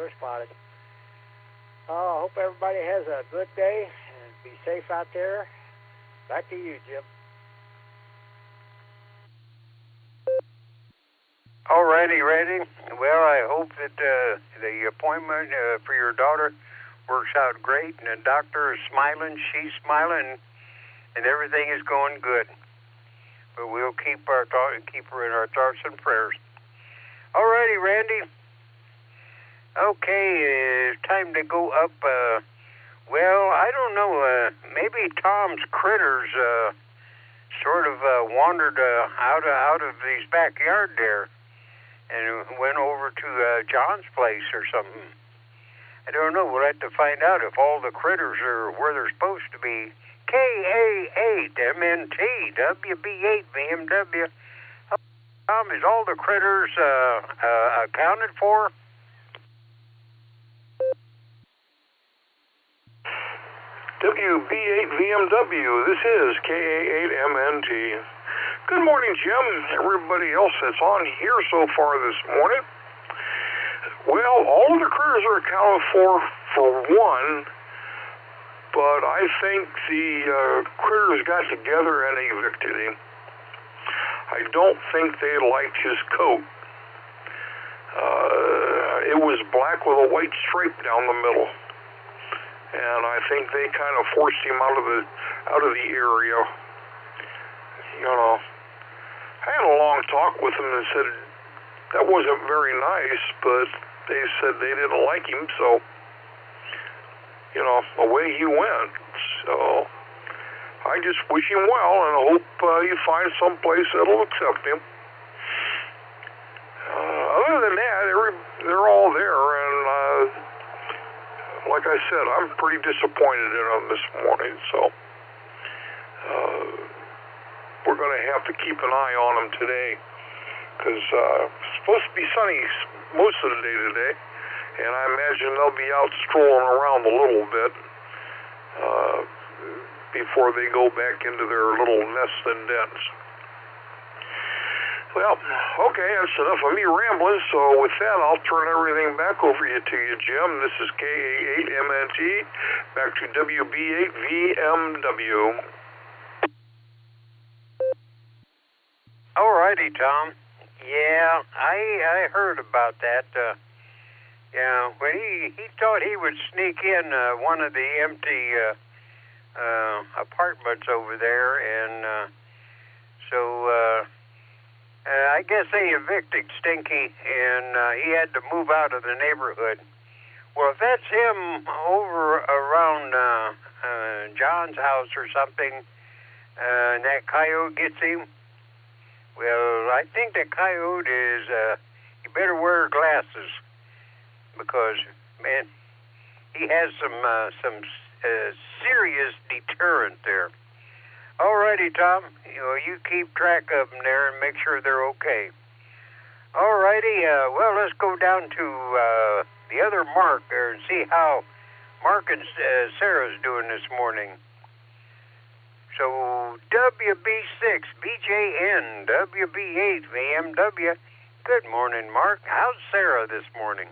they're spotted. I hope everybody has a good day and be safe out there. Back to you, Jim. All righty, Randy. Well, I hope that the appointment for your daughter works out great, and the doctor is smiling, she's smiling, and everything is going good. But we'll keep her in our thoughts and prayers. All righty, Randy. Okay, it's time to go up. Well, I don't know. Maybe Tom's critters sort of wandered out of his backyard there and went over to John's place or something. I don't know. We'll have to find out if all the critters are where they're supposed to be. KA8, MNT, WB8, BMW. Tom, is all the critters accounted for? WB8 VMW, this is KA8MNT. Good morning, Jim. Everybody else that's on here so far this morning. Well, all the critters are accounted for one, but I think the critters got together and evicted him. I don't think they liked his coat. It was black with a white stripe down the middle. And I think they kind of forced him out of the area. You know, I had a long talk with him and said that wasn't very nice, but they said they didn't like him, so you know, away he went. So I just wish him well, and I hope he finds some place that'll accept him. Other than that, they're all there, and like I said, I'm pretty disappointed in them this morning, so we're going to have to keep an eye on them today, because it's supposed to be sunny most of the day today, and I imagine they'll be out strolling around a little bit before they go back into their little nests and dens. Well, okay, that's enough of me rambling, so with that, I'll turn everything back over to you, Jim. This is KA8MNT, back to WB8VMW. All righty, Tom. Yeah, I heard about that. Yeah, when he thought he would sneak in one of the empty apartments over there, and so I guess they evicted Stinky, and he had to move out of the neighborhood. Well, if that's him over around John's house or something, and that coyote gets him, well, I think that coyote is, you better wear glasses, because, man, he has some serious deterrent there. Alrighty, Tom. You keep track of them there and make sure they're okay. Alrighty. Well, let's go down to the other Mark there and see how Mark and Sarah's doing this morning. So WB6, BJN, WB8, VMW. Good morning, Mark. How's Sarah this morning?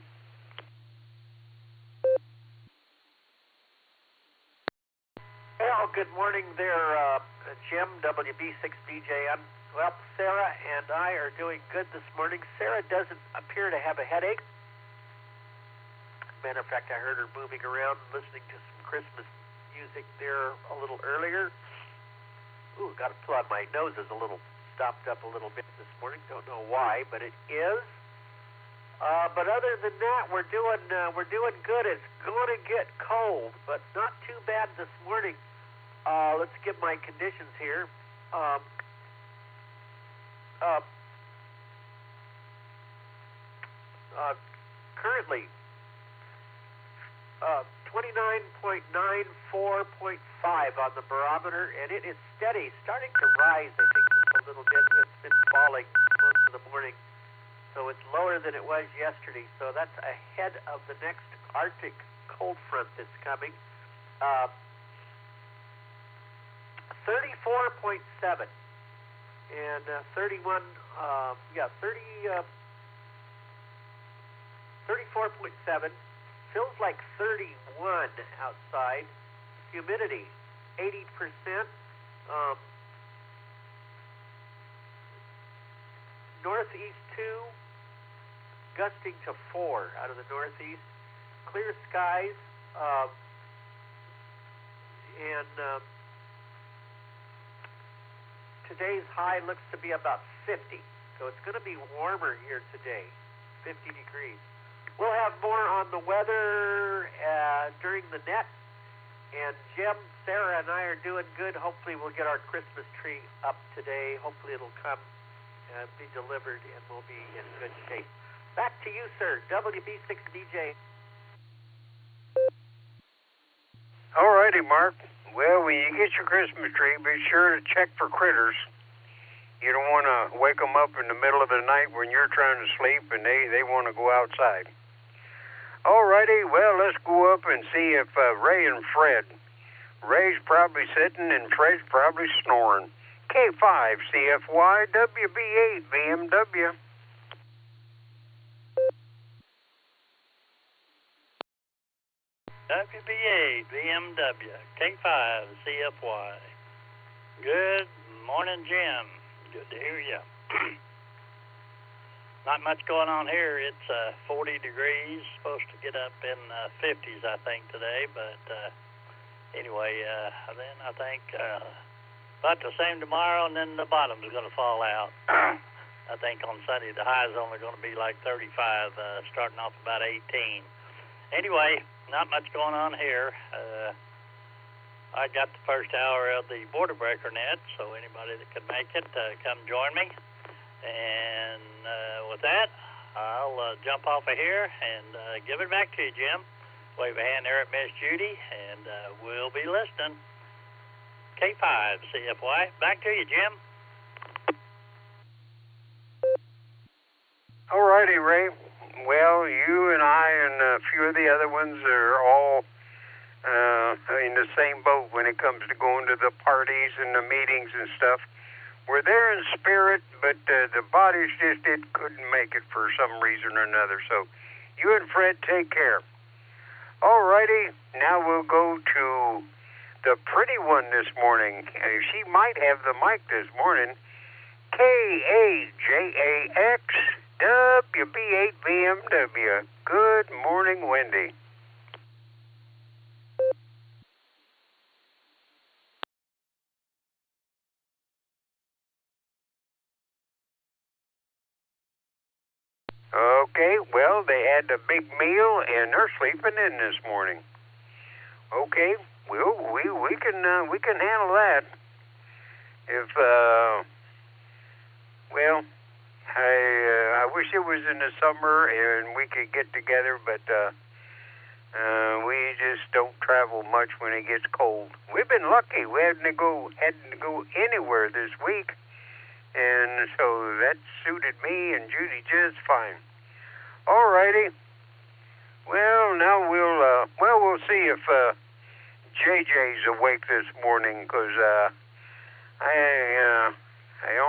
Well, good morning there, Jim, WB6BJM. Well, Sarah and I are doing good this morning. Sarah doesn't appear to have a headache. Matter of fact, I heard her moving around, listening to some Christmas music there a little earlier. Ooh, got to plug. My nose is a little stopped up a little bit this morning. Don't know why, but it is. But other than that, we're doing good. It's going to get cold, but not too bad this morning. Let's get my conditions here. Currently, 29.94.5 on the barometer, and it is steady, starting to rise, I think, just a little bit. It's been falling most of the morning, so it's lower than it was yesterday. So that's ahead of the next Arctic cold front that's coming. 34.7 and 31, 30.7 34.7. Feels like 31 outside. Humidity, 80%. Northeast 2, gusting to 4 out of the northeast. Clear skies, and today's high looks to be about 50. So it's going to be warmer here today, 50 degrees. We'll have more on the weather during the net. And Jim, Sarah, and I are doing good. Hopefully we'll get our Christmas tree up today. Hopefully it'll come and be delivered, and we'll be in good shape. Back to you, sir. WB6DJ. All righty, Mark. Well, when you get your Christmas tree, be sure to check for critters. You don't want to wake them up in the middle of the night when you're trying to sleep and they want to go outside. All righty, well, let's go up and see if Ray and Fred. Ray's probably sitting and Fred's probably snoring. K5 CFY WB8 BMW. WB8 BMW K5 CFY. Good morning, Jim. Good to hear you. Not much going on here. It's 40 degrees. Supposed to get up in 50s, I think, today. But anyway, then I think about the same tomorrow, and then the bottom's going to fall out. I think on Sunday the high is only going to be like 35, starting off about 18. Anyway, not much going on here. I got the first hour of the Barometer Net, so anybody that could make it, come join me. And with that, I'll jump off of here and give it back to you, Jim. Wave a hand there at Miss Judy, and we'll be listening. K5 CFY. Back to you, Jim. All righty, Ray. Well, you and I and a few of the other ones are all in the same boat when it comes to going to the parties and the meetings and stuff. We're there in spirit, but the bodies just couldn't make it for some reason or another. So you and Fred take care. All righty, now we'll go to the pretty one this morning. She might have the mic this morning. KAJAX WB8 BMW. Good morning, Wendy. Okay, well, they had a big meal and they're sleeping in this morning. Okay, well, we can handle that. If well, I wish it was in the summer and we could get together, but we just don't travel much when it gets cold. We've been lucky; we hadn't to go anywhere this week. And so that suited me and Judy just fine. All righty. Well, now we'll see if JJ's awake this morning, because I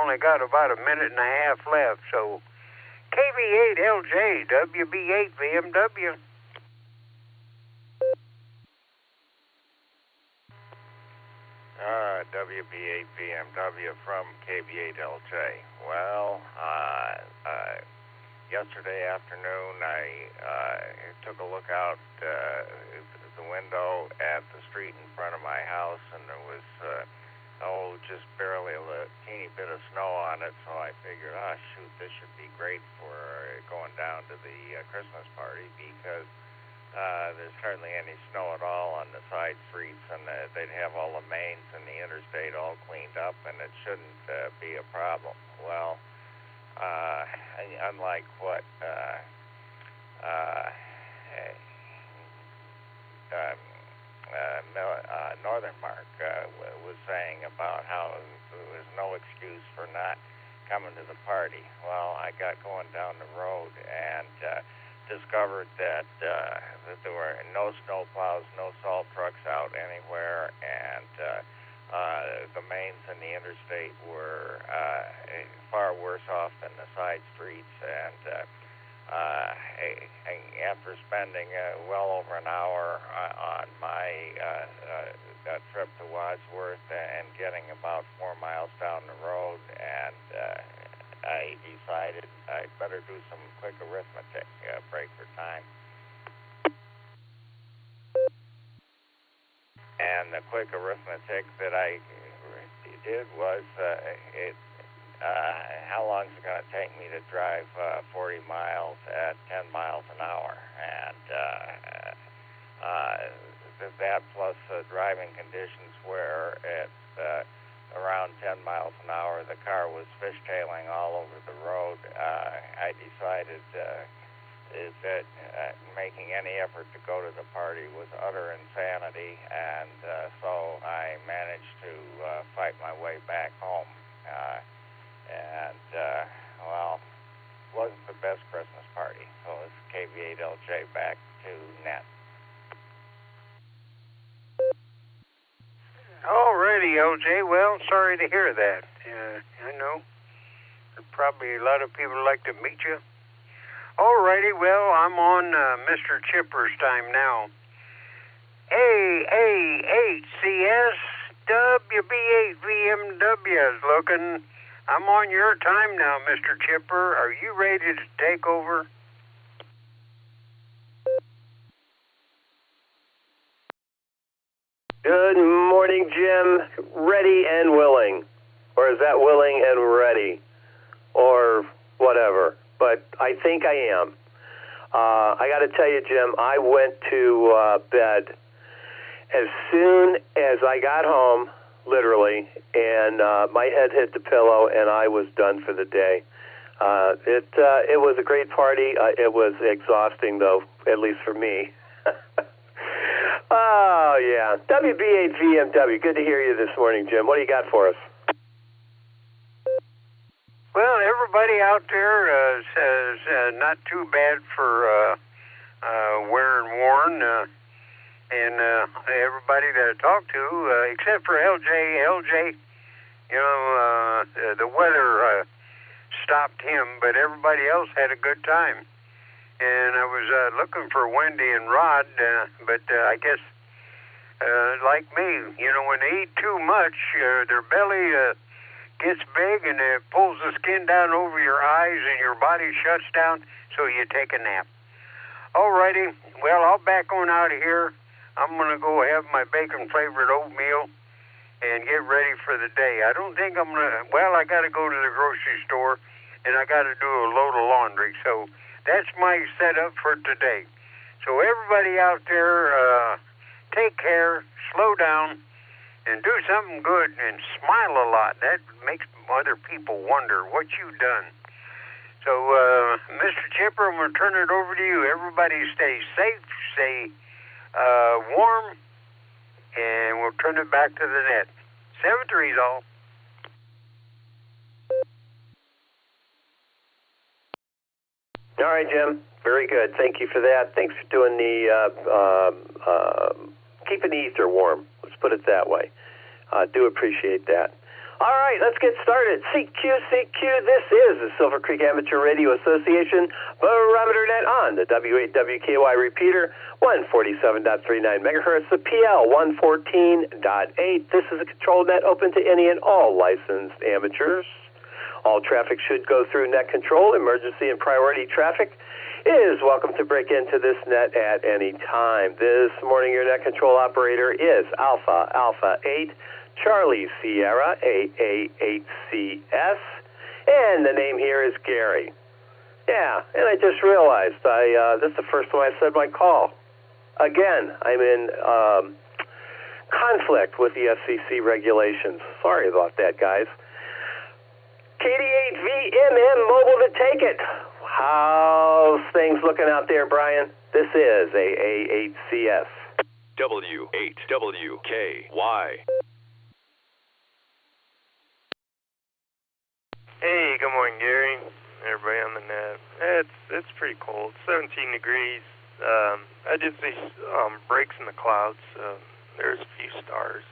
only got about a minute and a half left. So KV8LJ WB8 BMW. WB8 BMW from KB8LJ. Well, yesterday afternoon I took a look out the window at the street in front of my house, and there was just barely a teeny bit of snow on it. So I figured, shoot, this should be great for going down to the Christmas party, because there's hardly any snow at all on the side streets, and they'd have all the mains and the interstate all cleaned up, and it shouldn't be a problem. Well, unlike what Northern Mark was saying about how there was no excuse for not coming to the party. Well, I got going down the road and discovered that there were no snow plows, no salt trucks out anywhere, and the mains and the interstate were far worse off than the side streets, and after spending well over an hour on my trip to Wadsworth and getting about 4 miles down the road, and I decided I'd better do some quick arithmetic, break for time. And the quick arithmetic that I did was how long is it going to take me to drive 40 miles at 10 miles an hour? And that plus driving conditions where it's around 10 miles an hour, the car was fishtailing all over the road. I decided that making any effort to go to the party was utter insanity, and so I managed to fight my way back home. Well, it wasn't the best Christmas party. So it's KV8LJ back to net. Alrighty, LJ. Well, sorry to hear that. I know there are probably a lot of people who like to meet you. Alrighty, well, I'm on Mr. Chipper's time now. AAHCS WB8VMW is looking. I'm on your time now, Mr. Chipper. Are you ready to take over? Good morning, Jim. Ready and willing. Or is that willing and ready? Or whatever. But I think I am. I got to tell you, Jim, I went to bed as soon as I got home, literally, and my head hit the pillow, and I was done for the day. It was a great party. It was exhausting, though, at least for me. Oh, yeah. WB8VMW, good to hear you this morning, Jim. What do you got for us? Well, everybody out there says not too bad for wear and worn, and everybody that I talked to, except for LJ. LJ, you know, the weather stopped him, but everybody else had a good time. And I was looking for Wendy and Rod, but I guess, like me, you know, when they eat too much, their belly gets big and it pulls the skin down over your eyes and your body shuts down, so you take a nap. Alrighty, well, I'll back on out of here. I'm going to go have my bacon-flavored oatmeal and get ready for the day. I don't think I'm going to, well, I got to go to the grocery store and I got to do a load of laundry, so that's my setup for today. So everybody out there, take care, slow down, and do something good, and smile a lot. That makes other people wonder what you've done. So, Mr. Chipper, I'm going to turn it over to you. Everybody stay safe, stay warm, and we'll turn it back to the net. 7-3's all. All right, Jim. Very good. Thank you for that. Thanks for doing the keeping the ether warm. Let's put it that way. Do appreciate that. All right, let's get started. CQ, this is the Silvercreek Amateur Radio Association Barometer Net on the W8WKY repeater, 147.39 megahertz, the PL 114.8. This is a control net open to any and all licensed amateurs. All traffic should go through net control. Emergency and priority traffic is welcome to break into this net at any time. This morning, your net control operator is Alpha 8, Charlie Sierra, AA8CS, and the name here is Gary. Yeah, and I just realized this is the first time I said my call. Again, I'm in conflict with the FCC regulations. Sorry about that, guys. KD8VMM Mobile to take it. How's things looking out there, Brian? This is AA8CS. W8WKY. Hey, good morning, Gary. Everybody on the net. It's pretty cold. 17 degrees. I did see breaks in the clouds. There's a few stars.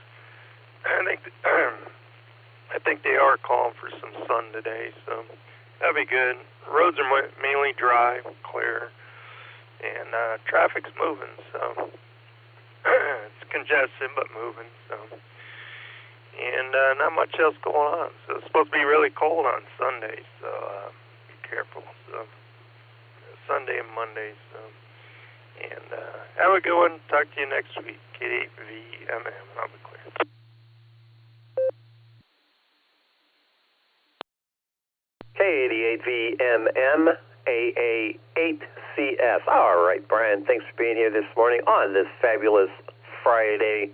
I think they are calling for some sun today. So That'd be good. Roads are mainly dry, clear, and traffic's moving, so it's congested but moving, so. And not much else going on. So it's supposed to be really cold on Sunday, so be careful. So Sunday and Monday, so. And have a good one. Talk to you next week. K8VMM. I'll be clear. K88VMM AA8CS. All right, Brian, thanks for being here this morning on this fabulous Friday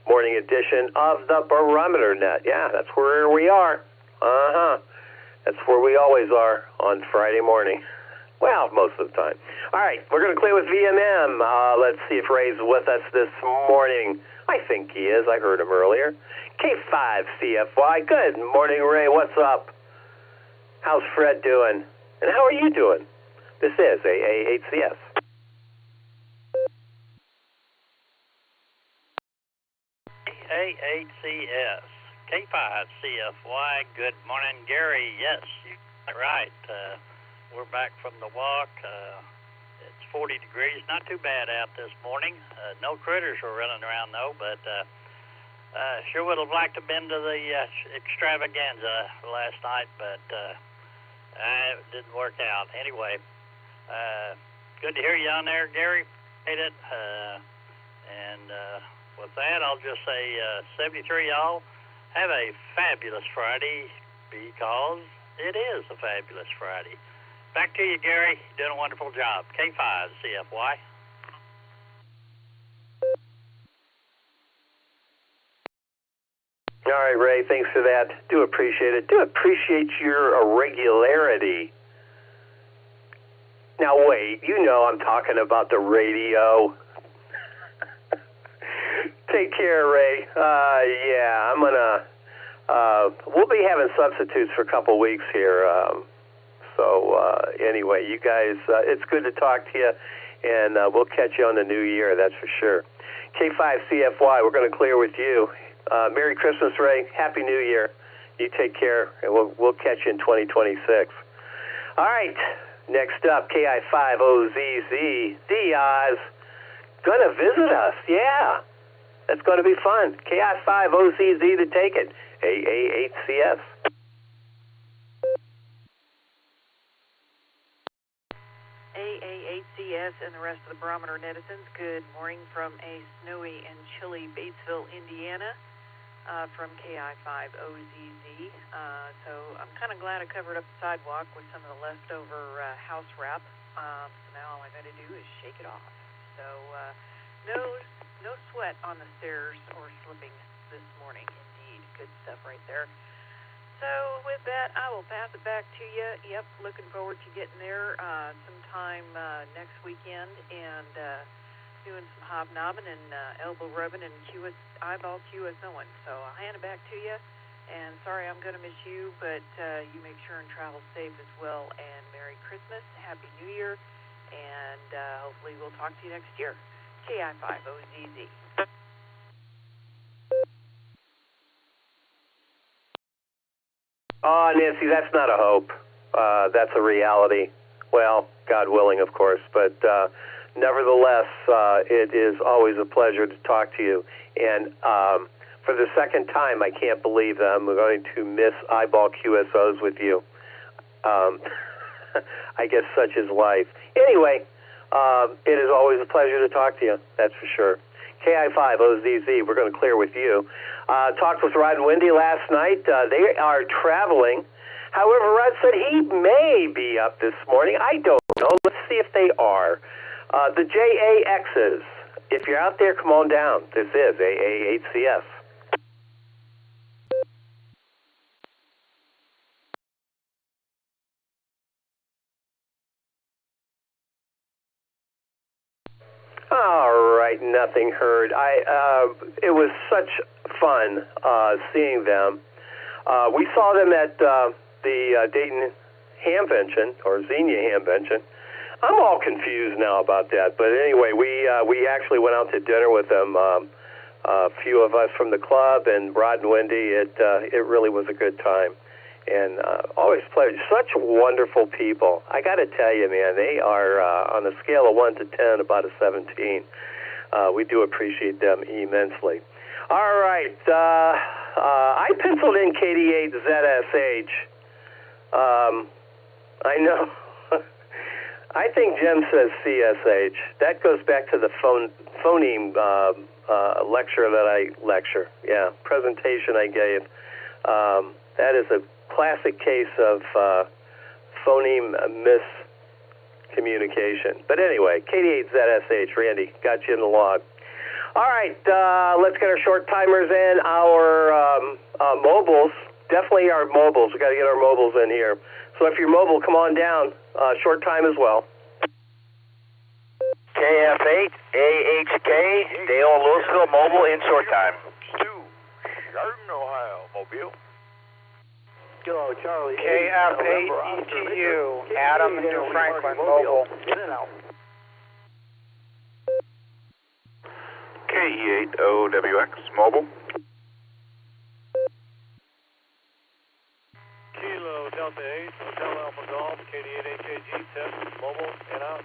morning edition of the Barometer Net. Yeah, that's where we are. That's where we always are on Friday morning. Well, most of the time. All right, we're going to clear with VMM. Let's see if Ray's with us this morning. I think he is. I heard him earlier. K5CFY. Good morning, Ray. What's up? How's Fred doing? And how are you doing? This is AA8CS. AA8CS. K5CFY. Good morning, Gary. Yes, you're right. We're back from the walk. It's 40 degrees. Not too bad out this morning. No critters were running around, though, but sure would have liked to have been to the extravaganza last night, but it didn't work out. Anyway, good to hear you on there, Gary. Hate it. And with that, I'll just say 73 y'all. Have a fabulous Friday, because it is a fabulous Friday. Back to you, Gary. You're doing a wonderful job. K5CFY. All right, Ray, thanks for that. Do appreciate it. Do appreciate your regularity. Now, wait, you know I'm talking about the radio. Take care, Ray. Yeah, I'm going to... we'll be having substitutes for a couple weeks here. Anyway, you guys, it's good to talk to you, and we'll catch you on the new year, that's for sure. K5CFY, we're going to clear with you. Merry Christmas, Ray. Happy New Year. You take care, and we'll catch you in 2026. All right, next up, KI5OZZ. Diaz, going to visit us. Yeah, that's going to be fun. KI5OZZ to take it. AA8CS. AA8CS and the rest of the Barometer netizens, good morning from a snowy and chilly Batesville, Indiana, from KI5OZZ. So I'm kind of glad I covered up the sidewalk with some of the leftover house wrap. So now all I got to do is shake it off. So no sweat on the stairs or slipping this morning. Indeed, good stuff right there. So with that, I will pass it back to you. Yep, looking forward to getting there sometime next weekend and doing some hobnobbing and elbow rubbing and eyeball QSOing. So I'll hand it back to you. And sorry I'm going to miss you, but you make sure and travel safe as well. And Merry Christmas, Happy New Year, and hopefully we'll talk to you next year. KI5OZZ. Oh, Nancy, that's not a hope. That's a reality. Well, God willing, of course. But nevertheless, it is always a pleasure to talk to you. And for the second time, I can't believe that I'm going to miss eyeball QSOs with you. I guess such is life. Anyway, it is always a pleasure to talk to you. That's for sure. KI5OZZ, we're going to clear with you. Talked with Rod and Wendy last night. They are traveling. However, Rod said he may be up this morning. I don't know. Let's see if they are. The JAXs, if you're out there, come on down. This is AA8CS. All right, nothing heard. It was such fun seeing them. We saw them at the Dayton Hamvention, or Xenia Hamvention. I'm all confused now about that, but anyway, we actually went out to dinner with them. A few of us from the club and Rod and Wendy. It really was a good time, And always pleasure. Such wonderful people. I got to tell you, man, they are on a scale of 1 to 10, about a 17. We do appreciate them immensely. All right. I penciled in KD8ZSH. I know. I think Jim says CSH. That goes back to the phoneme lecture that I presentation I gave. That is a classic case of phoneme miscommunication. But anyway, KD8ZSH, Randy, got you in the log. All right, let's get our short timers in. Our mobiles, definitely our mobiles. We've got to get our mobiles in here. So if you're mobile, come on down. Short time as well. KF8, AHK, Dale Louisville, mobile in short time. Stu, Garden, Ohio, mobile. Kilo Charlie. KF8, ETU, Adam, New Franklin, mobile. In and out. KE8OWX, mobile. Kilo Delta 8, Hotel Alpha Golf, KD8AKG, test, mobile, in out.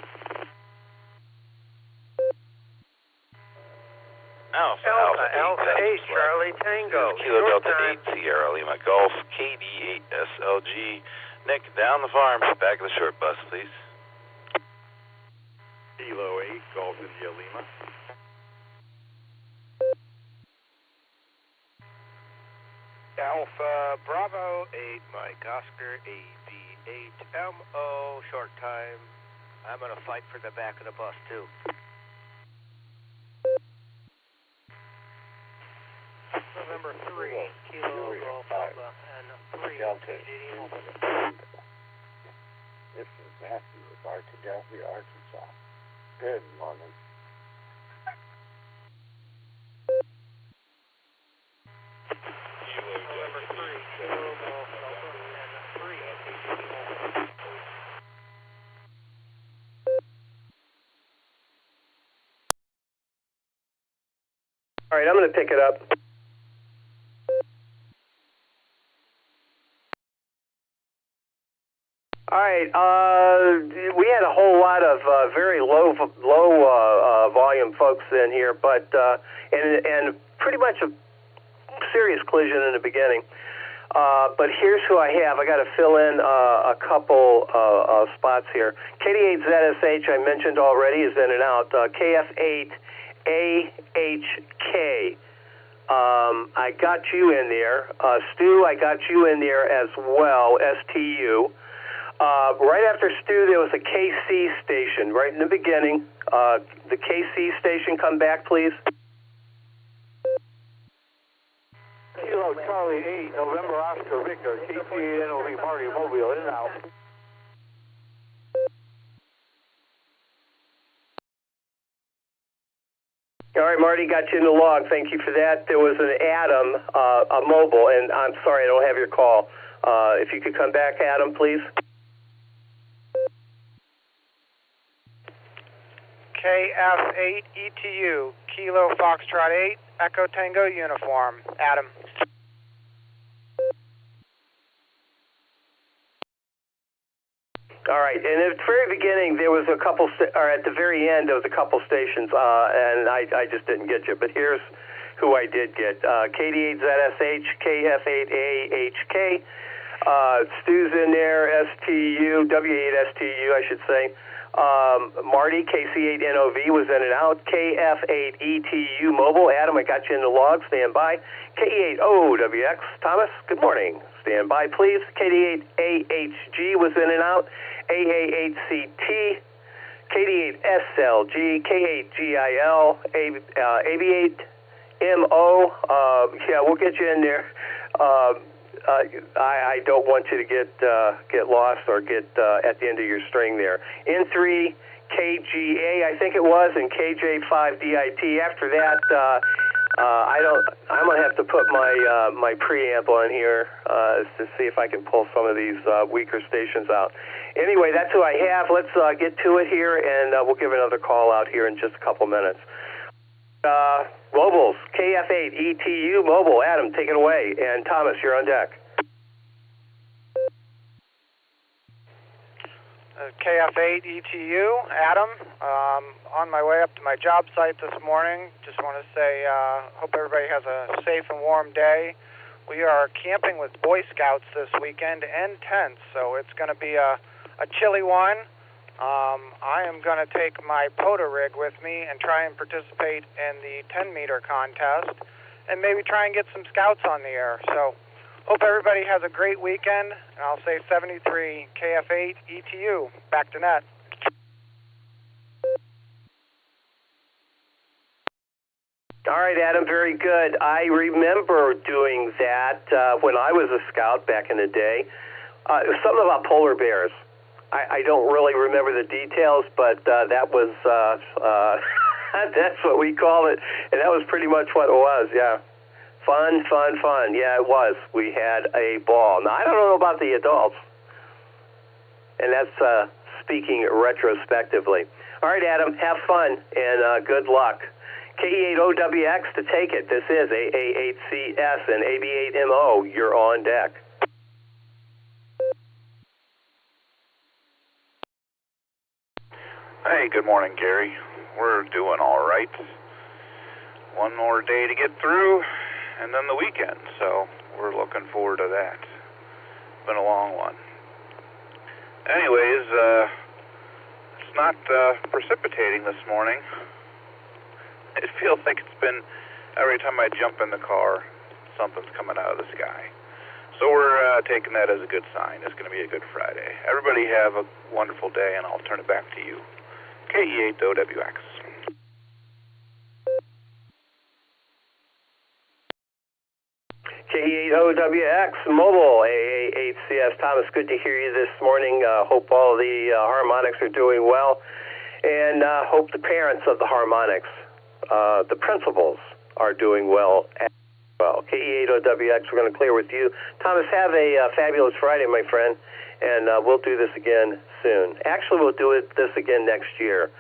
Alpha 8, Charlie Tango. Kilo Delta 8, Sierra Lima Golf, KD8SLG. Nick, down the farm, back of the short bus, please. Kilo 8, Golf India Lima. Alpha Bravo 8, Mike Oscar, AV8, MO, short time. I'm going to fight for the back of the bus, too. November 3, Kilo Golf Alpha, and 3, This is Matthew with Arkadelphia, Arkansas. Good morning. November 3, Kilo Golf Alpha, and 3, All right, I'm going to pick it up. All right, we had a whole lot of very low volume folks in here, but and pretty much a serious collision in the beginning. But here's who I have. I got to fill in a couple spots here. KD8ZSH I mentioned already is in and out. KF8AHK. I got you in there. Stu, I got you in there as well. STU. Right after Stu, there was a KC station right in the beginning. The KC station, come back, please. Kilo Charlie 8, November Oscar Victor, KC8NOV Marty Mobile, in and out. All right, Marty, got you in the log. Thank you for that. There was an Adam, a mobile, and I'm sorry I don't have your call. If you could come back, Adam, please. KF8, ETU, Kilo Foxtrot 8, Echo Tango Uniform, Adam. All right, and at the very beginning, there was a couple, or at the very end, there was a couple stations, and I just didn't get you. But here's who I did get. KD8ZSH, KF8AHK, Stu's in there, STU, W8STU, I should say. Marty, KC8NOV was in and out. KF8ETU Mobile. Adam, I got you in the log. Stand by. K8OWX. Thomas, good morning. Stand by, please. KD8AHG was in and out. AA8CT. KD8SLG. K8GIL. AB8MO. Yeah, we'll get you in there. I don't want you to get lost or get at the end of your string there. N3 KGA, I think it was, and KJ5DIT. After that, I'm gonna have to put my preamp on here to see if I can pull some of these weaker stations out. Anyway, that's who I have. Let's get to it here, and we'll give another call out here in just a couple minutes. Mobiles, KF8 ETU Mobile. Adam, take it away. And Thomas, you're on deck. KF8 ETU, Adam. On my way up to my job site this morning. Just want to say, hope everybody has a safe and warm day. We are camping with Boy Scouts this weekend and tents, so it's going to be a chilly one. I am going to take my POTA rig with me and try and participate in the 10-meter contest and maybe try and get some scouts on the air. So hope everybody has a great weekend, and I'll say 73 KF8 ETU. Back to net. All right, Adam, very good. I remember doing that when I was a scout back in the day. It was something about polar bears. I don't really remember the details, but that was that's what we call it, and that was pretty much what it was, yeah. Fun. Yeah, it was. We had a ball. Now, I don't know about the adults, and that's speaking retrospectively. All right, Adam, have fun, and good luck. KE8OWX to take it. This is AA8CS and AB8MO. You're on deck. Hey, good morning, Gary. We're doing all right. One more day to get through, and then the weekend, so we're looking forward to that. It's been a long one. Anyways, it's not precipitating this morning. It feels like it's been, every time I jump in the car, something's coming out of the sky. So we're taking that as a good sign. It's going to be a good Friday. Everybody have a wonderful day, and I'll turn it back to you. KE8OWX. KE8OWX, mobile, AA8CS. Thomas, good to hear you this morning. Hope all the harmonics are doing well, and hope the parents of the harmonics, the principals, are doing well as well. KE8OWX, we're going to clear with you. Thomas, have a fabulous Friday, my friend, and we'll do this again soon. Actually, we'll do this again next year.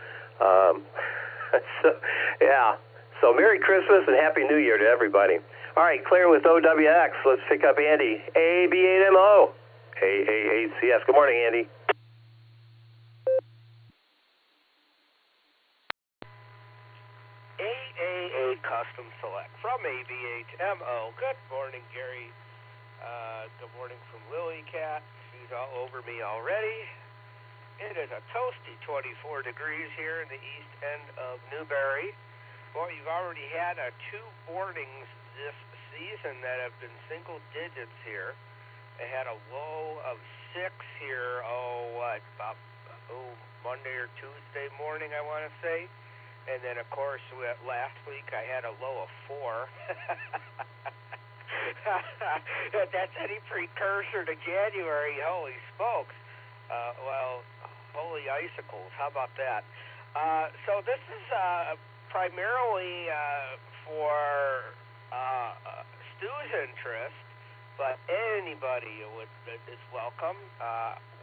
So Merry Christmas and Happy New Year to everybody. All right, clearing with OWX. Let's pick up Andy. AB8MO. AA8CS. Good morning, Andy. AA8 Custom Select from AB8MO. Good morning, Gary. Good morning from Lily Cat. She's all over me already. It is a toasty 24 degrees here in the east end of Newberry. Boy, you've already had 2 mornings this season that have been single digits here. They had a low of 6 here, Monday or Tuesday morning, I want to say. And then, of course, last week I had a low of 4. If that's any precursor to January, holy smokes. Holy icicles, how about that? So this is primarily for Stu's interest, but anybody is welcome.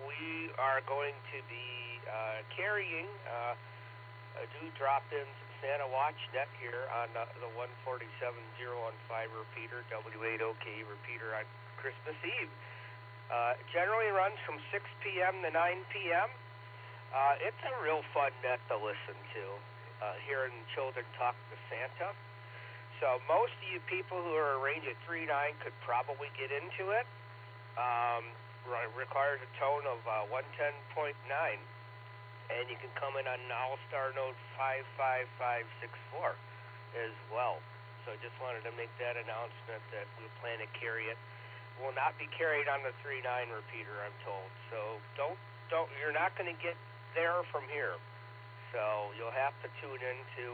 We are going to be carrying do drop-ins Santa Watch Net here on the 147015 repeater, W8OK repeater on Christmas Eve. Generally runs from 6 p.m. to 9 p.m. It's a real fun net to listen to, hearing children talk to Santa. So most of you people who are a range of 3.9 could probably get into it. Requires a tone of 110.9. And you can come in on an Allstar Node 55564 as well. So I just wanted to make that announcement that we plan to carry it. Will not be carried on the 3.9 repeater, I'm told. So you're not going to get there from here. So you'll have to tune in to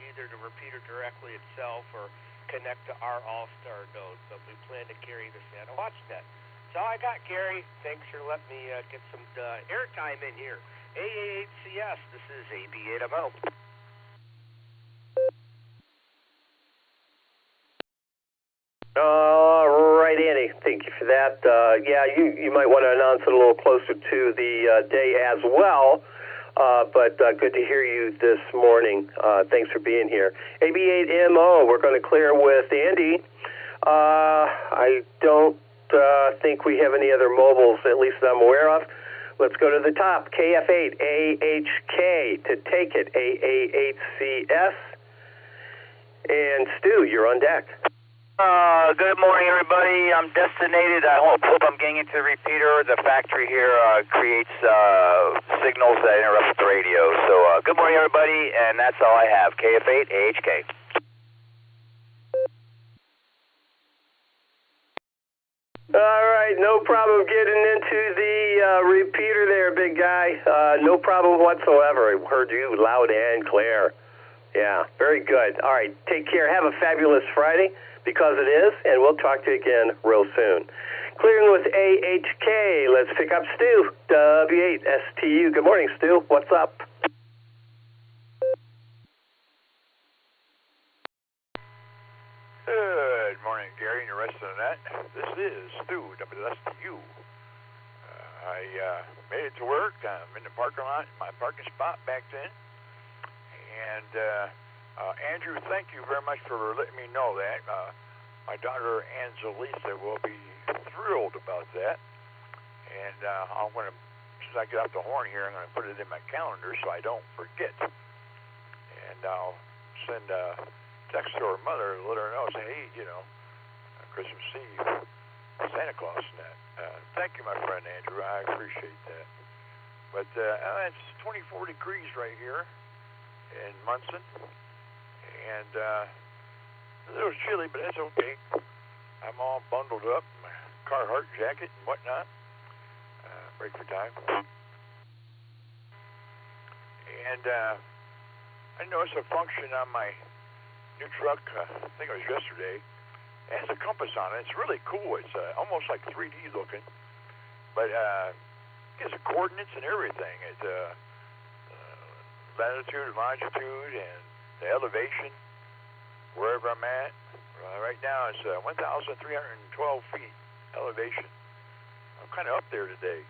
either the repeater directly itself or connect to our Allstar Node. But we plan to carry the Santa Watch Net. That's all I got, Gary. Thanks for letting me get some airtime in here. AA8CS, this is AB8MO. All right, Andy. Thank you for that. You might want to announce it a little closer to the day as well, but good to hear you this morning. Thanks for being here. AB8MO, we're going to clear with Andy. I don't think we have any other mobiles, at least that I'm aware of. Let's go to the top. KF8AHK to take it. AA8CS. And Stu, you're on deck. Good morning, everybody. I'm destinated. I hope I'm getting into the repeater. The factory here creates signals that interrupt the radio. So good morning, everybody, and that's all I have. KF8AHK. All right, no problem getting into the repeater there, big guy. No problem whatsoever. I heard you loud and clear. Yeah, very good. All right, take care. Have a fabulous Friday, because it is, and we'll talk to you again real soon. Clearing with AHK. Let's pick up Stu, W8STU. Good morning, Stu. What's up? Good morning, Gary, and the rest of the net. This is Stu, WSTU. I made it to work. I'm in the parking lot, my parking spot backed in. And Andrew, thank you very much for letting me know that. My daughter Angelisa will be thrilled about that. And I'm going to, since I get off the horn here, I'm going to put it in my calendar so I don't forget. And I'll send a text to her mother and let her know, say, hey, you know, Christmas Eve, Santa Claus and that. Thank you, my friend Andrew. I appreciate that. But it's 24 degrees right here in Munson, and a little chilly, but that's okay. I'm all bundled up, my Carhartt jacket and whatnot. Break for time. And I noticed a function on my new truck, I think it was yesterday. It has a compass on it. It's really cool. It's almost like 3D looking, but it gives the coordinates and everything. It's latitude and longitude and the elevation, wherever I'm at. Right now it's 1,312 feet elevation. I'm kind of up there today.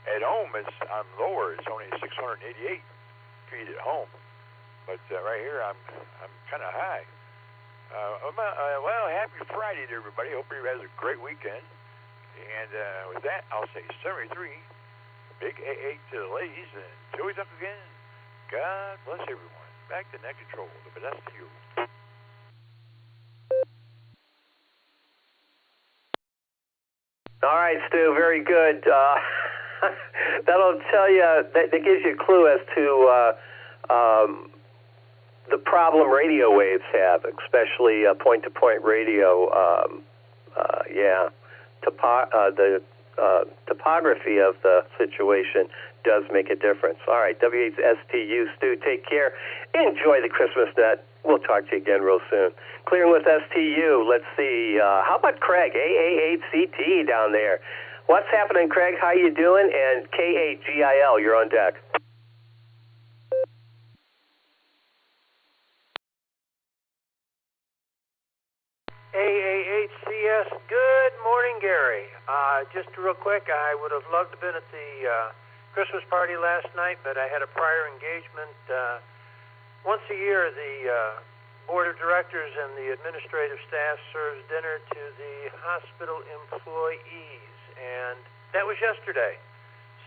At home, I'm lower. It's only 688 feet at home. But right here, I'm kind of high. Well, happy Friday to everybody. Hope everybody has a great weekend. And with that, I'll say 73, big AA to the ladies, and until we talk again, God bless everyone. Back to net control. But that's to you. All right, Stu, very good. That'll tell you, that gives you a clue as to the problem radio waves have, especially point-to-point radio. The topography of the situation does make a difference. All right, W8STU, Stu, take care. Enjoy the Christmas net. We'll talk to you again real soon. Clearing with STU. Let's see. How about Craig, AA8CT down there? What's happening, Craig? How you doing? And K8GIL, you're on deck. AA8CS, good morning, Gary. Just real quick, I would have loved to have been at the Christmas party last night, but I had a prior engagement. Once a year, the Board of Directors and the administrative staff serves dinner to the hospital employees, and that was yesterday.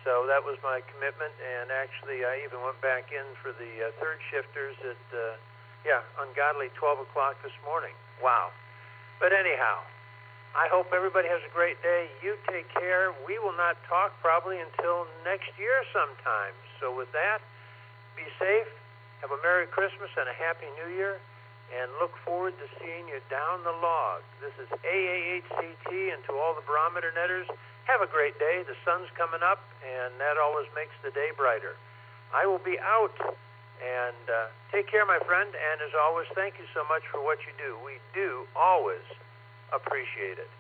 So that was my commitment, and actually I even went back in for the third shifters at, ungodly 12 o'clock this morning. Wow. But anyhow, I hope everybody has a great day. You take care. We will not talk probably until next year sometime. So with that, be safe, have a Merry Christmas and a Happy New Year, and look forward to seeing you down the log. This is AA8CT, and to all the Barometer Netters, have a great day. The sun's coming up, and that always makes the day brighter. I will be out. And take care, my friend, and as always, thank you so much for what you do. We do always appreciate it.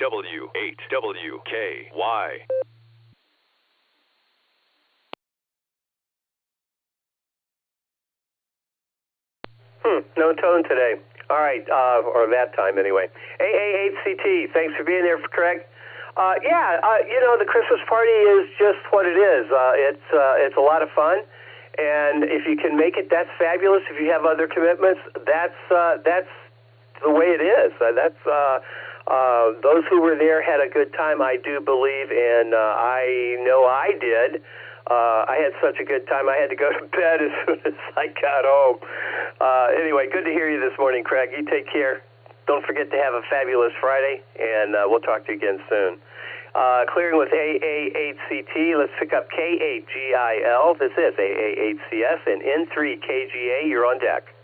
W8WKY. No tone today. All right, or that time anyway. AA8CT, thanks for being there, Craig. The Christmas party is just what it is. It's a lot of fun, and if you can make it, that's fabulous. If you have other commitments, that's the way it is. That's Those who were there had a good time, I do believe, and I know I did. I had such a good time, I had to go to bed as soon as I got home. Anyway, good to hear you this morning, Craig. You take care. Don't forget to have a fabulous Friday, and we'll talk to you again soon. Clearing with AA8CT. Let's pick up K8GIL. This is AA8CS, and N3KGA. You're on deck.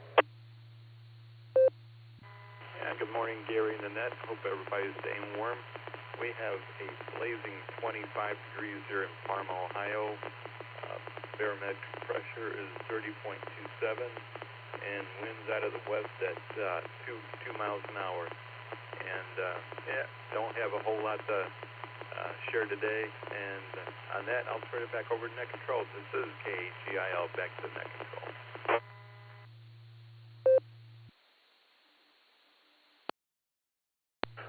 Good morning, Gary and Annette. Hope everybody's staying warm. We have a blazing 25 degrees here in Parma, Ohio. Barometric pressure is 30.27, and winds out of the west at 2 miles an hour. And don't have a whole lot to share today. And on that, I'll turn it back over to Net Control. This is KGIL, back to Net Control.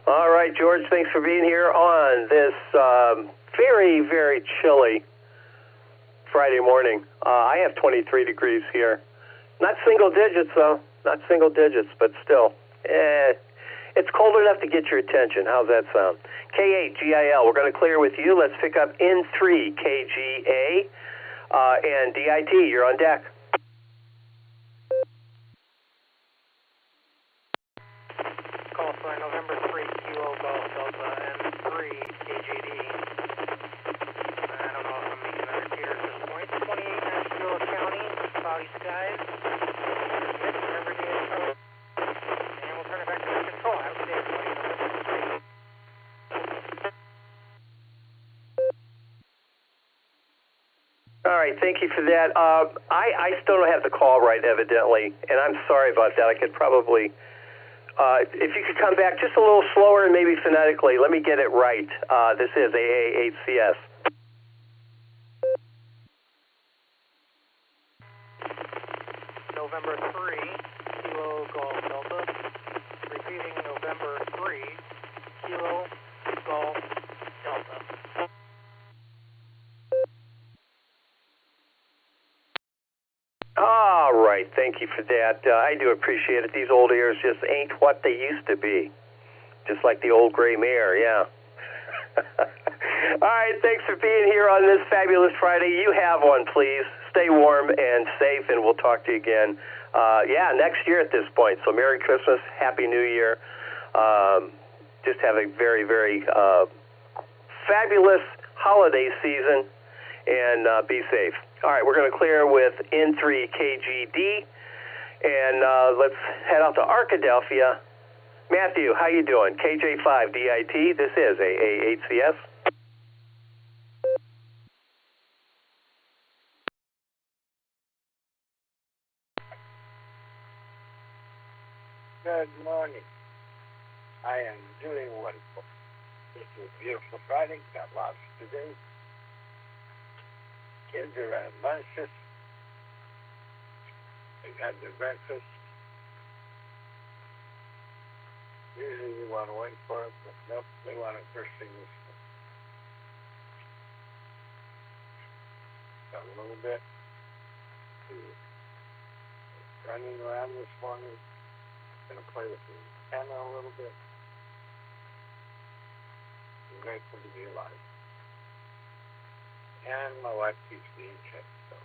All right, George, thanks for being here on this very, very chilly Friday morning. I have 23 degrees here. Not single digits, though. Not single digits, but still. It's cold enough to get your attention. How's that sound? K8GIL, we're going to clear with you. Let's pick up N3KGA. And DIT, you're on deck. Call sign November 3, Kilo Golf Delta, and 3, KJD. I don't know if I'm making that clear at this point. 28 Nashville County, cloudy skies. November day, and we'll turn it back to Net Control. Have a good day, everybody. November 3. All right, thank you for that. I still don't have the call right, evidently, and I'm sorry about that. I could probably... if you could come back just a little slower and maybe phonetically, let me get it right. This is AA8CS. November 3, Kilo Golf Delta. Repeating November 3, Kilo Golf Delta. All right, thank you for that. I do appreciate it. These old ears just ain't what they used to be. Just like the old gray mare, yeah. All right, thanks for being here on this fabulous Friday. You have one, please. Stay warm and safe, and we'll talk to you again. Next year at this point. So Merry Christmas, Happy New Year. Just have a very, very fabulous holiday season, and be safe. All right, we're going to clear with N3KGD, and let's head out to Arkadelphia. Matthew, how you doing? KJ5DIT, this is AA8CS. Good morning. I am doing wonderful. This is a beautiful Friday. Got lots to do. Kids are in bunches. They got their breakfast. Usually you want to wait for it, but nope, they want it first thing this morning. Got a little bit running around this morning. Gonna play with the antenna a little bit. I'm grateful to be alive. And my wife keeps me in check, so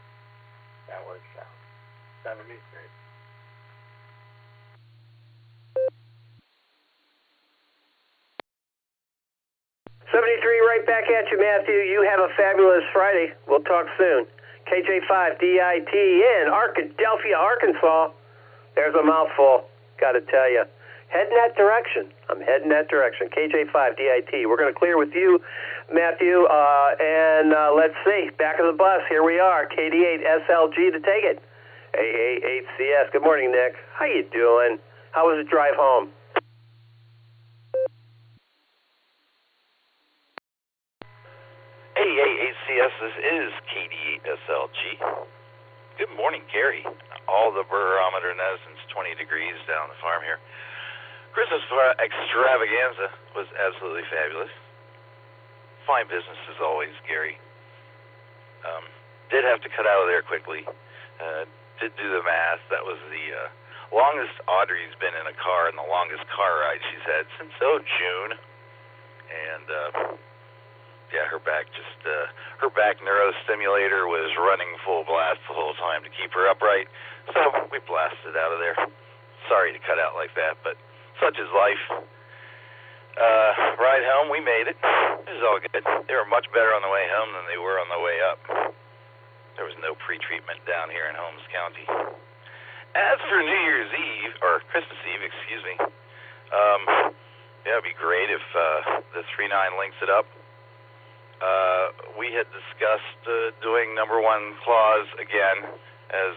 that works out. That'll be great. Right back at you, Matthew. You have a fabulous Friday. We'll talk soon. KJ5DIT in Arkadelphia, Arkansas. There's a mouthful, got to tell you. Heading that direction. I'm heading that direction. KJ5DIT. We're going to clear with you, Matthew, and let's see. Back of the bus. Here we are. KD8SLG to take it. AA8CS. Good morning, Nick. How you doing? How was the drive home? AA8CS, this is KD8SLG. Good morning, Gary. All the Barometer Net since 20 degrees down the farm here. Christmas extravaganza was absolutely fabulous. Fine business as always, Gary. Did have to cut out of there quickly. Did do the math. That was the longest Audrey's been in a car, and the longest car ride she's had since, June. And, yeah, her back neurostimulator was running full blast the whole time to keep her upright. So we blasted out of there. Sorry to cut out like that, but such is life. Ride home, we made it. It was all good. They were much better on the way home than they were on the way up. There was no pre-treatment down here in Holmes County. As for New Year's Eve, or Christmas Eve, excuse me, yeah, it'd be great if the 3.9 links it up. We had discussed doing number 1 clause again, as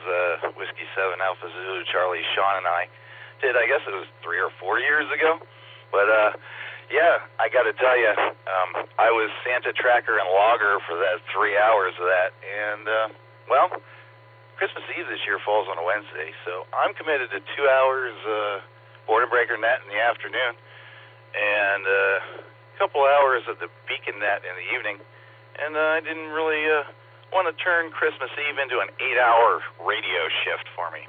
Whiskey 7 Alpha Zulu, Charlie, Sean, and I did. I guess it was 3 or 4 years ago. But, yeah, I got to tell you, I was Santa Tracker and Logger for that 3 hours of that. And, well, Christmas Eve this year falls on a Wednesday, so I'm committed to 2 hours Board and Breaker Net in the afternoon and a couple hours of the Beacon Net in the evening. And I didn't really want to turn Christmas Eve into an 8-hour radio shift for me.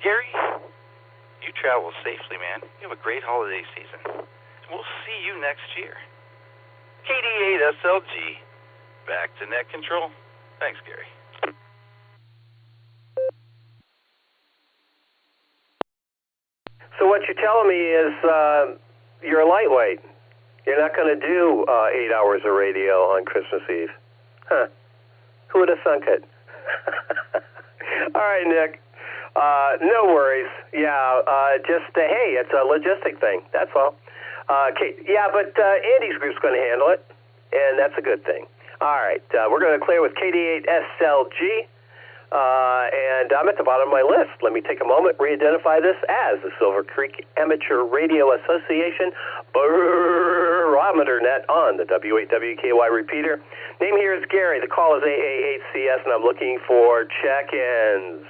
Gary, you travel safely, man. You have a great holiday season. And we'll see you next year. KD8SLG, back to net control. Thanks, Gary. So what you're telling me is you're a lightweight. You're not going to do 8 hours of radio on Christmas Eve. Huh. Who would have thunk it? All right, Nick. No worries. Yeah, just, hey, it's a logistic thing. That's all. Yeah, but Andy's group's going to handle it, and that's a good thing. All right, we're going to clear with KD8SLG, and I'm at the bottom of my list. Let me take a moment, re-identify this as the Silvercreek Amateur Radio Association Barometer Net on the W8WKY repeater. Name here is Gary. The call is AA8CS, and I'm looking for check-ins.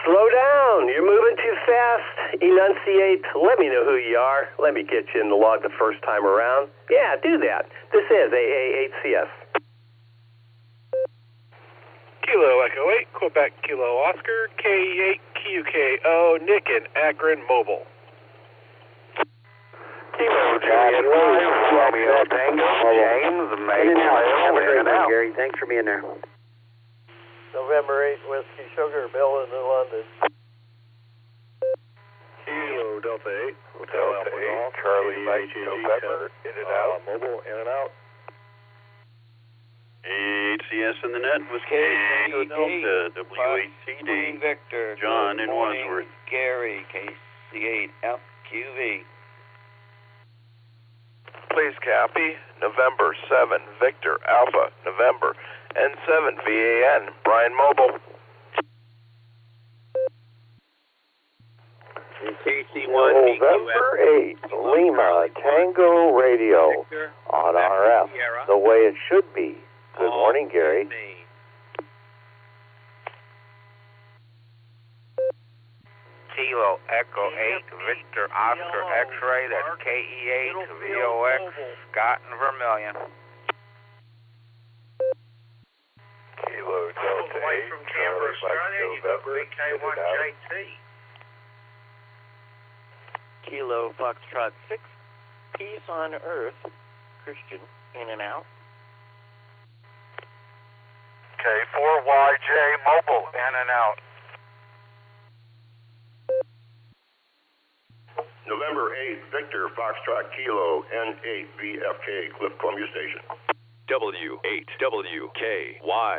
Slow down. You're moving too fast. Enunciate. Let me know who you are. Let me get you in the log the first time around. Yeah, do that. This is AA8CS. Kilo Echo 8, Quebec Kilo Oscar, K8QKO, Nick in Akron Mobile. Kilo Juliet 5, Romeo Tango, James, Maple, Gary, thanks for being there. November 8, Whiskey Sugar, Bill in London. Kilo Delta 8, Hotel Alpha Golf, Charlie Mike November, in and out. Mobile, in and out. ACS in the net with K8 Delta, W8CD, Victor, John in Wadsworth. Gary, KC8 FQV. Please copy, November 7, Victor Alpha, November, N7 VAN, Brian Mobile. KC1 November 8, Lima Tango Radio on RF, the way it should be. Good morning, Gary. Kilo Echo 8, Victor Oscar X-Ray, that's KE8 VOX, Scott and Vermilion. Kilo Delta 8, from Canberra, Australia, you've got VK1JT. Kilo Foxtrot 6, Peace on Earth, Christian, in and out. K4YJ Mobile, in and out. November 8, Victor Foxtrot Kilo, N8 BFK, Cliff Columbia Station. W8WKY.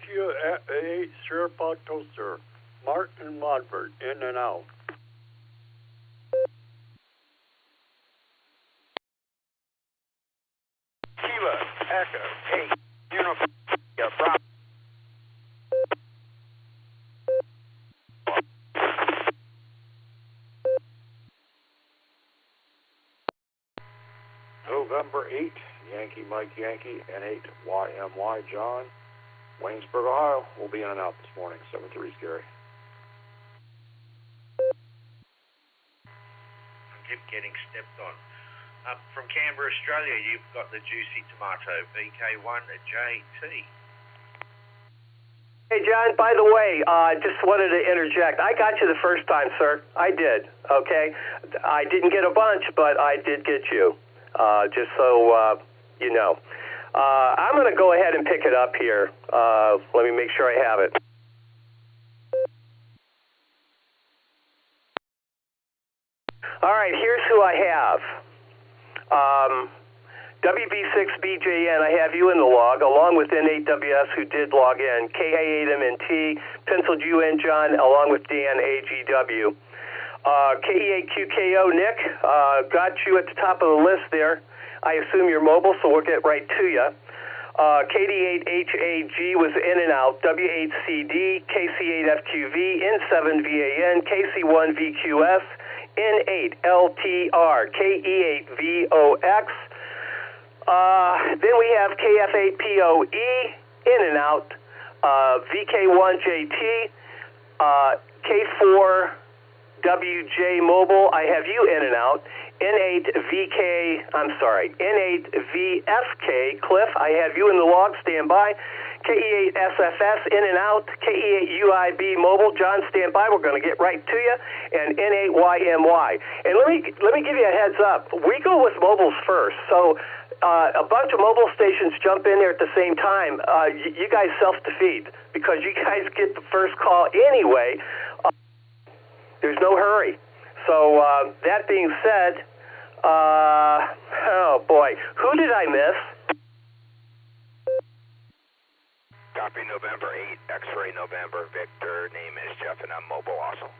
Kia 8, Sherpa Toaster, Martin Modford, in and out. Kilo Echo 8, Uniform, Bravo. November 8, Yankee Mike Yankee, N8 YMY John, Waynesburg, Ohio. We'll be in and out this morning. 7-3 Gary. I keep getting stepped on. From Canberra, Australia, you've got the Juicy Tomato, VK1JT. Hey, John, by the way, just wanted to interject. I got you the first time, sir. I did, okay? I didn't get a bunch, but I did get you, just so you know. I'm going to go ahead and pick it up here. Let me make sure I have it. All right, here's who I have. WB6BJN, I have you in the log, along with N8WS, who did log in. KA8MNT, penciled you in, John, along with Dan AGW. KE8QKO, Nick, got you at the top of the list there. I assume you're mobile, so we'll get right to you. KD8HAG was in and out. W8CD, KC8FQV, N7VAN, KC1VQS, N8LTR, KE8VOX. Then we have KF8POE, in and out, VK1JT, K4WJ Mobile, I have you in and out, N8VFK, Cliff, I have you in the log, stand by, KE8SFS, in and out, KE8UIB Mobile, John, stand by, we're going to get right to you, and N8YMY. And let me give you a heads up, we go with mobiles first, so a bunch of mobile stations jump in there at the same time. You guys self-defeat because you guys get the first call anyway. There's no hurry. So that being said, oh boy, who did I miss? Copy November 8, X-ray November, Victor, name is Jeff, and I'm mobile also.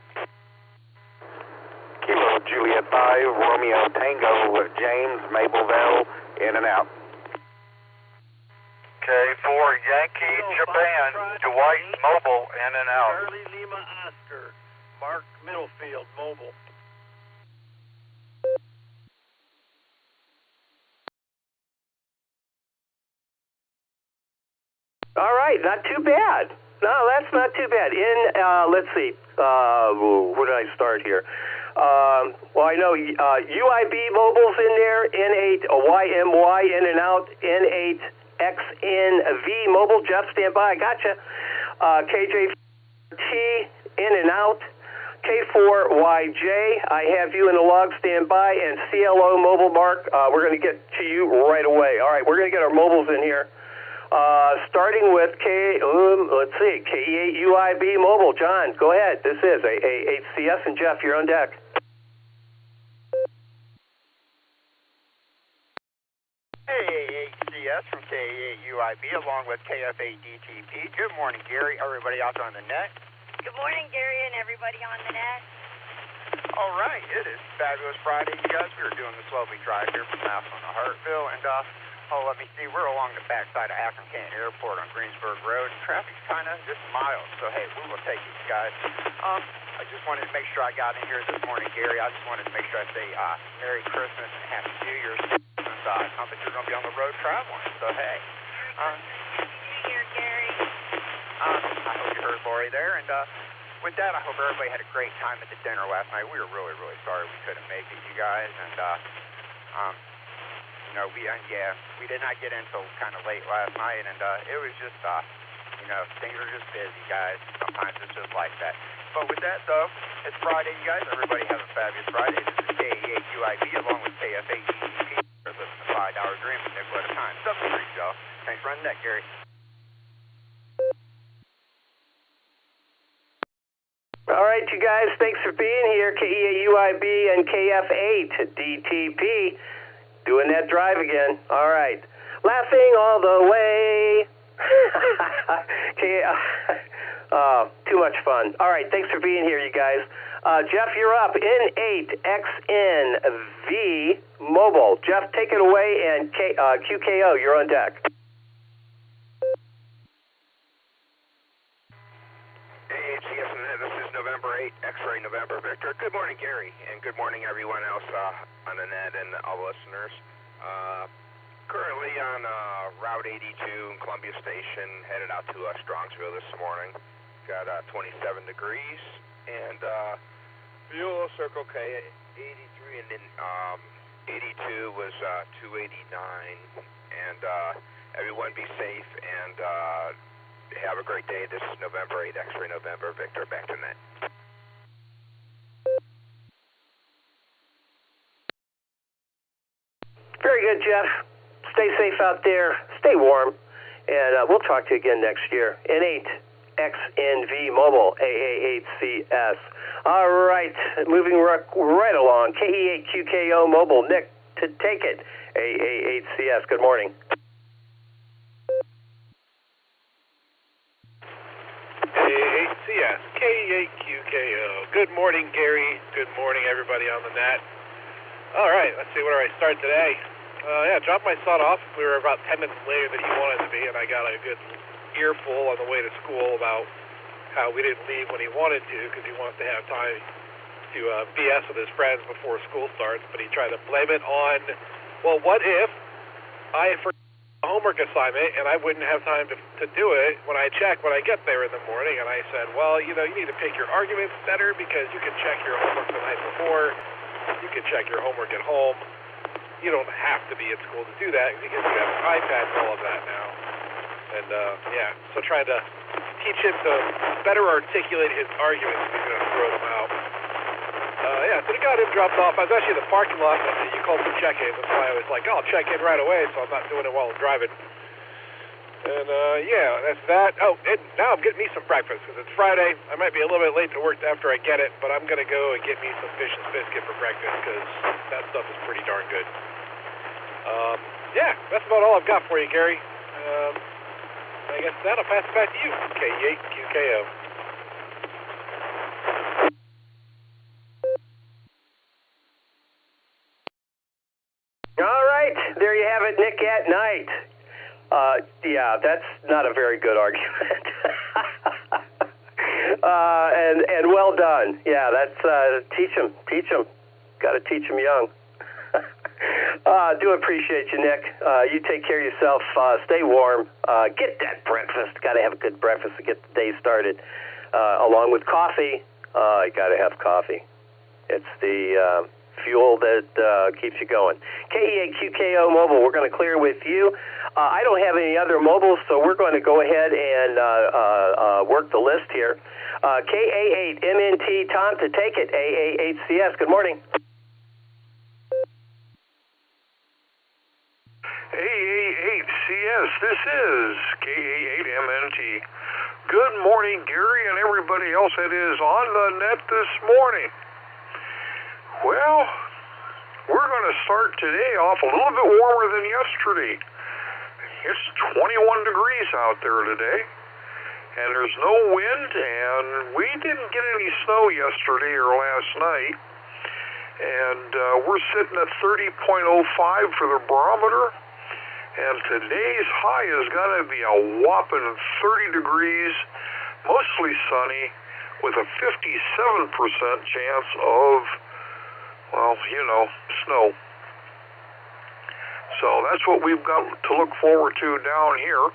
Kilo Juliet 5, Romeo Tango, James, Mapleville, in and out. K4 Yankee Japan, Dwight Mobile, in and out. Charlie Lima Oscar, Mark Middlefield, mobile. All right, not too bad. No, that's not too bad. Let's see, where did I start here? Well, I know UIB Mobile's in there, N8YMY in and out, N8XNV Mobile, Jeff, stand by, I gotcha. KJT in and out, K4YJ, I have you in the log, stand by, and CLO Mobile, Mark, we're going to get to you right away. All right, we're going to get our mobiles in here. Starting with KE8UIB Mobile, John, go ahead. This is HCS, and Jeff, you're on deck. Hey, HCS from KE8UIB along with KF8DTP. Good morning, Gary, everybody out there on the net. Good morning, Gary, and everybody on the net. All right, it is Fabulous Friday, you guys. We are doing the Slowly Drive here from Massillon to Hartville, and let me see, we're along the backside of Akron Canton Airport on Greensburg Road. Traffic's kind of just mild, so hey, we will take it, guys. I just wanted to make sure I got in here this morning, Gary. I just wanted to make sure I say Merry Christmas and Happy New Year's. I know that you're going to be on the road traveling, so hey. New Year, Gary. I hope you heard Lori there, and with that, I hope everybody had a great time at the dinner last night. We were really, really sorry we couldn't make it, you guys, and we did not get in until kind of late last night, and it was just, things are just busy, guys. Sometimes it's just like that. But with that, though, it's Friday, you guys. Everybody have a fabulous Friday. This is KE8UIB along with KF8DTP. They're living the 5-hour dream a nickel at a time. Something for y'all. Thanks for running that, Gary. All right, you guys, thanks for being here. KE8UIB and KF8DTP. Doing that drive again. All right. Laughing all the way. Too much fun. All right, thanks for being here, you guys. Jeff, you're up. N8XNV Mobile. Jeff, take it away, and QKO, you're on deck. Hey, HCS, this is November 8, X-ray November, Victor. Good morning, Gary, and good morning, everyone else on the net and all listeners. Currently on Route 82 in Columbia Station, headed out to Strongsville this morning. Got 27 degrees, and fuel Circle K at 83, and then 82 was 289, and everyone be safe, and Have a great day. This is November 8, X-ray November, Victor, back to net. Very good, Jeff. Stay safe out there. Stay warm. And we'll talk to you again next year. N8 XNV Mobile AA8CS. All right, moving right along. KE8QKO Mobile. Nick, to take it. AA8CS. Good morning. AA8CS. KE8QKO. Good morning, Gary. Good morning, everybody on the net. All right, let's see, where do I start today? Dropped my son off. We were about 10 minutes later than he wanted to be, and I got a good earful on the way to school about how we didn't leave when he wanted to because he wants to have time to BS with his friends before school starts, but he tried to blame it on, well, what if I forgot a homework assignment and I wouldn't have time to do it when I get there in the morning? And I said, well, you need to pick your arguments better because you can check your homework the night before. You can check your homework at home. You don't have to be at school to do that because you have an iPad and all of that now. And, so trying to teach him to better articulate his arguments if he's going to throw them out. So we got him dropped off. I was actually in the parking lot and you called for check-in. That's why I was like, I'll check in right away so I'm not doing it while I'm driving. And, that's that. Oh, and now I'm getting me some breakfast because it's Friday. I might be a little bit late to work after I get it, but I'm going to go and get me some fish and biscuit for breakfast because that stuff is pretty darn good. That's about all I've got for you, Gary. I guess that'll pass it back to you, KE8QKO. All right, there you have it, Nick at night. That's not a very good argument. and well done. Yeah, that's teach them. Got to teach them young. Do appreciate you, Nick. You take care of yourself. Stay warm. Get that breakfast. Got to have a good breakfast to get the day started. Along with coffee, you got to have coffee. It's the fuel that keeps you going. KE8QKO Mobile, we're going to clear with you. I don't have any other mobiles, so we're going to go ahead and work the list here. KA8MNT, Tom, to take it. AA8CS, good morning. AA8CS, this is KA8MNT. Good morning, Gary, and everybody else that is on the net this morning. Well, we're going to start today off a little bit warmer than yesterday. It's 21 degrees out there today, and there's no wind, and we didn't get any snow yesterday or last night. And we're sitting at 30.05 for the barometer, and today's high is going to be a whopping 30 degrees, mostly sunny, with a 57% chance of, snow. So that's what we've got to look forward to down here.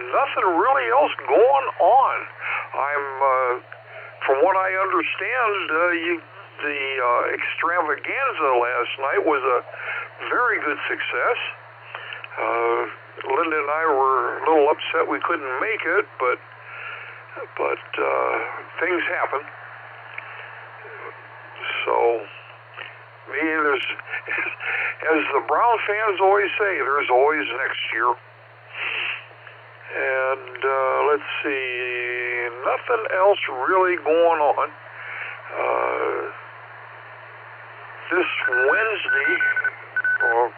Nothing really else going on. From what I understand, the extravaganza last night was a very good success. Linda and I were a little upset we couldn't make it, but things happen. So maybe there's, as the Brown fans always say, there's always next year. And let's see, nothing else really going on. This Wednesday, or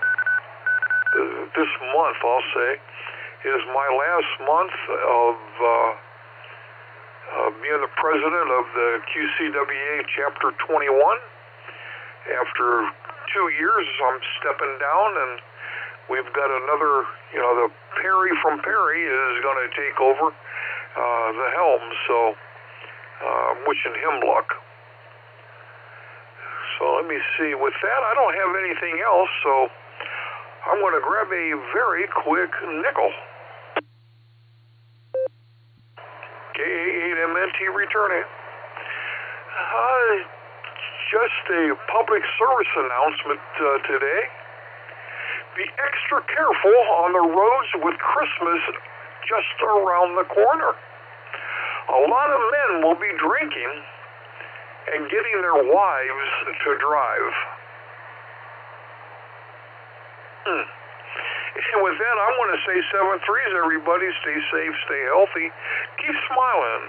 this month, I'll say, is my last month of being the president of the QCWA Chapter 21. After 2 years, I'm stepping down, and we've got another, the Perry from Perry is going to take over the helm, so I'm wishing him luck. So let me see. With that, I don't have anything else, so I'm going to grab a very quick nickel. KA8MNT returning. Just a public service announcement today. be extra careful on the roads with Christmas just around the corner. A lot of men will be drinking and getting their wives to drive. And with that, I want to say 7-3s, everybody. Stay safe, stay healthy, keep smiling.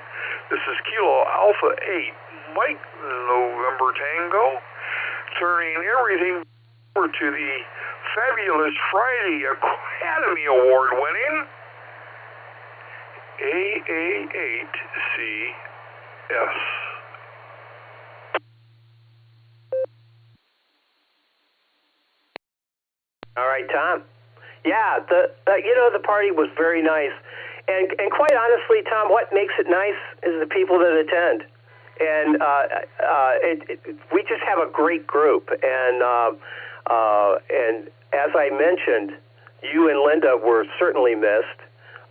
This is Kilo Alpha 8, Mike November Tango, turning everything over to the fabulous Friday Academy Award winning AA8CS. All right, Tom. Yeah, the party was very nice, and quite honestly, Tom, what makes it nice is the people that attend, and we just have a great group, and as I mentioned, you and Linda were certainly missed.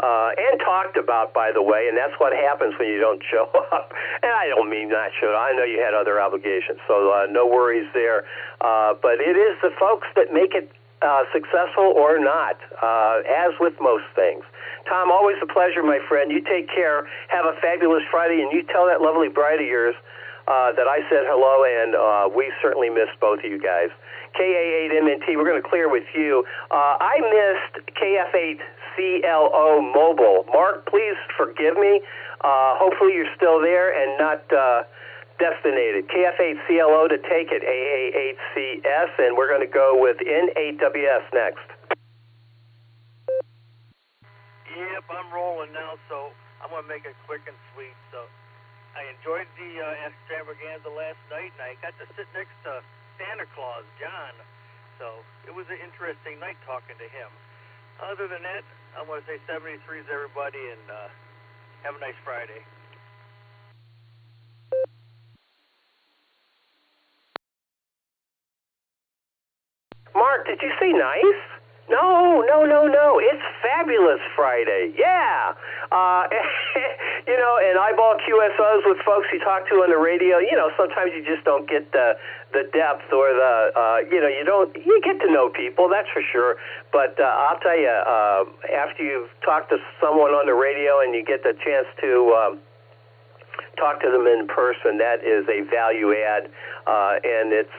And talked about, by the way, and that's what happens when you don't show up. And I don't mean not show up. I know you had other obligations, so no worries there. But it is the folks that make it successful or not, as with most things. Tom, always a pleasure, my friend. You take care. Have a fabulous Friday, and you tell that lovely bride of yours that I said hello, and we certainly missed both of you guys. KA8MNT, we're going to clear with you. I missed KF8CLO Mobile. Mark, please forgive me. Hopefully you're still there and not destinated. KF8CLO to take it, AA8CS, and we're going to go with N8WS next. Yep, I'm rolling now, so I'm going to make it quick and sweet. So I enjoyed the extravaganza last night, and I got to sit next to Santa Claus, John. So it was an interesting night talking to him. Other than that, I want to say 73s, everybody, and have a nice Friday. Mark, did you say nice? No. It's Fabulous Friday. Yeah. And eyeball QSOs with folks you talk to on the radio, sometimes you just don't get the depth or you get to know people, that's for sure. But I'll tell you, after you've talked to someone on the radio and you get the chance to talk to them in person, that is a value add, and it's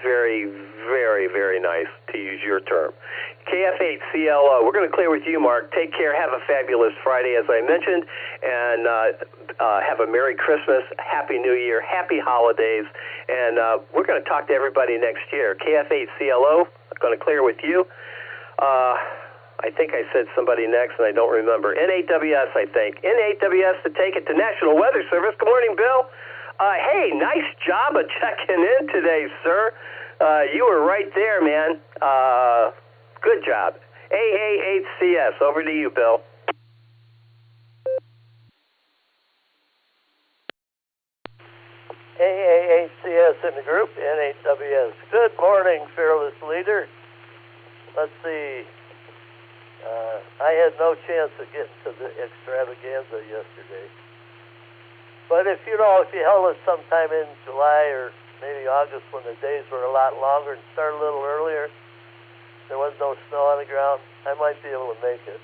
very, very, very nice, to use your term. KF8CLO, we're going to clear with you, Mark. Take care. Have a fabulous Friday, as I mentioned, and have a Merry Christmas, Happy New Year, Happy Holidays, and we're going to talk to everybody next year. KF8CLO, going to clear with you. I think I said somebody next, and I don't remember. N8WS, I think. N8WS to take it to National Weather Service. Good morning, Bill. Hey, nice job of checking in today, sir. You were right there, man. Good job. AA8CS, over to you, Bill. AA8CS in the group, N8WS. Good morning, fearless leader. Let's see. I had no chance of getting to the extravaganza yesterday. But if you held it sometime in July or maybe August when the days were a lot longer and started a little earlier, there was no snow on the ground, I might be able to make it.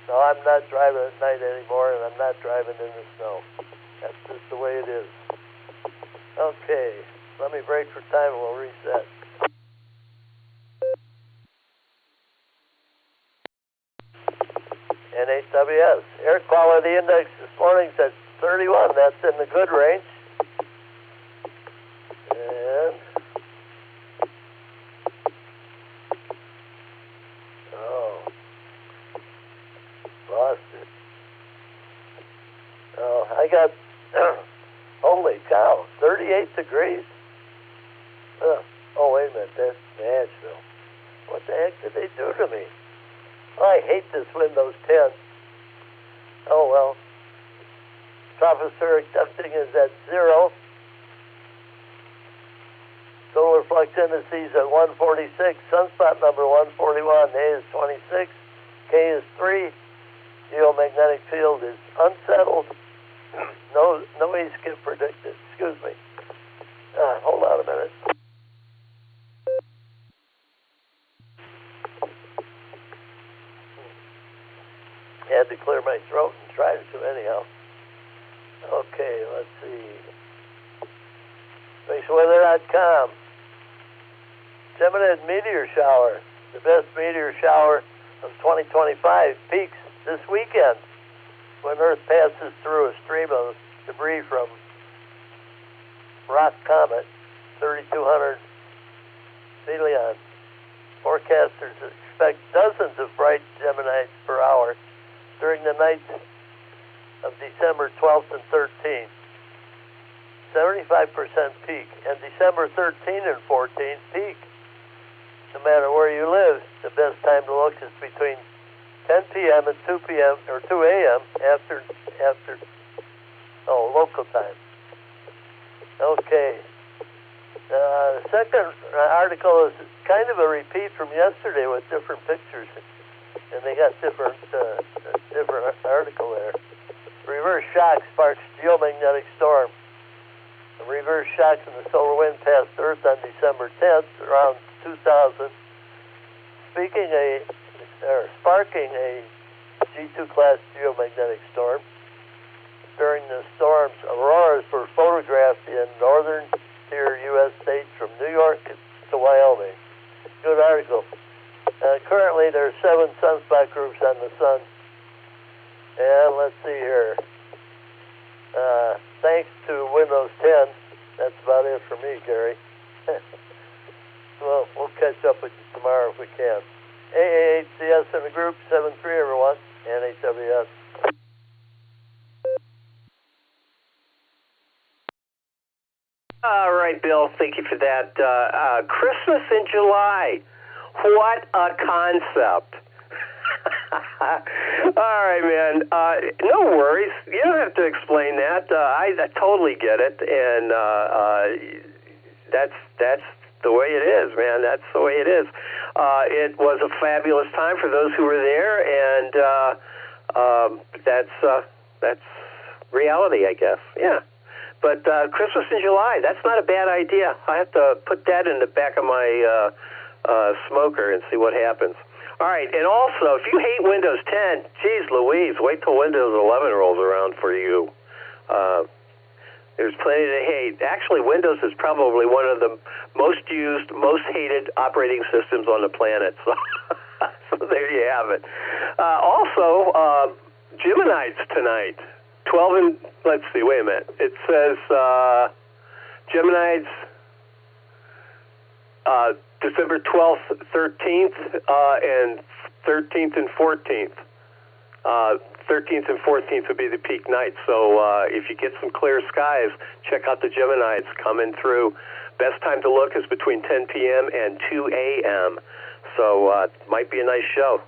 So I'm not driving at night anymore, and I'm not driving in the snow. That's just the way it is. Okay, let me break for time and we'll reset. N8WS. Air quality index this morning's at 31. That's in the good range. And lost it. I got holy cow, 38 degrees. Oh, wait a minute, that's Nashville. What the heck did they do to me? I hate this Windows 10. Oh, well. Tropospheric dusting is at 0. Solar flux indices at 146. Sunspot number 141. A is 26. K is 3. Geomagnetic field is unsettled. No E-skip predicted. Excuse me. Hold on a minute. had to clear my throat and tried to anyhow. Okay, let's see. SpaceWeather.com. Geminid meteor shower. The best meteor shower of 2025 peaks this weekend when Earth passes through a stream of debris from Rock Comet 3200 Celion. Forecasters expect dozens of bright Geminids per hour during the nights of December 12th and 13th. 75% peak, and December 13th and 14th peak. No matter where you live, the best time to look is between 10 p.m. and 2 p.m. or 2 a.m. after local time. Okay. The second article is kind of a repeat from yesterday with different pictures, and they got different article there. Reverse shock sparks geomagnetic storm. The reverse shocks in the solar wind passed Earth on December 10th, around 2000, sparking a G2 class geomagnetic storm. During the storms, auroras were photographed in northern tier U.S. states from New York to Wyoming. Good article. Currently, there are 7 sunspot groups on the sun. And let's see here. Thanks to Windows 10, that's about it for me, Gary. Well, we'll catch up with you tomorrow if we can. AAHCS in the group, 7-3 everyone, NHWS. All right, Bill, thank you for that. Christmas in July. What a concept. All right, man. No worries. You don't have to explain that. I totally get it, and that's the way it is, man. That's the way it is. It was a fabulous time for those who were there, and that's reality, I guess. Yeah. But Christmas in July, that's not a bad idea. I have to put that in the back of my smoker and see what happens. All right, and also, if you hate Windows 10, geez Louise, wait till Windows 11 rolls around for you. There's plenty to hate. Actually, Windows is probably one of the most used, most hated operating systems on the planet. So there you have it. Also, Geminids tonight. 12 and, let's see, wait a minute. It says Geminids December 12th, 13th, and 13th and 14th. 13th and 14th would be the peak nights. So if you get some clear skies, check out the Geminids coming through. Best time to look is between 10 p.m. and 2 a.m. So might be a nice show.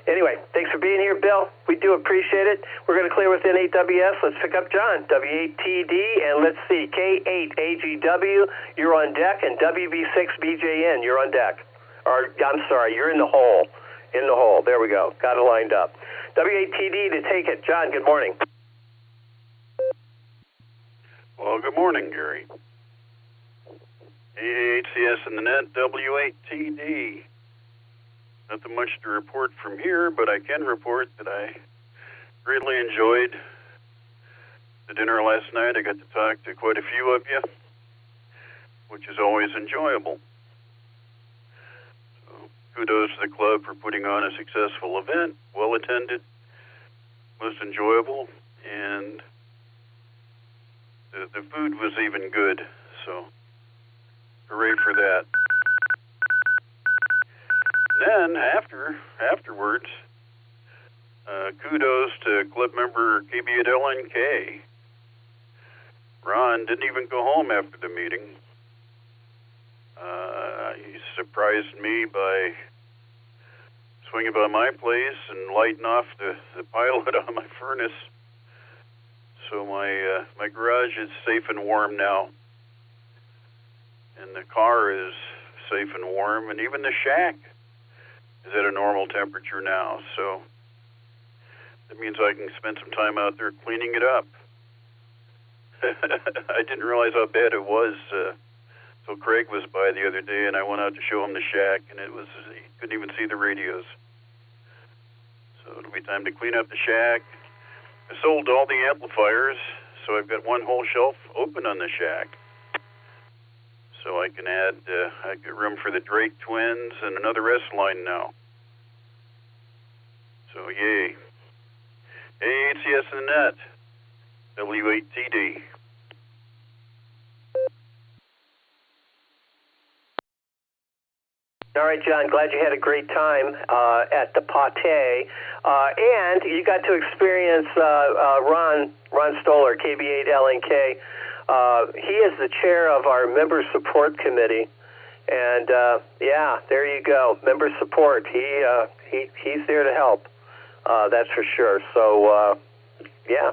Anyway, thanks for being here, Bill. We do appreciate it. We're going to clear with N8WS. Let's pick up John, W8TD, and let's see, K8AGW, you're on deck, and WB6BJN, you're on deck. Or, I'm sorry, you're in the hole. In the hole. There we go. Got it lined up. W8TD to take it. John, good morning. Well, good morning, Gary. AAHCS in the net, W8TD. Nothing much to report from here, but I can report that I greatly enjoyed the dinner last night. I got to talk to quite a few of you, which is always enjoyable. So, kudos to the club for putting on a successful event, well attended, most enjoyable, and the food was even good. So, hooray for that. Then, afterwards, kudos to club member KB8LNK. Ron didn't even go home after the meeting. He surprised me by swinging by my place and lighting off the pilot on my furnace. So my garage is safe and warm now. And the car is safe and warm, and even the shack is at a normal temperature now, so that means I can spend some time out there cleaning it up. I didn't realize how bad it was till Craig was by the other day, and I went out to show him the shack, and he couldn't even see the radios. So So it'll be time to clean up the shack. I sold all the amplifiers, so I've got one whole shelf open on the shack. So I can add, I've got room for the Drake twins and another S line now. So yay. ACS and Net, W8TD. All right, John, glad you had a great time at the Pate. And you got to experience Ron Stoller, KB8LNK. He is the chair of our member support committee. And, yeah, there you go, member support. He's there to help, that's for sure. So, yeah.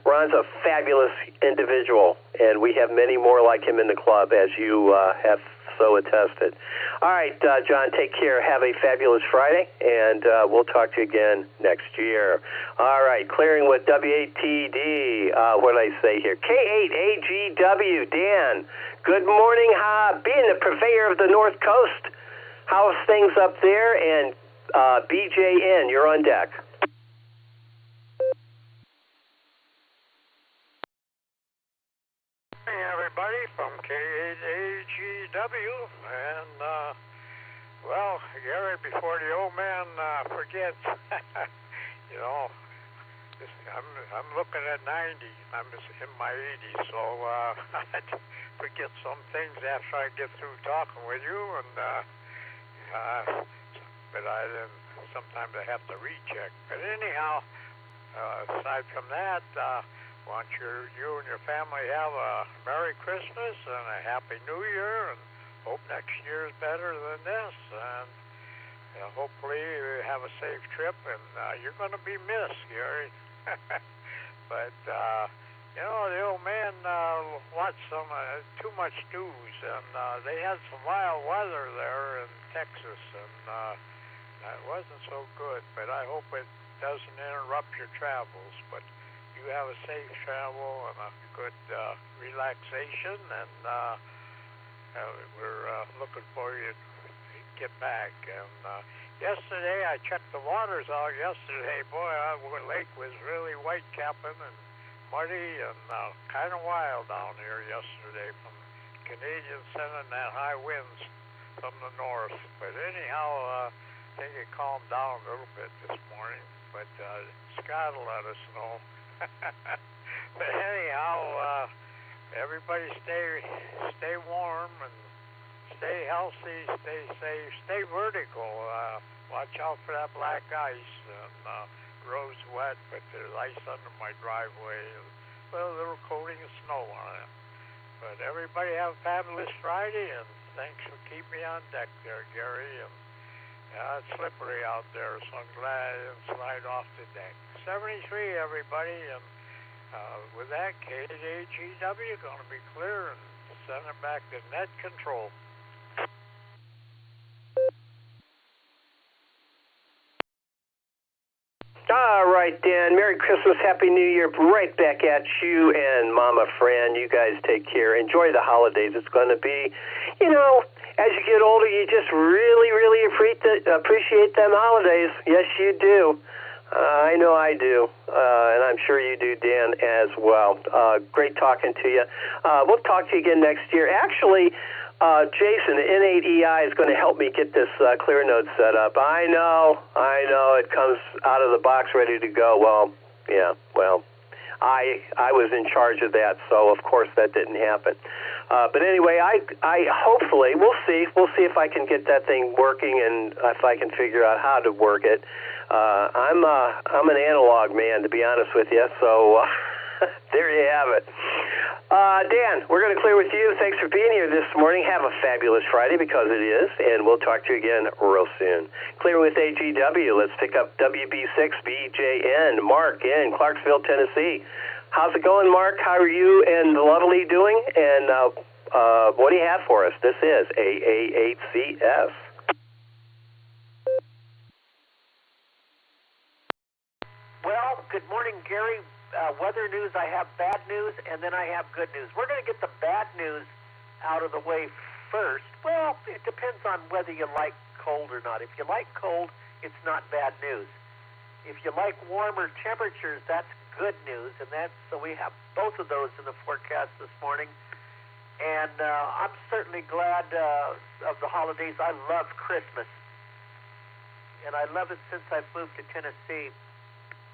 Ron's a fabulous individual, and we have many more like him in the club, as you have so attested. All right, John, take care. Have a fabulous Friday, and we'll talk to you again next year. All right, clearing with W8TD. What did I say here? K8AGW. Dan, good morning. Being the purveyor of the North Coast, how's things up there? And BJN, you're on deck. Hey, everybody, from K8AGW, and, well, Gary, before the old man forgets, you know, I'm looking at 90. I'm in my 80s, so I forget some things after I get through talking with you, and but sometimes I have to recheck. But anyhow, aside from that, want you and your family have a Merry Christmas and a Happy New Year, and hope next year is better than this, and hopefully you have a safe trip, and you're going to be missed, Gary. But, the old man watched some too much news, and they had some wild weather there in Texas, and it wasn't so good, but I hope it doesn't interrupt your travels, but you have a safe travel and a good relaxation, and we're looking for you to get back. And yesterday, I checked the waters out yesterday. Boy, the lake was really white capping and muddy and kind of wild down here yesterday from Canadian sending that high winds from the north. But anyhow, I think it calmed down a little bit this morning, but Scott will let us know. But anyhow, everybody stay warm and stay healthy, stay safe, stay vertical. Watch out for that black ice. And road's wet, but there's ice under my driveway. Well, a little coating of snow on it. But everybody have a fabulous Friday, and thanks for keeping me on deck there, Gary. And it's slippery out there, so I'm glad I didn't slide off the deck. 73, everybody, and with that, KAGW going to be clear and send it back to net control. All right, Dan. Merry Christmas, Happy New Year. Right back at you and Mama Fran. You guys take care. Enjoy the holidays. It's going to be, as you get older, you just really, really appreciate them holidays. Yes, you do. I know I do, and I'm sure you do, Dan, as well. Great talking to you. We'll talk to you again next year. Actually, Jason, N8EI is going to help me get this clear node set up. I know, it comes out of the box ready to go. Well, I was in charge of that, so of course that didn't happen. But anyway, I hopefully, we'll see if I can get that thing working and if I can figure out how to work it. I'm an analog man, to be honest with you, so there you have it. Dan, we're going to clear with you. Thanks for being here this morning. Have a fabulous Friday, because it is, and we'll talk to you again real soon. Clear with AGW. Let's pick up WB6BJN. Mark in Clarksville, Tennessee. How's it going, Mark? How are you and the lovely doing? And what do you have for us? This is AA8CS. Well, good morning, Gary. Weather news, I have bad news, and then I have good news. We're going to get the bad news out of the way first. Well, it depends on whether you like cold or not. If you like cold, it's not bad news. If you like warmer temperatures, that's good news, and so we have both of those in the forecast this morning. And I'm certainly glad of the holidays. I love Christmas, and I love it since I've moved to Tennessee.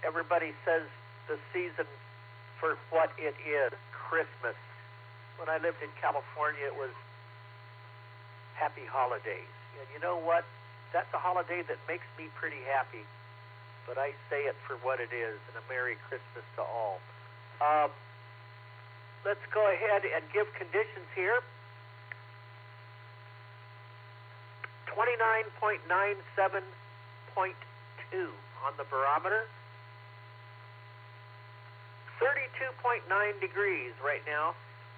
Everybody says the season for what it is, Christmas. When I lived in California, it was happy holidays. And you know what? That's a holiday that makes me pretty happy. But I say it for what it is, and a Merry Christmas to all. Let's go ahead and give conditions here. 29.97.2 on the barometer. 32.9 degrees right now,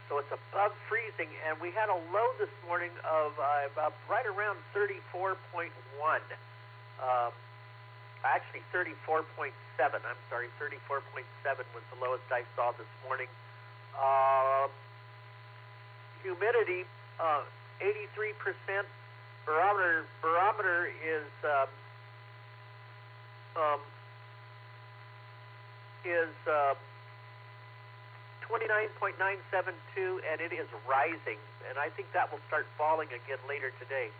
so it's above freezing, and we had a low this morning of about right around 34.1. Actually 34.7. I'm sorry, 34.7 was the lowest I saw this morning. Humidity 83%. Barometer is 29.972, and it is rising, and I think that will start falling again later today.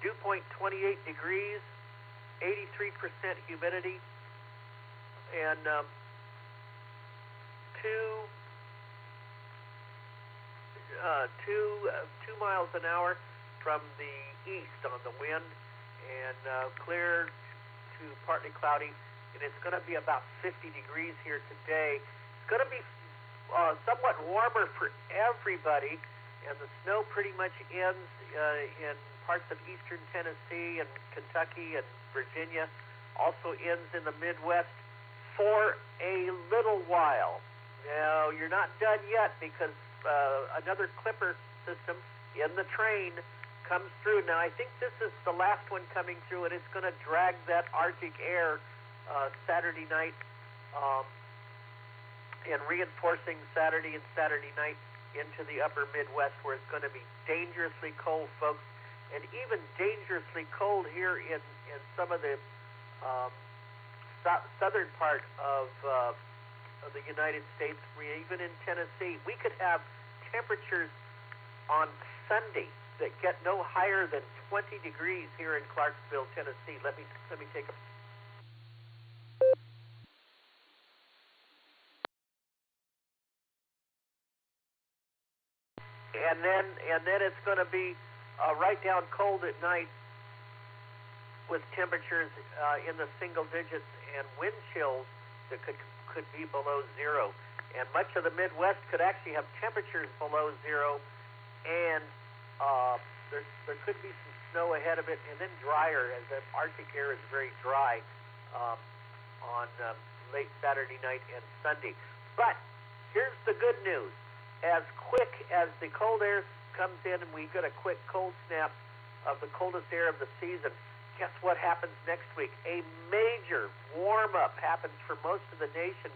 Dew point 28 degrees, 83% humidity, and 2 miles an hour from the east on the wind, and clear to partly cloudy, and it's going to be about 50 degrees here today. It's going to be somewhat warmer for everybody, and the snow pretty much ends in parts of eastern Tennessee and Kentucky and Virginia, also ends in the Midwest for a little while. Now, you're not done yet because another clipper system in the train comes through. Now, I think this is the last one coming through, and it's going to drag that Arctic air Saturday night and reinforcing Saturday and Saturday night into the upper Midwest, where it's going to be dangerously cold, folks. And even dangerously cold here in some of the southern part of the United States, even in Tennessee. We could have temperatures on Sunday that get no higher than 20 degrees here in Clarksville, Tennessee. Let me take a... And then it's going to be right down cold at night with temperatures in the single digits and wind chills that could be below zero. And much of the Midwest could actually have temperatures below zero, and there could be some snow ahead of it, and then drier, as the Arctic air is very dry on late Saturday night and Sunday. But here's the good news. As quick as the cold air comes in and we get a quick cold snap of the coldest air of the season, guess what happens next week? A major warm-up happens for most of the nation.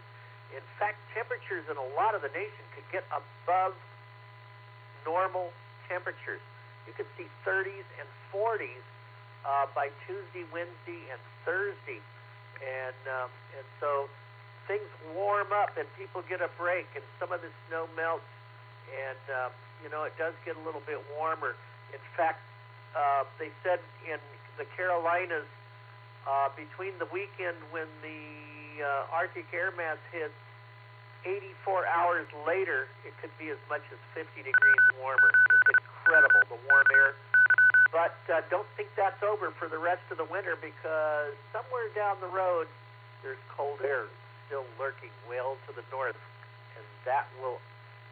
In fact, temperatures in a lot of the nation could get above normal temperatures. You could see 30s and 40s by Tuesday, Wednesday, and Thursday. And so things warm up and people get a break, and some of the snow melts, and it does get a little bit warmer. In fact, they said in the Carolinas, between the weekend when the Arctic air mass hits, 84 hours later, it could be as much as 50 degrees warmer. It's incredible, the warm air. But don't think that's over for the rest of the winter, because somewhere down the road, there's cold air still lurking well to the north, and that will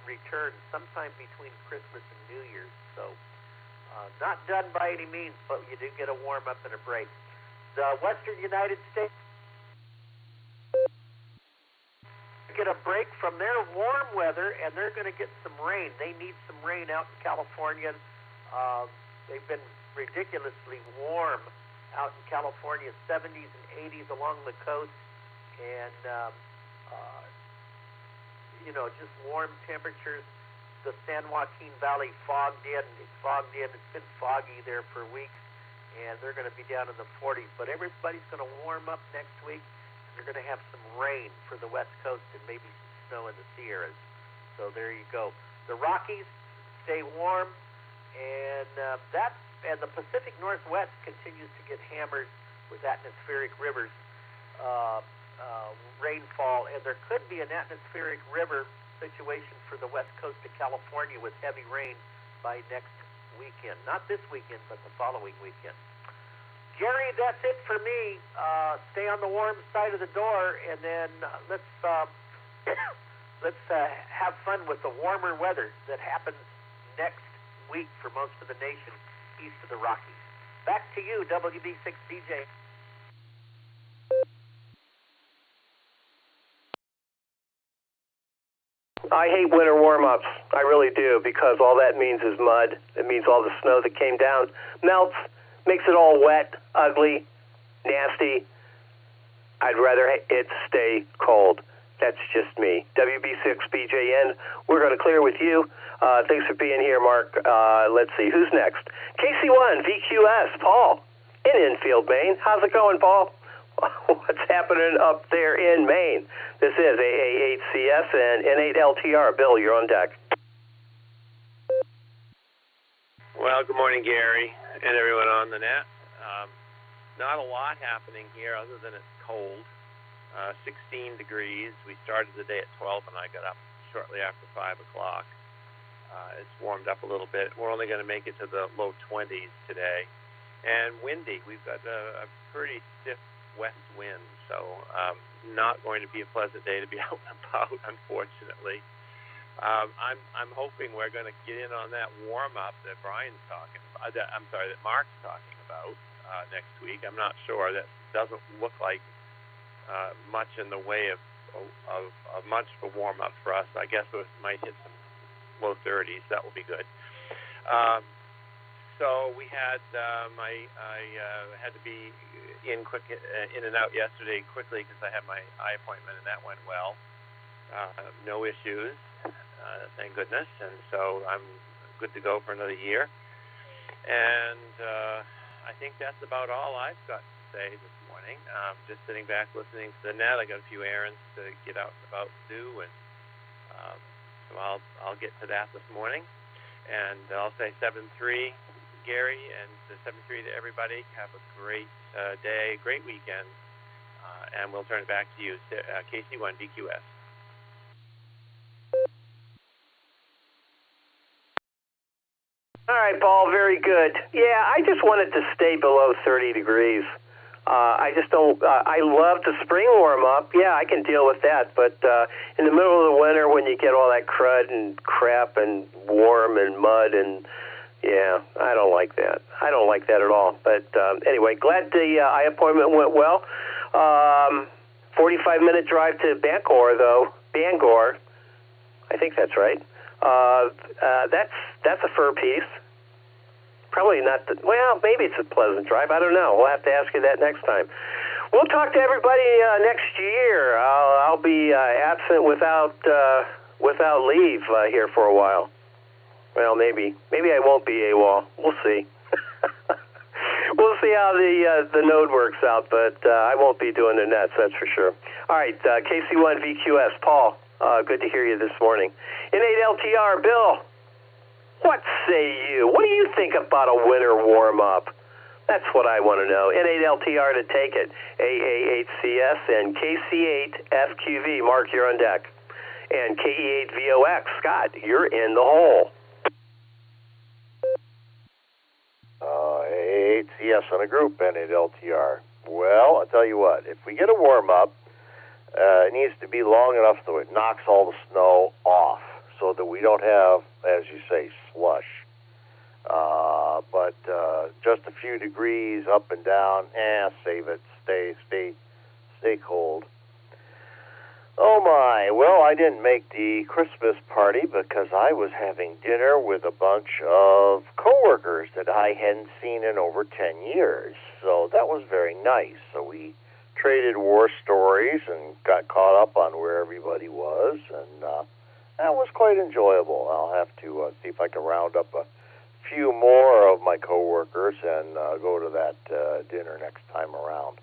return sometime between Christmas and New Year's. So not done by any means, but you do get a warm up and a break. The western United States get a break from their warm weather, and they're going to get some rain. They need some rain out in California. They've been ridiculously warm out in California, 70s and 80s along the coast, and just warm temperatures. The San Joaquin Valley fogged in. It's been foggy there for weeks. and they're going to be down in the 40s. But everybody's going to warm up next week. They're going to have some rain for the West Coast and maybe some snow in the Sierras. So there you go. The Rockies stay warm, and and the Pacific Northwest continues to get hammered with atmospheric rivers rainfall, and there could be an atmospheric river situation for the West Coast of California with heavy rain by next weekend. Not this weekend, but the following weekend. Gary, that's it for me. Stay on the warm side of the door, and then let's have fun with the warmer weather that happens next week for most of the nation east of the Rockies. Back to you, WB6DJ. I hate winter warm-ups. I really do, because all that means is mud. It means all the snow that came down melts, makes it all wet, ugly, nasty. I'd rather it stay cold. That's just me. WB6BJN, we're going to clear with you. Thanks for being here, Mark. Let's see, who's next? KC1, VQS, Paul, in Enfield, Maine. How's it going, Paul? What's happening up there in Maine? This is AA8CS and N8LTR. Bill, you're on deck. Well, good morning, Gary, and everyone on the net. Not a lot happening here other than it's cold. 16 degrees. We started the day at 12, and I got up shortly after 5 o'clock. It's warmed up a little bit. We're only going to make it to the low 20s today. And windy. We've got a pretty stiff west wind, so not going to be a pleasant day to be out and about, unfortunately. I'm hoping we're going to get in on that warm-up that Brian's talking about. That Mark's talking about next week. I'm not sure. That doesn't look like much in the way of much of a warm-up for us. I guess it might hit some low 30s. That will be good. So we had I had to be in and out yesterday quickly because I had my eye appointment, and that went well. No issues, thank goodness, and so I'm good to go for another year. And I think that's about all I've got to say this morning. Just sitting back listening to the net. I got a few errands to get out and about to do, and so I'll get to that this morning. And I'll say 7-3. Gary, and 7-3 to everybody. Have a great day, great weekend, and we'll turn it back to you, KC1 VQS. All right, Paul, very good. Yeah, I just want it to stay below 30 degrees. I just don't, I love the spring warm-up. Yeah, I can deal with that, but in the middle of the winter when you get all that crud and crap and warm and mud and yeah, I don't like that. I don't like that at all. But anyway, glad the eye appointment went well. 45-minute drive to Bangor, though. Bangor, I think that's right. That's a fur piece. Probably not. Well, maybe it's a pleasant drive. I don't know. We'll have to ask you that next time. We'll talk to everybody next year. I'll be absent without leave here for a while. Well, maybe I won't be AWOL. We'll see. We'll see how the node works out, but I won't be doing the nets, that's for sure. All right, KC1 VQS, Paul, good to hear you this morning. N8LTR, Bill, what say you? What do you think about a winter warm-up? That's what I want to know. N8LTR to take it. AA8CS and KC8FQV, Mark, you're on deck. And KE8VOX, Scott, you're in the hole. ACS on a group, N8LTR. Well, I'll tell you what, if we get a warm-up, it needs to be long enough so it knocks all the snow off so that we don't have, as you say, slush. But just a few degrees up and down, save it, stay cold. Oh my, well, I didn't make the Christmas party because I was having dinner with a bunch of coworkers that I hadn't seen in over 10 years. So that was very nice. So we traded war stories and got caught up on where everybody was, and that was quite enjoyable. I'll have to see if I can round up a few more of my coworkers and go to that dinner next time around.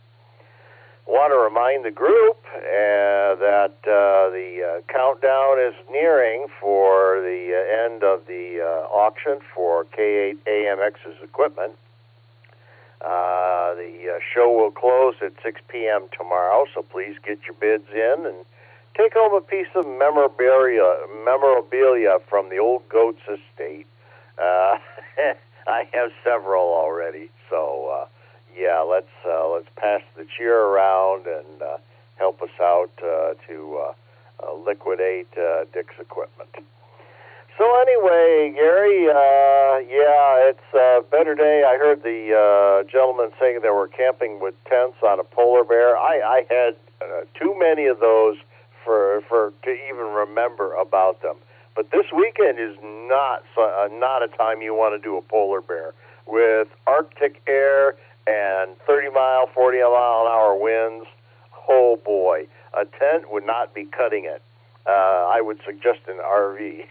I want to remind the group that the countdown is nearing for the end of the auction for K8AMX's equipment. The show will close at 6 p.m. tomorrow, so please get your bids in and take home a piece of memorabilia from the old Goats estate. I have several already, so yeah, let's pass the cheer around and help us out to liquidate Dick's equipment. So anyway, Gary, yeah, it's a better day. I heard the gentleman saying they were camping with tents on a polar bear. I had too many of those for to even remember about them. But this weekend is not a time you want to do a polar bear with Arctic air and 30-mile, 40-mile-an-hour winds. Oh boy, a tent would not be cutting it. I would suggest an RV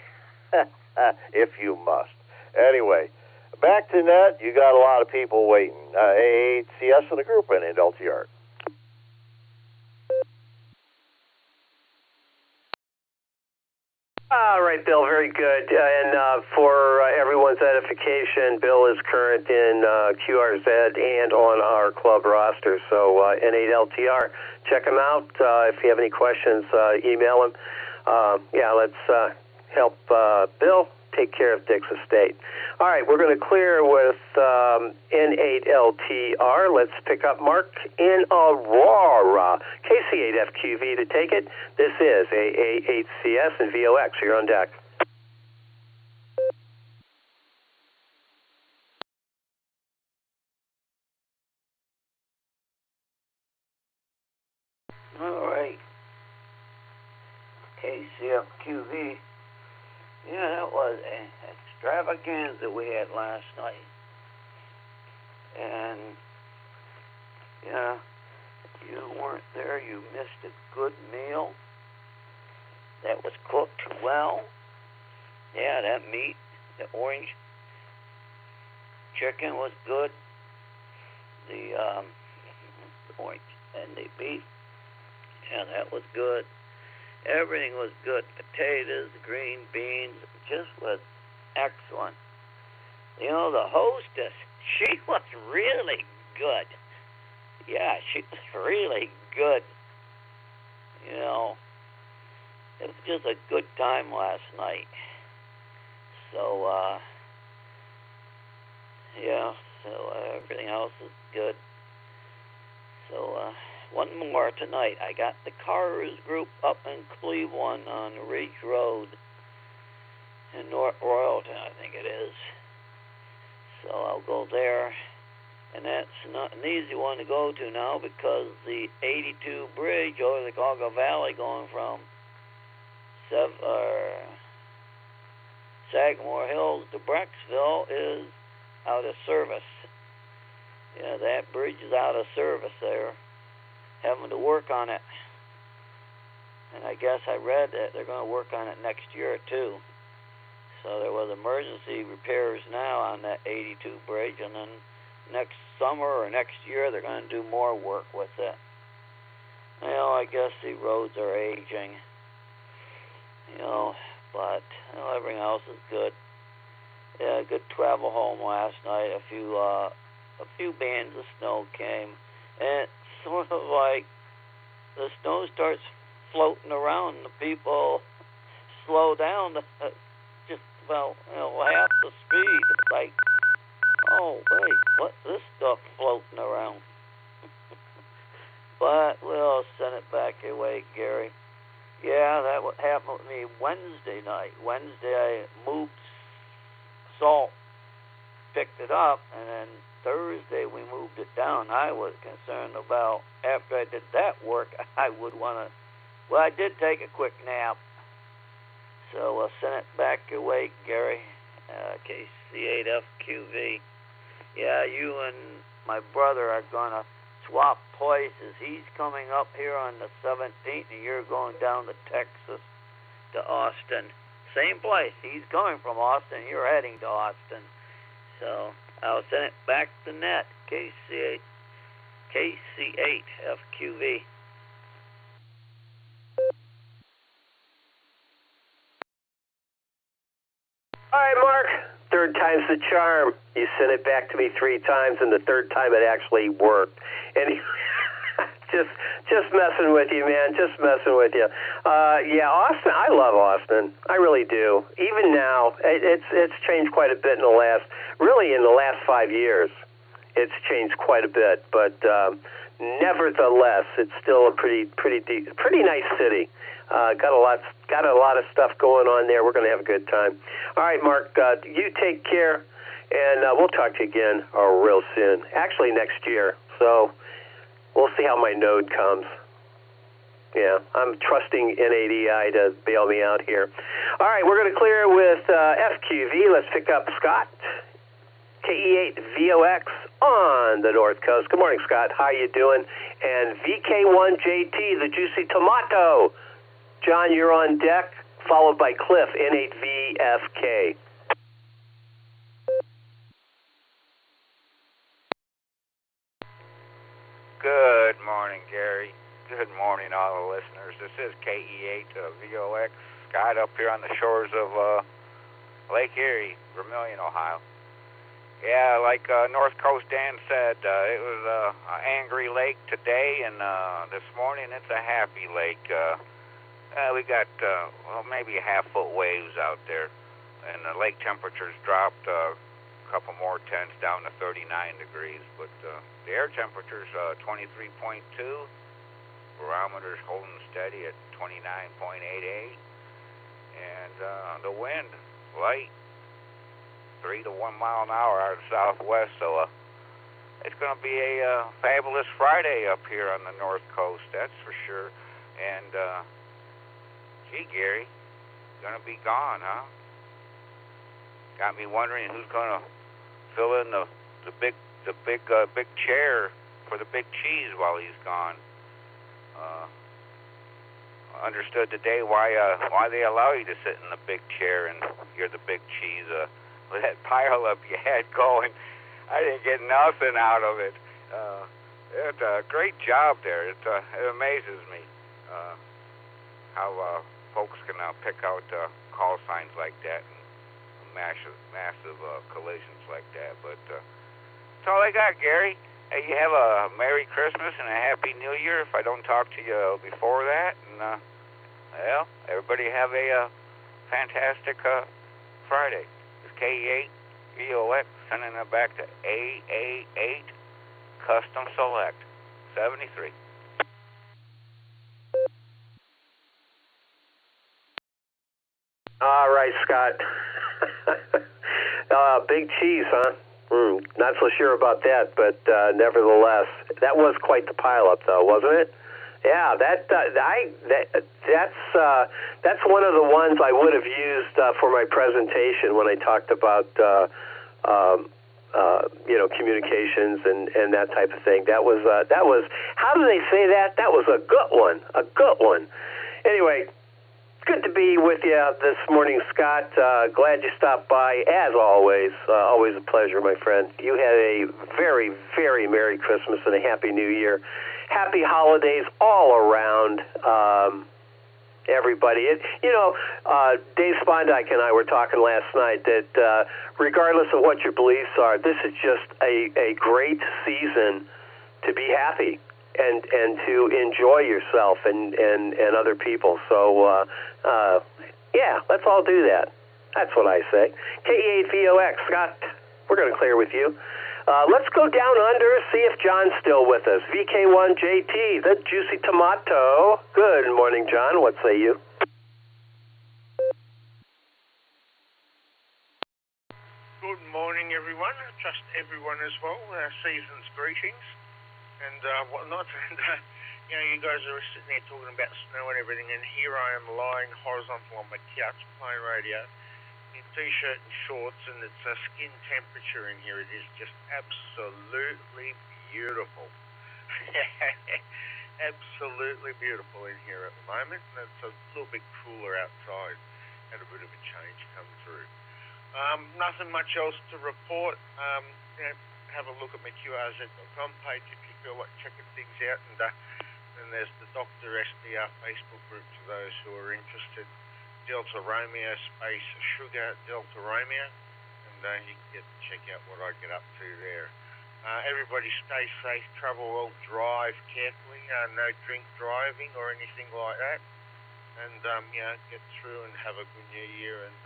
if you must. Anyway, back to net. You got a lot of people waiting. A8CS and a group in LTR. All right, Bill, very good. And for everyone's edification, Bill is current in QRZ and on our club roster. So N8LTR, check him out. If you have any questions, email him. Yeah, let's help Bill take care of Dick's estate. All right, we're going to clear with N8LTR. Let's pick up Mark in Aurora. KC8FQV to take it. This is AA8CS and VOX. You're on deck. All right. KCFQV. Yeah, that was an extravaganza we had last night. And, yeah, if you weren't there, you missed a good meal that was cooked well. Yeah, that meat, the orange chicken was good. The orange and the beef, yeah, that was good. Everything was good. Potatoes, green beans, just was excellent. You know, the hostess, she was really good. Yeah, she was really good. You know, it was just a good time last night. So, yeah, so everything else is good. So, one more tonight. I got the Cars group up in Cleveland on Ridge Road in North Royalton, I think it is. So I'll go there. And that's not an easy one to go to now because the 82 bridge over the Cauca Valley going from Sagamore Hills to Brecksville is out of service. Yeah, that bridge is out of service there. Having to work on it. And I guess I read that they're going to work on it next year too. So there was emergency repairs now on that 82 bridge, and then next summer or next year they're going to do more work with it. You know, I guess the roads are aging. You know, but you know, everything else is good. Yeah, good travel home last night. A few bands of snow came, and sort of like the snow starts floating around, the people slow down to just about half the speed. It's like, oh wait, what's this stuff floating around? But we'll send it back your way, Gary. Yeah, that what happened with me Wednesday night. Wednesday I moved salt, picked it up, and then Thursday we moved it down. I was concerned about after I did that work, I would want to. Well, I did take a quick nap, so we'll send it back your way, Gary. KC8FQV. Yeah, you and my brother are gonna swap places. He's coming up here on the 17th, and you're going down to Texas, to Austin. Same place. He's coming from Austin. You're heading to Austin. So I'll send it back to the net, KC8FQV. All right, Mark. Third time's the charm. You sent it back to me 3 times, and the third time it actually worked. And just messing with you, man. Just messing with you. Yeah, Austin. I love Austin. I really do. Even now, it's changed quite a bit in the last 5 years. It's changed quite a bit, but nevertheless, it's still a pretty nice city. Got a lot of stuff going on there. We're going to have a good time. All right, Mark, you take care, and we'll talk to you again real soon. Actually, next year. So we'll see how my node comes. Yeah, I'm trusting NADI to bail me out here. All right, we're going to clear with FQV. Let's pick up Scott, KE8VOX on the North Coast. Good morning, Scott. How you doing? And VK1JT, the Juicy Tomato. John, you're on deck, followed by Cliff, N8VFK. Good morning, Gary. Good morning, all the listeners. This is KE8VOX, Scott, up here on the shores of Lake Erie, Vermilion, Ohio. Yeah, like North Coast Dan said, it was an angry lake today, and this morning it's a happy lake. We got maybe half-foot waves out there, and the lake temperatures dropped a couple more tenths down to 39 degrees, but the air temperature's 23.2, barometer's holding steady at 29.88, and the wind light, 3 to 1 mile an hour out of southwest, so it's going to be a fabulous Friday up here on the North Coast, that's for sure. And gee, Gary, going to be gone, huh? Got me wondering who's going to fill in the big chair for the big cheese while he's gone. Understood today why they allow you to sit in the big chair and you're the big cheese. With that pile up you had going, I didn't get nothing out of it. It's a great job there. It amazes me how folks can pick out call signs like that and massive collisions like that. But that's all I got, Gary. Hey, you have a Merry Christmas and a Happy New Year if I don't talk to you before that. And, well, everybody have a fantastic Friday. It's KE8VOX sending it back to AA8 Custom Select 73. All right, Scott. Big cheese, huh? Not so sure about that, but nevertheless, that was quite the pileup, though, wasn't it? Yeah, that's one of the ones I would have used for my presentation when I talked about communications and that type of thing. That was how do they say that? That was a good one. Anyway. Good to be with you this morning, Scott. Glad you stopped by, as always. Always a pleasure, my friend. You had a very, very Merry Christmas and a Happy New Year. Happy holidays all around, everybody. Dave Spondike and I were talking last night that regardless of what your beliefs are, this is just a great season to be happy. And to enjoy yourself and other people. So, yeah, let's all do that. That's what I say. KE8VOX, Scott, we're going to clear with you. Let's go down under, see if John's still with us. VK1JT, the Juicy Tomato. Good morning, John. What say you? Good morning, everyone. Trust everyone as well. Season's greetings. And whatnot, and you guys are sitting there talking about snow and everything, and here I am lying horizontal on my couch playing radio in t-shirt and shorts, and it's skin temperature in here. It is just absolutely beautiful. Absolutely beautiful in here at the moment, and it's a little bit cooler outside. Had a bit of a change come through. Nothing much else to report. Have a look at my QRZ.com page if you feel like checking things out. And there's the Dr. SDR Facebook group for those who are interested. Delta Romeo space Sugar Delta Romeo. And you can check out what I get up to there. Everybody stay safe, travel well, drive carefully, no drink driving or anything like that. And, get through and have a good new year, and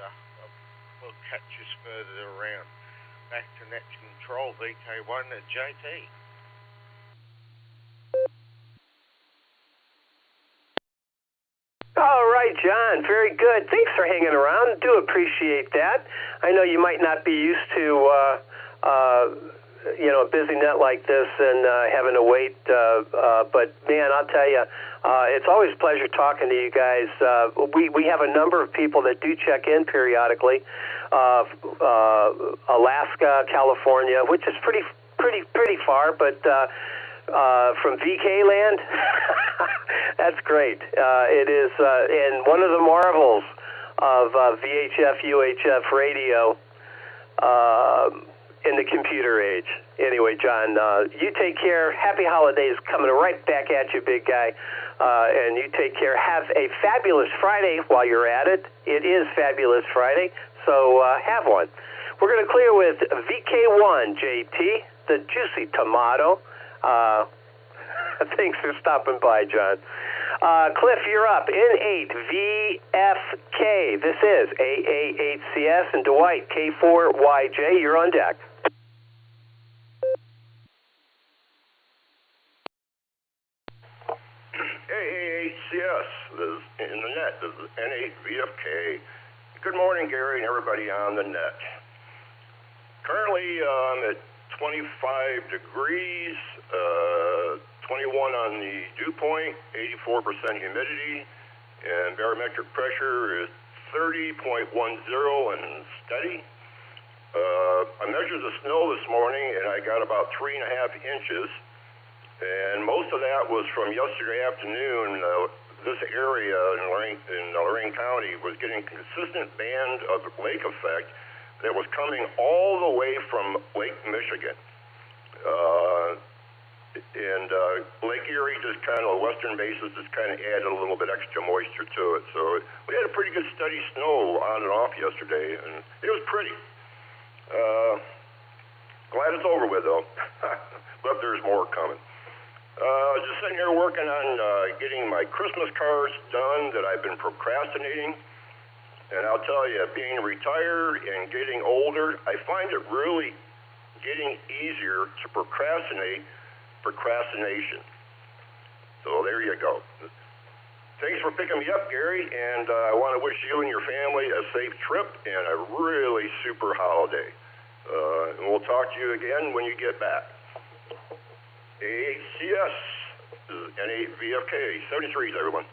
we'll catch us further around. Back to Net Control, VK1 at JT. All right, John, very good. Thanks for hanging around. Do appreciate that. I know you might not be used to, a busy net like this and having to wait, but man, I'll tell you, it's always a pleasure talking to you guys. We have a number of people that do check in periodically. Alaska, California, which is pretty far, but from VK land, that's great. It is, and one of the marvels of VHF, UHF radio in the computer age. Anyway, John, you take care. Happy holidays coming right back at you, big guy. And you take care. Have a fabulous Friday while you're at it. It is Fabulous Friday, so have one. We're going to clear with VK1, JT, the Juicy Tomato. Thanks for stopping by, John. Cliff, you're up. N8 VFK. This is AA8CS, and Dwight, K4YJ. You're on deck. AA8CS, this is in the net. This is N8 VFK. Good morning, Gary, and everybody on the net. Currently, I'm at 25 degrees, 21 on the dew point, 84% humidity, and barometric pressure is 30.10 and steady. I measured the snow this morning, and I got about 3.5 inches. And most of that was from yesterday afternoon. This area in Lorain County was getting a consistent band of lake effect that was coming all the way from Lake Michigan. And Lake Erie, just kind of western bases, just kind of added a little bit extra moisture to it. So we had a pretty good steady snow on and off yesterday, and it was pretty. Glad it's over with, though. But there's more coming. Just sitting here working on getting my Christmas cards done that I've been procrastinating. And I'll tell you, being retired and getting older, I find it really getting easier to procrastination. So there you go. Thanks for picking me up, Gary, and I want to wish you and your family a safe trip and a really super holiday. And we'll talk to you again when you get back. ACS, N8 VFK, 73s, everyone.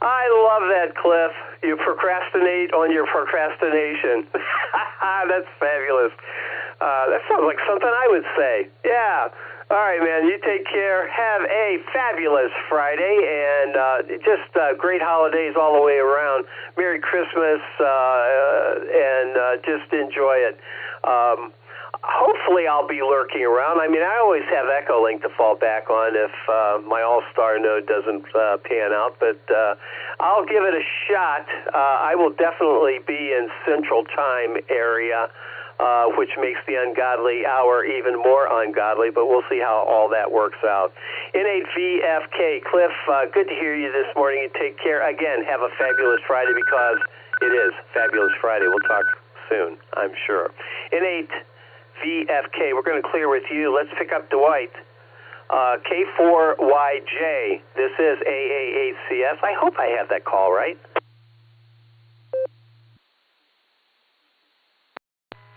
I love that, Cliff. You procrastinate on your procrastination. That's fabulous. That sounds like something I would say. Yeah. All right, man. You take care. Have a fabulous Friday, and just great holidays all the way around. Merry Christmas, and just enjoy it. Hopefully I'll be lurking around. I mean, I always have EchoLink to fall back on if my Allstar Node doesn't pan out, but I'll give it a shot. I will definitely be in Central Time area, which makes the ungodly hour even more ungodly, but we'll see how all that works out. N8 VFK, Cliff, good to hear you this morning. Take care. Again, have a fabulous Friday, because it is Fabulous Friday. We'll talk soon, I'm sure. N8 VFK, we're going to clear with you. Let's pick up Dwight. K4YJ, this is AA8CS. I hope I have that call right.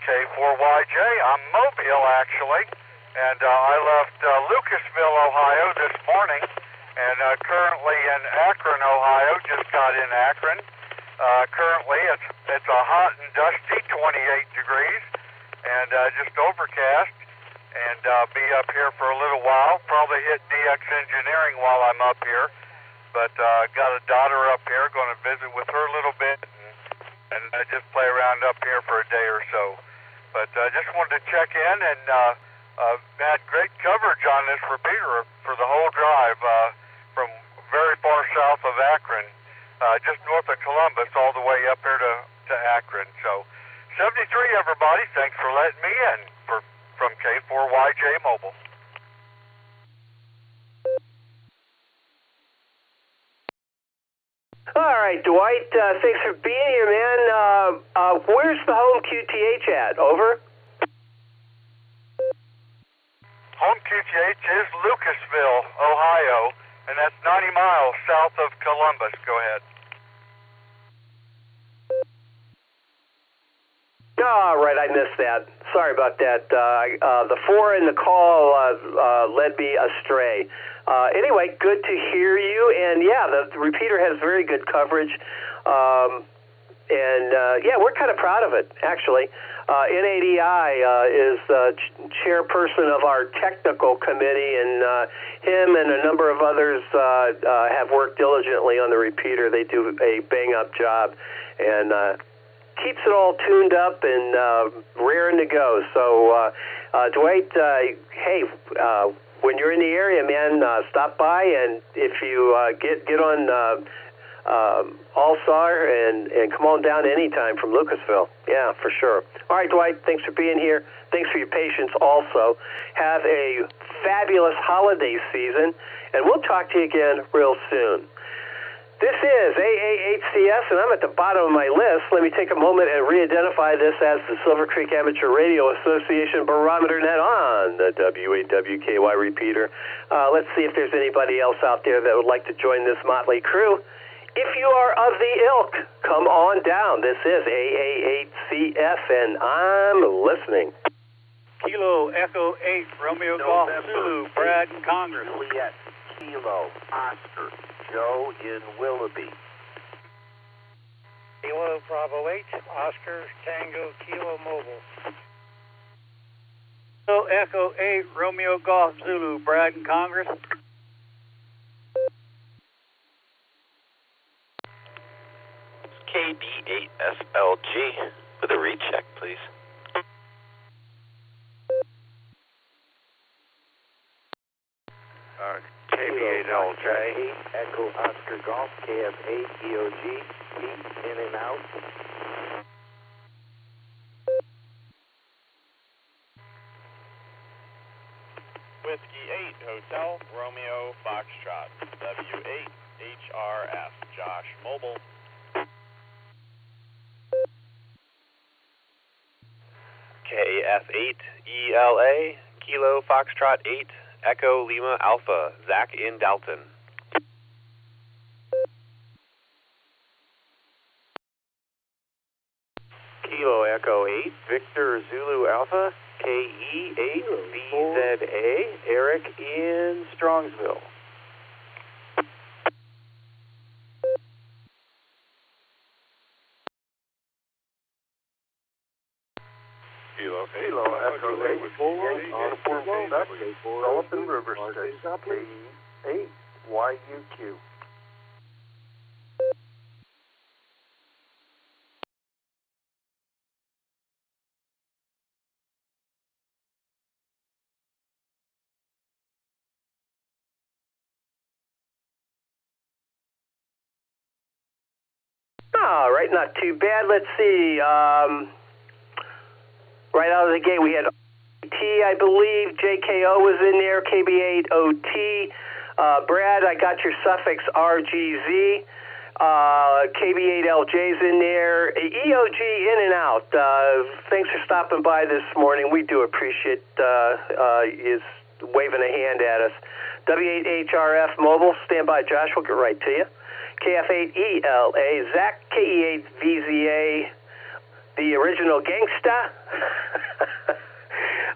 K4YJ, I'm Mobile, actually, and I left Lucasville, Ohio this morning, and currently in Akron, Ohio, just got in Akron. Currently it's a hot and dusty 28 degrees, and just overcast, and be up here for a little while, probably hit DX Engineering while I'm up here, but got a daughter up here, going to visit with her a little bit, and just play around up here for a day or so. But just wanted to check in, and had great coverage on this repeater for the whole drive from very far south of Akron, just north of Columbus, all the way up here to Akron. So 73, everybody. Thanks for letting me in from K4YJ Mobile. All right, Dwight, thanks for being here, man. Where's the home QTH at? Over? Home QTH is Lucasville, Ohio, and that's 90 miles south of Columbus. Go ahead. All right, I missed that. Sorry about that. The 4 in the call led me astray. Anyway, good to hear you. And yeah, the repeater has very good coverage. Yeah, we're kind of proud of it, actually. NADI is chairperson of our technical committee, and him and a number of others have worked diligently on the repeater. They do a bang-up job, and keeps it all tuned up and raring to go. So, Dwight, hey, when you're in the area, man, stop by, and if you get on Allstar and come on down anytime from Lucasville. Yeah, for sure. All right, Dwight, thanks for being here. Thanks for your patience also. Have a fabulous holiday season, and we'll talk to you again real soon. This is AAHCS, and I'm at the bottom of my list. Let me take a moment and re-identify this as the Silvercreek Amateur Radio Association Barometer Net on the WAWKY repeater. Let's see if there's anybody else out there that would like to join this motley crew. If you are of the ilk, come on down. This is AAHCS, and I'm listening. Kilo Echo 8, Romeo Golf Zulu, Brad in Congress. Juliet, Kilo, Oscar, Joe in Willoughby. Kilo Bravo 8, Oscar Tango Kilo Mobile. Kilo Echo 8, Romeo Golf Zulu, Brad in Congress. KB8SLG with a recheck, please. KB8LJ, Echo Oscar Golf, KF8 EOG, Pete in and out. Whiskey 8, Hotel, Romeo Foxtrot, W8 HRF, Josh Mobile. KF8 ELA, Kilo Foxtrot 8, Echo Lima Alpha, Zach in Dalton. Kilo Echo 8, Victor Zulu Alpha, KE8 VZA, Eric in Strongsville. Kilo Echo 8 with on Sullivan River Station, KE8 YUQ. All right, not too bad. Let's see. Right out of the gate, we had T, I believe. JKO was in there. KB8OT. Brad, I got your suffix RGZ. KB8LJ's in there. EOG in and out. Thanks for stopping by this morning. We do appreciate his waving a hand at us. W8HRF Mobile, stand by, Josh. We'll get right to you. KF8ELA, Zach, KE8VZA, the original gangsta,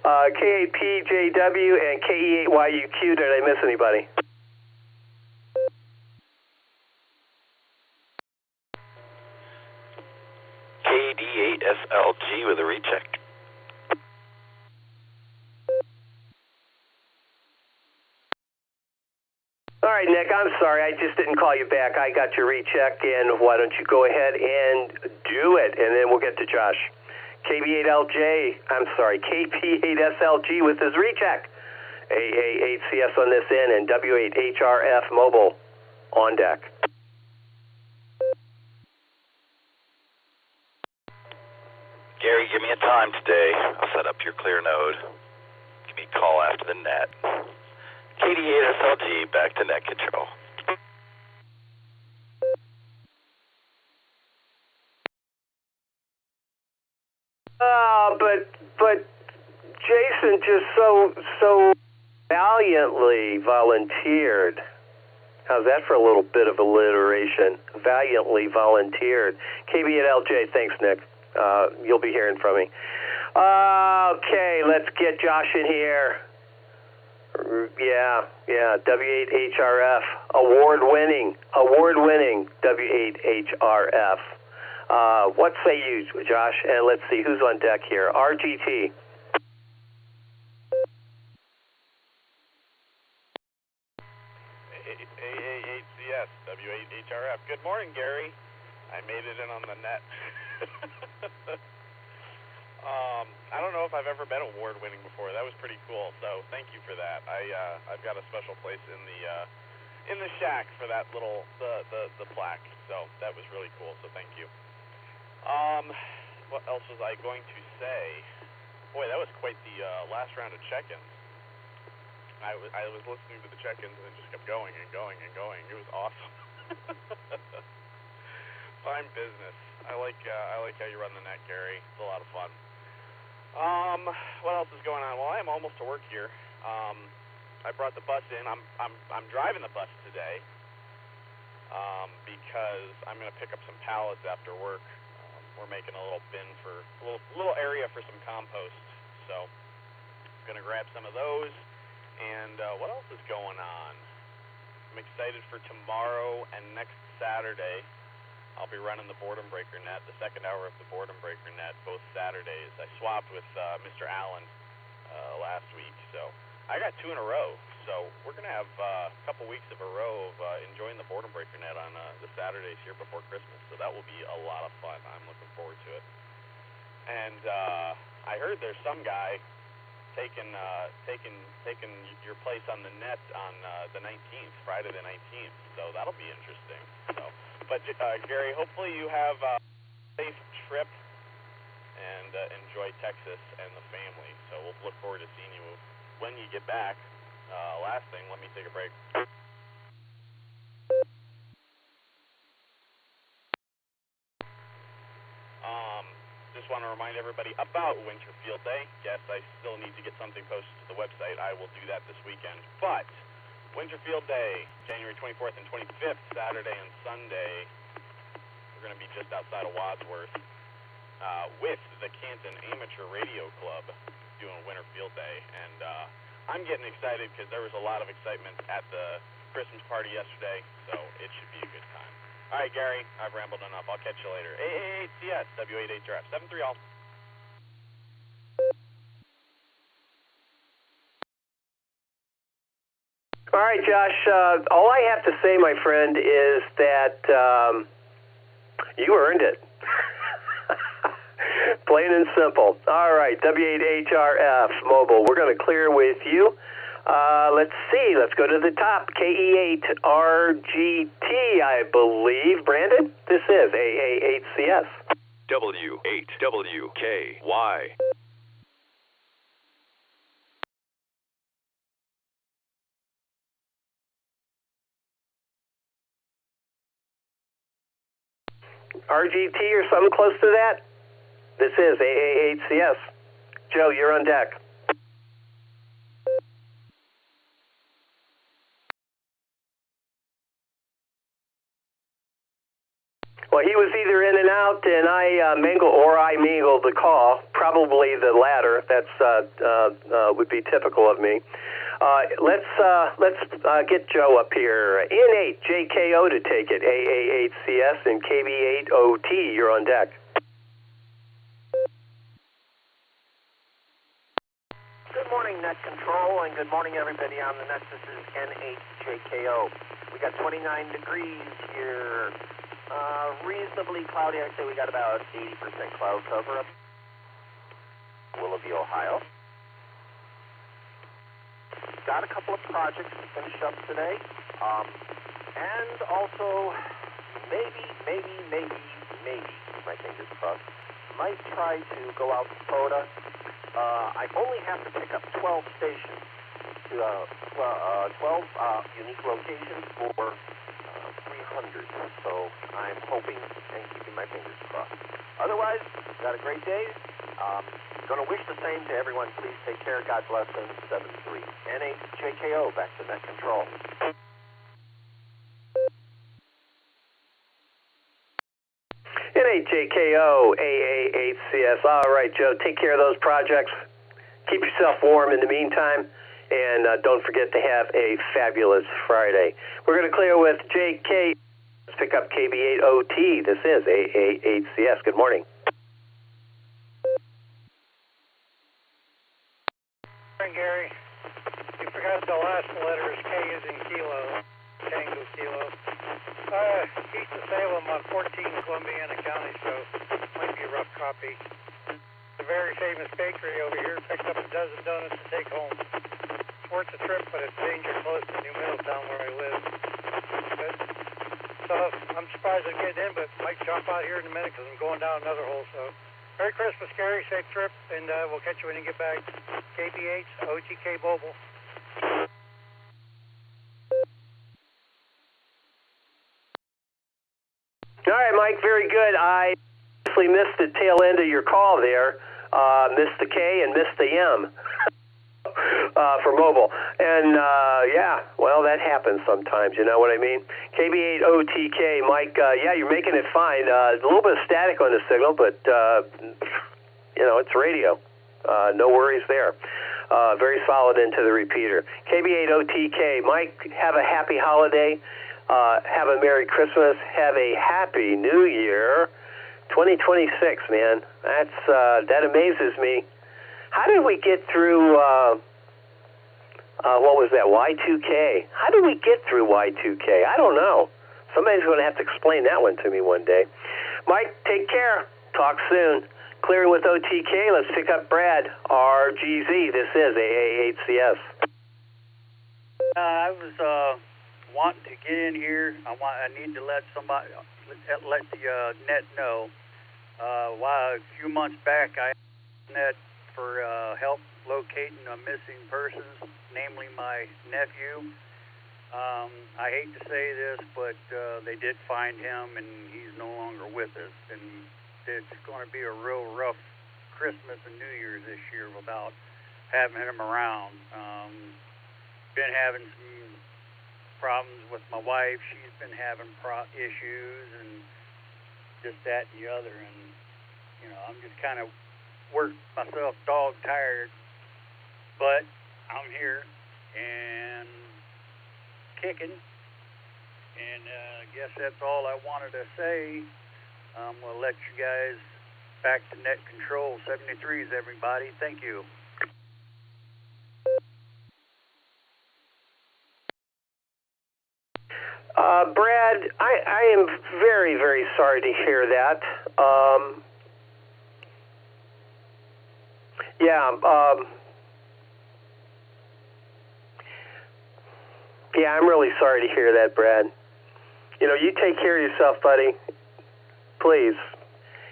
K8PJW, and KE8YUQ. Did I miss anybody? KD8SLG with a recheck. All right. right, Nick, I'm sorry. I just didn't call you back. I got your recheck, and why don't you go ahead and do it, and then we'll get to Josh. KP8SLG with his recheck. AA8CS on this end, and W8HRF mobile on deck. Gary, give me a time today. I'll set up your clear node. Give me a call after the net. KD8SLG, back to net control. But Jason just so valiantly volunteered. How's that for a little bit of alliteration? Valiantly volunteered. KB8LJ, thanks, Nick. You'll be hearing from me. Okay, let's get Josh in here. Yeah, W8HRF, award-winning W8HRF. What say you, Josh? And let's see who's on deck here. RGT. AA8CS, W8HRF. Good morning, Gary. I made it in on the net. I don't know if I've ever been award-winning before. That was pretty cool. So thank you for that. I've got a special place in the shack for that little the plaque. So that was really cool. So thank you. What else was I going to say? Boy, that was quite the last round of check-ins. I was listening to the check-ins and it just kept going and going and going. It was awesome. Fine business. I like how you run the net, Gary. It's a lot of fun. What else is going on? Well, I am almost to work here. I brought the bus in. I'm driving the bus today because I'm going to pick up some pallets after work. We're making a little bin for a little area for some compost. So I'm going to grab some of those. And what else is going on? I'm excited for tomorrow and next Saturday. I'll be running the Boredom Breaker Net, the second hour of the Boredom Breaker Net, both Saturdays. I swapped with Mr. Allen last week, so I got 2 in a row. So we're going to have a couple weeks of a row of enjoying the Boredom Breaker Net on the Saturdays here before Christmas. So that will be a lot of fun. I'm looking forward to it. And I heard there's some guy taking your place on the net on the 19th, Friday the 19th. So that'll be interesting. So. But, Gary, hopefully you have a safe trip and enjoy Texas and the family. So we'll look forward to seeing you when you get back. Last thing, let me take a break. Just want to remind everybody about Winter Field Day. Yes, I still need to get something posted to the website. I will do that this weekend. But Winter Field Day, January 24th and 25th, Saturday and Sunday. We're going to be just outside of Wadsworth with the Canton Amateur Radio Club doing Winter Field Day. And I'm getting excited because there was a lot of excitement at the Christmas party yesterday, so it should be a good time. All right, Gary, I've rambled enough. I'll catch you later. AA8CS, W8HRF, 73 all. All right, Josh, all I have to say, my friend, is that you earned it. Plain and simple. All right, W8HRF mobile. We're going to clear with you. Let's see. Let's go to the top. KE8RGT, I believe. Brandon, this is AA8CS. W8WKY. RGT or something close to that? This is AA8CS. Joe, you're on deck. Well, he was either in and out, and I mingled the call. Probably the latter. That's would be typical of me. Let's get Joe up here. N8JKO to take it. AA8CS and KB8OT. You're on deck. Good morning, Net Control, and good morning, everybody on the net. This is N8JKO. We got 29 degrees here. Reasonably cloudy. I'd say we got about 80% cloud cover up Willoughby, Ohio. Got a couple of projects to finish up today. And also, maybe, my fingers crossed, might try to go out to Dakota. I only have to pick up 12 stations, 12 unique locations for 300. So I'm hoping and keeping my fingers crossed. Otherwise, got a great day. Going to wish the same to everyone. Please take care. God bless them. 7-3. N8JKO, back to Net Control. N8JKO, AA8CS. All right, Joe, take care of those projects. Keep yourself warm in the meantime, and don't forget to have a fabulous Friday. We're going to clear with JK. Let's pick up KB8OT. This is AA8CS. Good morning. Morning, Gary. You forgot the last letters. K is in kilo. Tango kilo. East of Salem on 14 Columbiana County, so might be a rough copy. A very famous bakery over here. Picked up a dozen donuts to take home. It's worth the trip, but it's danger close to New Middletown where I live. But, so I'm surprised I'm getting in, but might jump out here in a minute because I'm going down another hole. So Merry Christmas, Gary. Safe trip, and we'll catch you when you get back. KB8, OTK Mobile. All right, Mike, very good. I obviously missed the tail end of your call there. Missed the K and missed the M for mobile. And, yeah, well, that happens sometimes, you know what I mean? KB8OTK, Mike, yeah, you're making it fine. A little bit of static on the signal, but, you know, it's radio. No worries there. Very solid into the repeater. KB8OTK, Mike, have a happy holiday. Have a Merry Christmas. Have a Happy New Year. 2026, man. That amazes me. How did we get through, what was that, Y2K? How did we get through Y2K? I don't know. Somebody's going to have to explain that one to me one day. Mike, take care. Talk soon. Clearing with OTK. Let's pick up Brad, RGZ. This is AA8CS. I was wanting to get in here. I need to let somebody, let the net know. A few months back, I asked net for help locating a missing person, namely my nephew. I hate to say this, but they did find him, and he's no longer with us. And it's going to be a real rough Christmas and New Year's this year without having him around. Been having some problems with my wife. She's been having issues and this, that, and the other. And, you know, I'm just kind of worked myself dog tired. But I'm here and kicking. And I guess that's all I wanted to say. I'm going to let you guys back to net control. 73s, everybody. Thank you. Brad, I am very, very sorry to hear that. Yeah, I'm really sorry to hear that, Brad. You know, you take care of yourself, buddy. Please.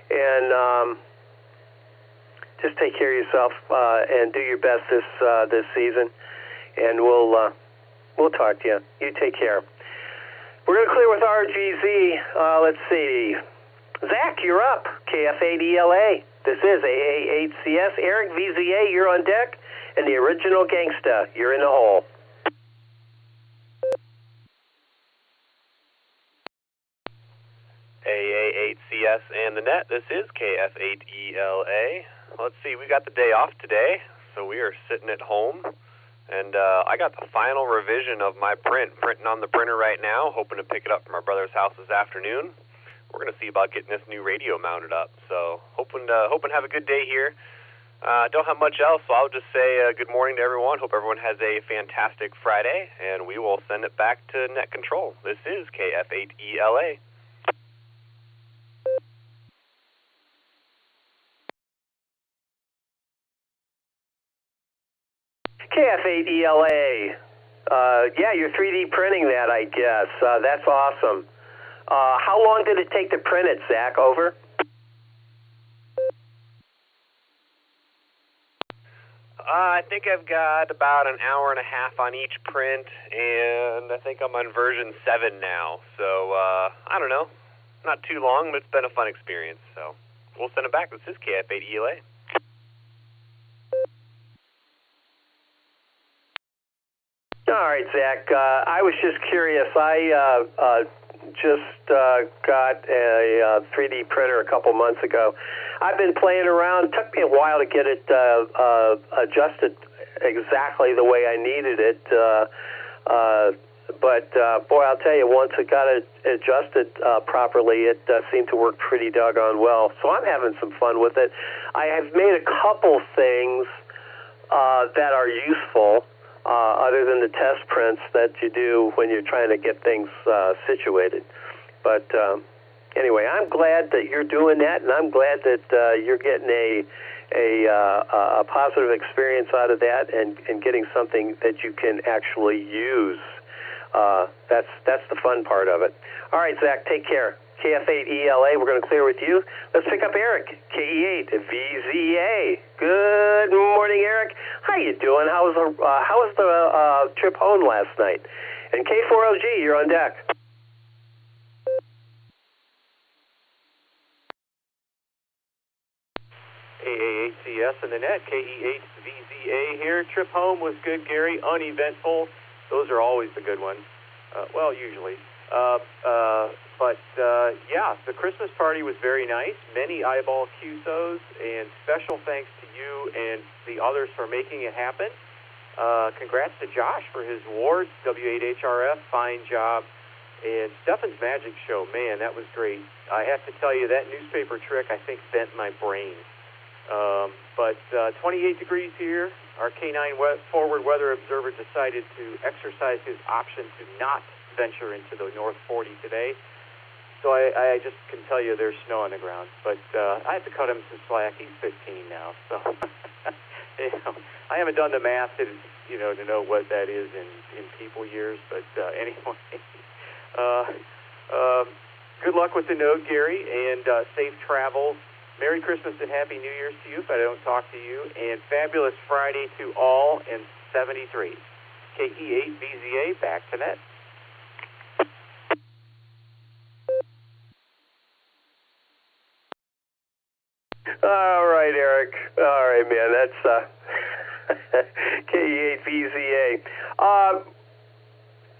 And just take care of yourself and do your best this season. And we'll talk to you. You take care. We're going to clear with RGZ. Let's see. Zach, you're up. KF8ELA. This is AA8CS. Eric, VZA, you're on deck. And the original gangsta, you're in the hole. AA8CS and the net. This is KF8ELA. Let's see, we got the day off today, so we are sitting at home. And I got the final revision of my printing on the printer right now, hoping to pick it up from our brother's house this afternoon. We're going to see about getting this new radio mounted up. So hoping to have a good day here. Don't have much else, so I'll just say good morning to everyone. Hope everyone has a fantastic Friday, and we will send it back to Net Control. This is KF8ELA. KF8ELA. Yeah, you're 3D printing that, I guess. That's awesome. How long did it take to print it, Zach? Over? I think I've got about an hour and a half on each print, and I think I'm on version 7 now. So, I don't know. Not too long, but it's been a fun experience. So, we'll send it back. This is KF8ELA. All right, Zach. I was just curious. I just got a 3D printer a couple months ago. I've been playing around. It took me a while to get it adjusted exactly the way I needed it. But boy, I'll tell you, once it got it adjusted properly, it seemed to work pretty doggone well. So I'm having some fun with it. I have made a couple things that are useful, other than the test prints that you do when you're trying to get things situated. But anyway, I'm glad that you're doing that, and I'm glad that you're getting a positive experience out of that and getting something that you can actually use. That's the fun part of it. All right, Zach, take care. KF8ELA, we're going to clear with you. Let's pick up Eric, KE8VZA. Good morning, Eric. How you doing? How was the trip home last night? And K4OG, you're on deck. AAACS and the net, KE8VZA here. Trip home was good, Gary. Uneventful. Those are always the good ones. Well, usually. Yeah, the Christmas party was very nice. Many eyeball QSOs, and special thanks to you and the others for making it happen. Congrats to Josh for his awards, W8HRF, fine job. And Stefan's Magic Show, man, that was great. I have to tell you, that newspaper trick, I think, bent my brain. 28 degrees here. Our K9 forward weather observer decided to exercise his option to not venture into the North 40 today. So I just can tell you there's snow on the ground. But I have to cut him some slack. He's 15 now. So I haven't done the math to know what that is in people years. But anyway, good luck with the node, Gary, and safe travels. Merry Christmas and Happy New Year's to you if I don't talk to you. And fabulous Friday to all and 73. KE8VZA, back to net. All right, Eric. All right, man. That's KE8VZA.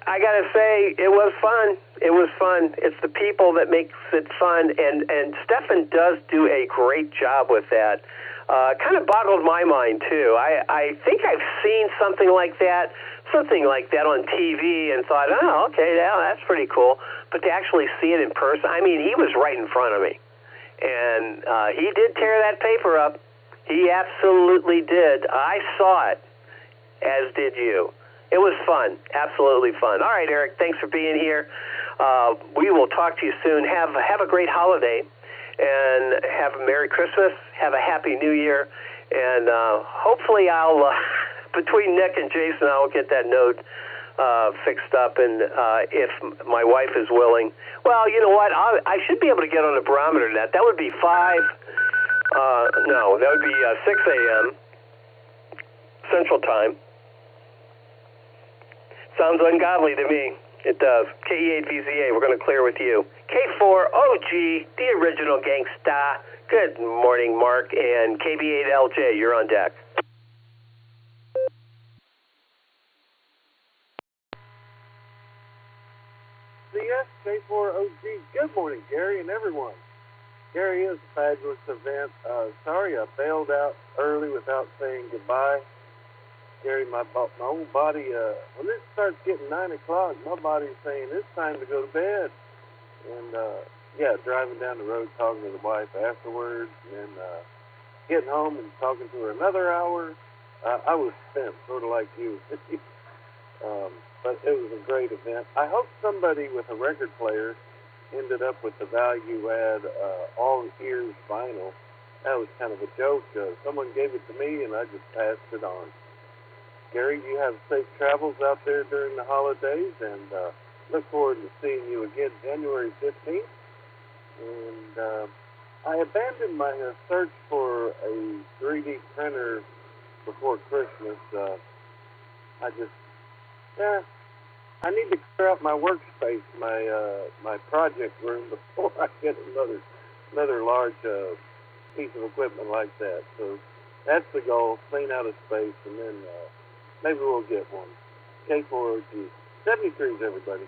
I got to say, it was fun. It was fun. It's the people that makes it fun, and Stefan does do a great job with that. Kind of boggled my mind, too. I think I've seen something like that on TV and thought, oh, okay, yeah, that's pretty cool. But to actually see it in person, I mean, he was right in front of me. And he did tear that paper up. He absolutely did. I saw it, as did you. It was fun, absolutely fun. All right, Eric, thanks for being here. We will talk to you soon. Have a great holiday, and have a Merry Christmas. Have a Happy New Year, and hopefully I'll, between Nick and Jason, I'll get that node fixed up, and if my wife is willing. Well, you know what? I should be able to get on the Barometer Net. That would be 6 a.m. Central Time. Sounds ungodly to me. It does. KE8VZA, we're going to clear with you. K4OG, the original gangsta. Good morning, Mark. And KB8LJ, you're on deck. CS K4OG, good morning, Gary and everyone. Gary, it was a fabulous event. Sorry I bailed out early without saying goodbye. Gary, my whole body, when it starts getting 9 o'clock, my body's saying it's time to go to bed. And, driving down the road talking to the wife afterwards, and getting home and talking to her another hour. I was spent, sort of like you. But it was a great event. I hope somebody with a record player ended up with the value-add all-ears vinyl. That was kind of a joke. Someone gave it to me, and I just passed it on. Gary, you have safe travels out there during the holidays, and look forward to seeing you again January 15th. And I abandoned my search for a 3D printer before Christmas. I need to clear out my workspace, my project room, before I get another large piece of equipment like that. So that's the goal, clean out a space, and then maybe we'll get one. K4OG. 73s, everybody.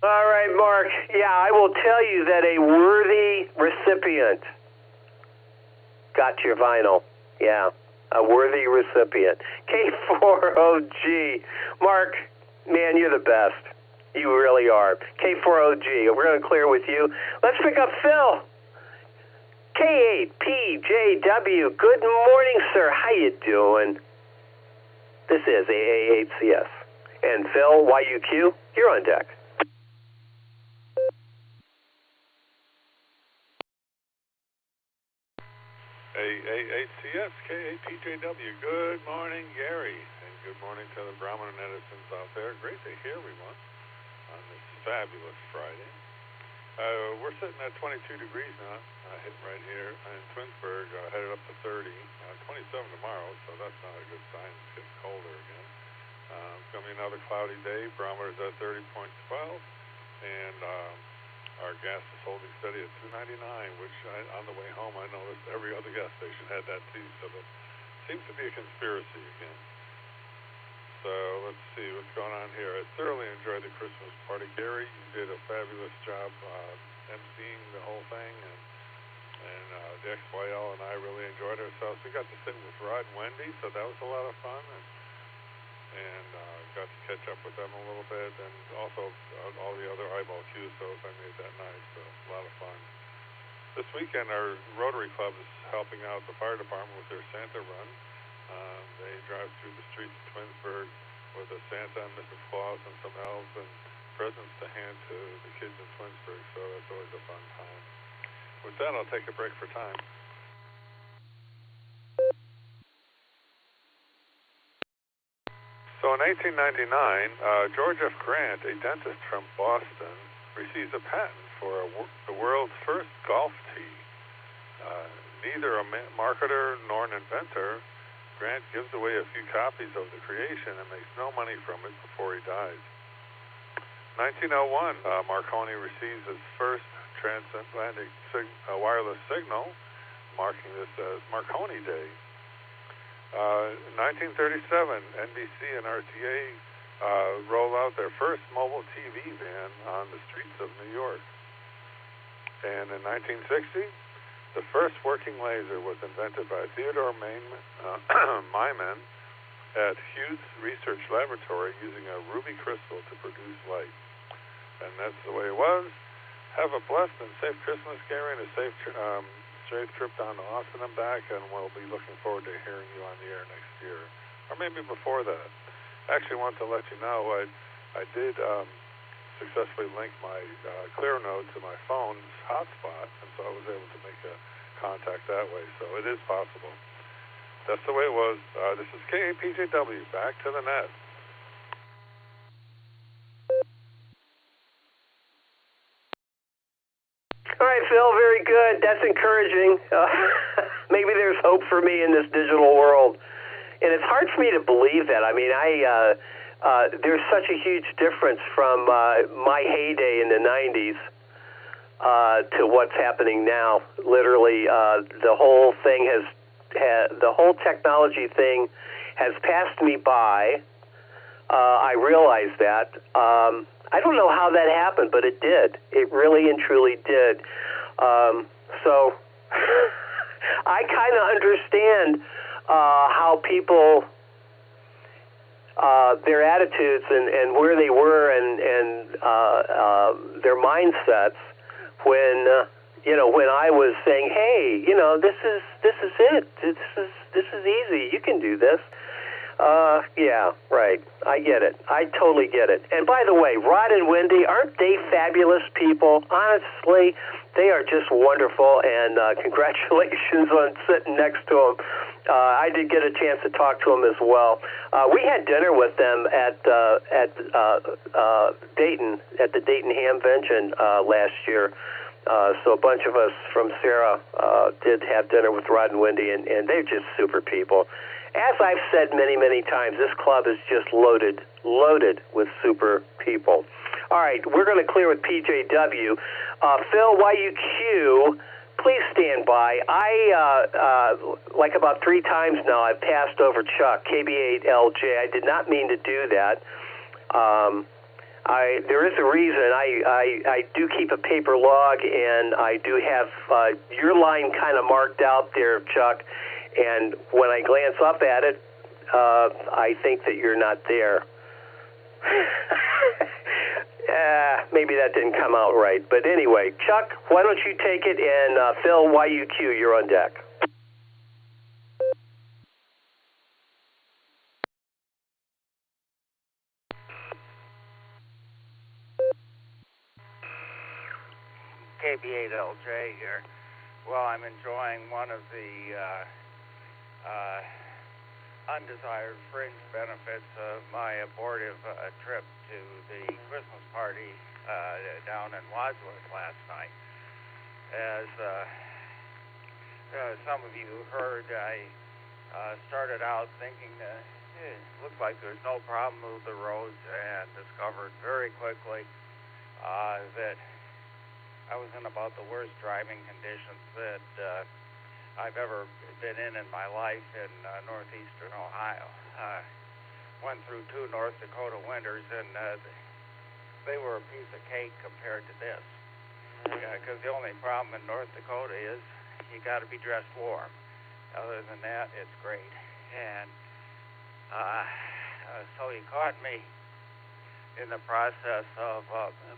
All right, Mark. Yeah, I will tell you that a worthy recipient got your vinyl. Yeah, a worthy recipient. K4OG. Mark, man, you're the best. You really are. K4OG. We're going to clear with you. Let's pick up Phil. K8PJW. Good morning, sir. How you doing? This is AA8CS. And Phil, YUQ, you're on deck. AAHCS, KAPJW, good morning, Gary, and good morning to the Barometer netizens out there. Great to hear everyone on this fabulous Friday. We're sitting at 22 degrees now, hitting right here in Twinsburg, headed up to 30, 27 tomorrow, so that's not a good sign. It's getting colder again. It's going to be another cloudy day. Barometer's at 30.12, and our gas is holding steady at $2.99, which on the way home I noticed every other gas station had that too, so it seems to be a conspiracy again. So let's see what's going on here. I thoroughly enjoyed the Christmas party. Gary, you did a fabulous job emceeing the whole thing, and the XYL and I really enjoyed ourselves. We got to sit with Rod and Wendy, so that was a lot of fun, and got to catch up with them a little bit, and also all the other eyeball QSOs I made that night, so a lot of fun. This weekend, our Rotary Club is helping out the fire department with their Santa run. They drive through the streets of Twinsburg with a Santa and Mrs. Claus and some elves and presents to hand to the kids in Twinsburg, so that's always a fun time. With that, I'll take a break for time. So in 1899, George F. Grant, a dentist from Boston, receives a patent for the world's first golf tee. Neither a marketer nor an inventor, Grant gives away a few copies of the creation and makes no money from it before he dies. 1901, Marconi receives his first transatlantic wireless signal, marking this as Marconi Day. 1937, NBC and RTA roll out their first mobile TV van on the streets of New York. And in 1960, the first working laser was invented by Theodore Myman at Hughes Research Laboratory using a ruby crystal to produce light. And that's the way it was. Have a blessed and safe Christmas, Gary, and a safe trip down to Austin and back, and we'll be looking forward to hearing you on the air next year, or maybe before that. Actually, want to let you know I did successfully link my Clear Node to my phone's hotspot, and so I was able to make a contact that way. So it is possible. That's the way it was. This is KAPJW. Back to the net. All right, Phil, very good. That's encouraging. Maybe there's hope for me in this digital world. And it's hard for me to believe that. I mean, there's such a huge difference from my heyday in the 90s to what's happening now. Literally, the whole thing the whole technology thing has passed me by. I realize that. I don't know how that happened, but it did. It really and truly did. So I kind of understand how people, their attitudes and where they were and their mindsets when when I was saying, hey, this is it. This is easy. You can do this. Yeah, right. I get it. I totally get it. And by the way, Rod and Wendy, aren't they fabulous people? Honestly, they are just wonderful, and congratulations on sitting next to them. I did get a chance to talk to them as well. We had dinner with them at Dayton, at the Dayton Hamvention last year. So a bunch of us from Sarah did have dinner with Rod and Wendy, and they're just super people. As I've said many, many times, this club is just loaded with super people. All right, we're going to clear with PJW. Phil, YUQ, please stand by. I, like about 3 times now, I've passed over Chuck, KB8LJ. I did not mean to do that. There is a reason. I do keep a paper log, and I do have your line kind of marked out there, Chuck. And when I glance up at it, I think that you're not there. Maybe that didn't come out right. But anyway, Chuck, why don't you take it, and Phil, YUQ, you're on deck. KB8LJ here. Well, I'm enjoying one of the undesired fringe benefits of my abortive trip to the Christmas party down in Wadsworth last night. As some of you heard, I started out thinking it looks like there's no problem with the roads, and discovered very quickly that I was in about the worst driving conditions that I've ever been in my life in northeastern Ohio. Went through 2 North Dakota winters, and they were a piece of cake compared to this. Because the only problem in North Dakota is you got to be dressed warm. Other than that, it's great. And so he caught me in the process of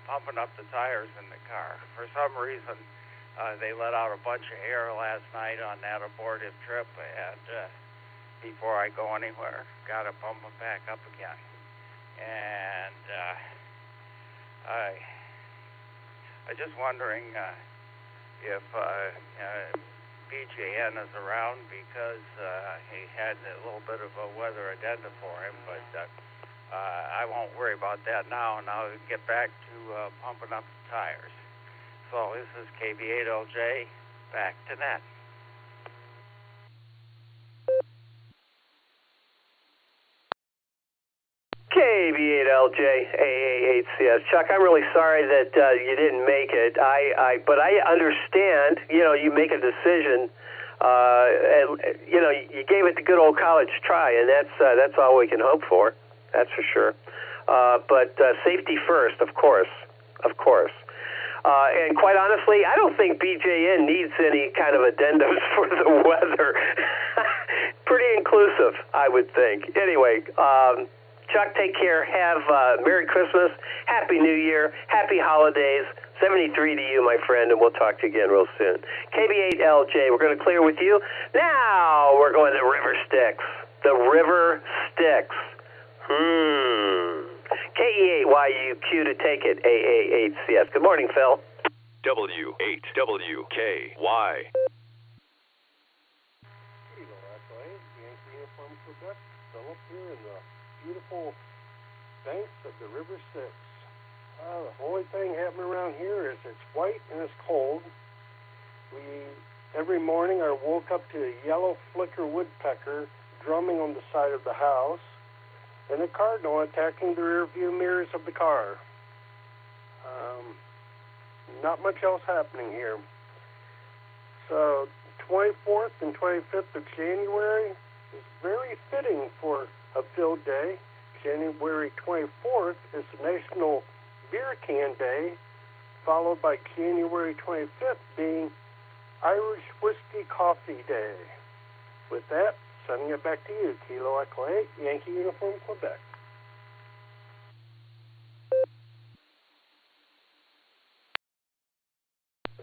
pumping up the tires in the car. For some reason, they let out a bunch of air last night on that abortive trip, and before I go anywhere, got to pump them back up again. And I'm just wondering if BJN is around, because he had a little bit of a weather addenda for him, but I won't worry about that now, and I'll get back to pumping up the tires. So this is KB8LJ, back to net. KB8LJ, AA8CS. Chuck, I'm really sorry that you didn't make it. But I understand, you make a decision. You gave it the good old college try, and that's all we can hope for. That's for sure. But safety first, of course. And quite honestly, I don't think BJN needs any kind of addendums for the weather. Pretty inclusive, I would think. Anyway, Chuck, take care. Have Merry Christmas, Happy New Year, Happy Holidays. 73 to you, my friend, and we'll talk to you again real soon. KB8LJ, we're going to clear with you. Now we're going to River Styx. The River Styx. KE8YUQ to take it, AA8CS. Good morning, Phil. W8WKY. Still up here in the beautiful banks of the River Styx. The only thing happening around here is it's white and it's cold. Every morning I woke up to a yellow flicker woodpecker drumming on the side of the house, and a cardinal attacking the rear view mirrors of the car. Not much else happening here. So 24th and 25th of January is very fitting for a field day. January 24th is National Beer Can Day, followed by January 25th being Irish Whiskey Coffee Day. With that, sending it back to you, Kilo Echo 8, Yankee Uniform, Quebec.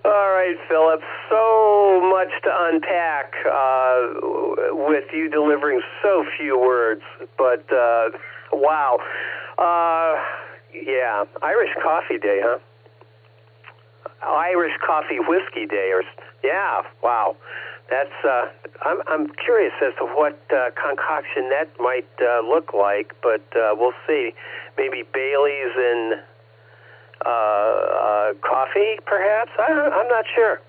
All right, Philip. So much to unpack with you delivering so few words, but wow. Yeah, Irish Coffee Day, huh? Irish Coffee Whiskey Day, or yeah, wow. That's I'm curious as to what concoction that might look like, but we'll see. Maybe Bailey's and coffee, perhaps. I'm not sure.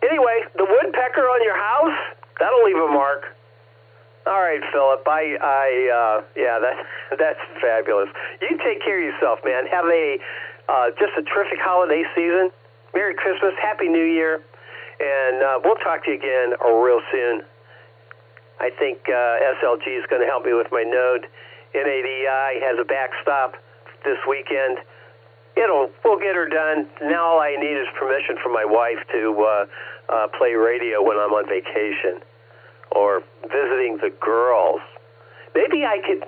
Anyway, the woodpecker on your house, that'll leave a mark. All right, Philip. Yeah, that's fabulous. You take care of yourself, man. Have a just a terrific holiday season. Merry Christmas, Happy New Year, and we'll talk to you again real soon. I think SLG is going to help me with my node. NADI has a backstop this weekend. We'll get her done. Now all I need is permission from my wife to play radio when I'm on vacation or visiting the girls. Maybe I could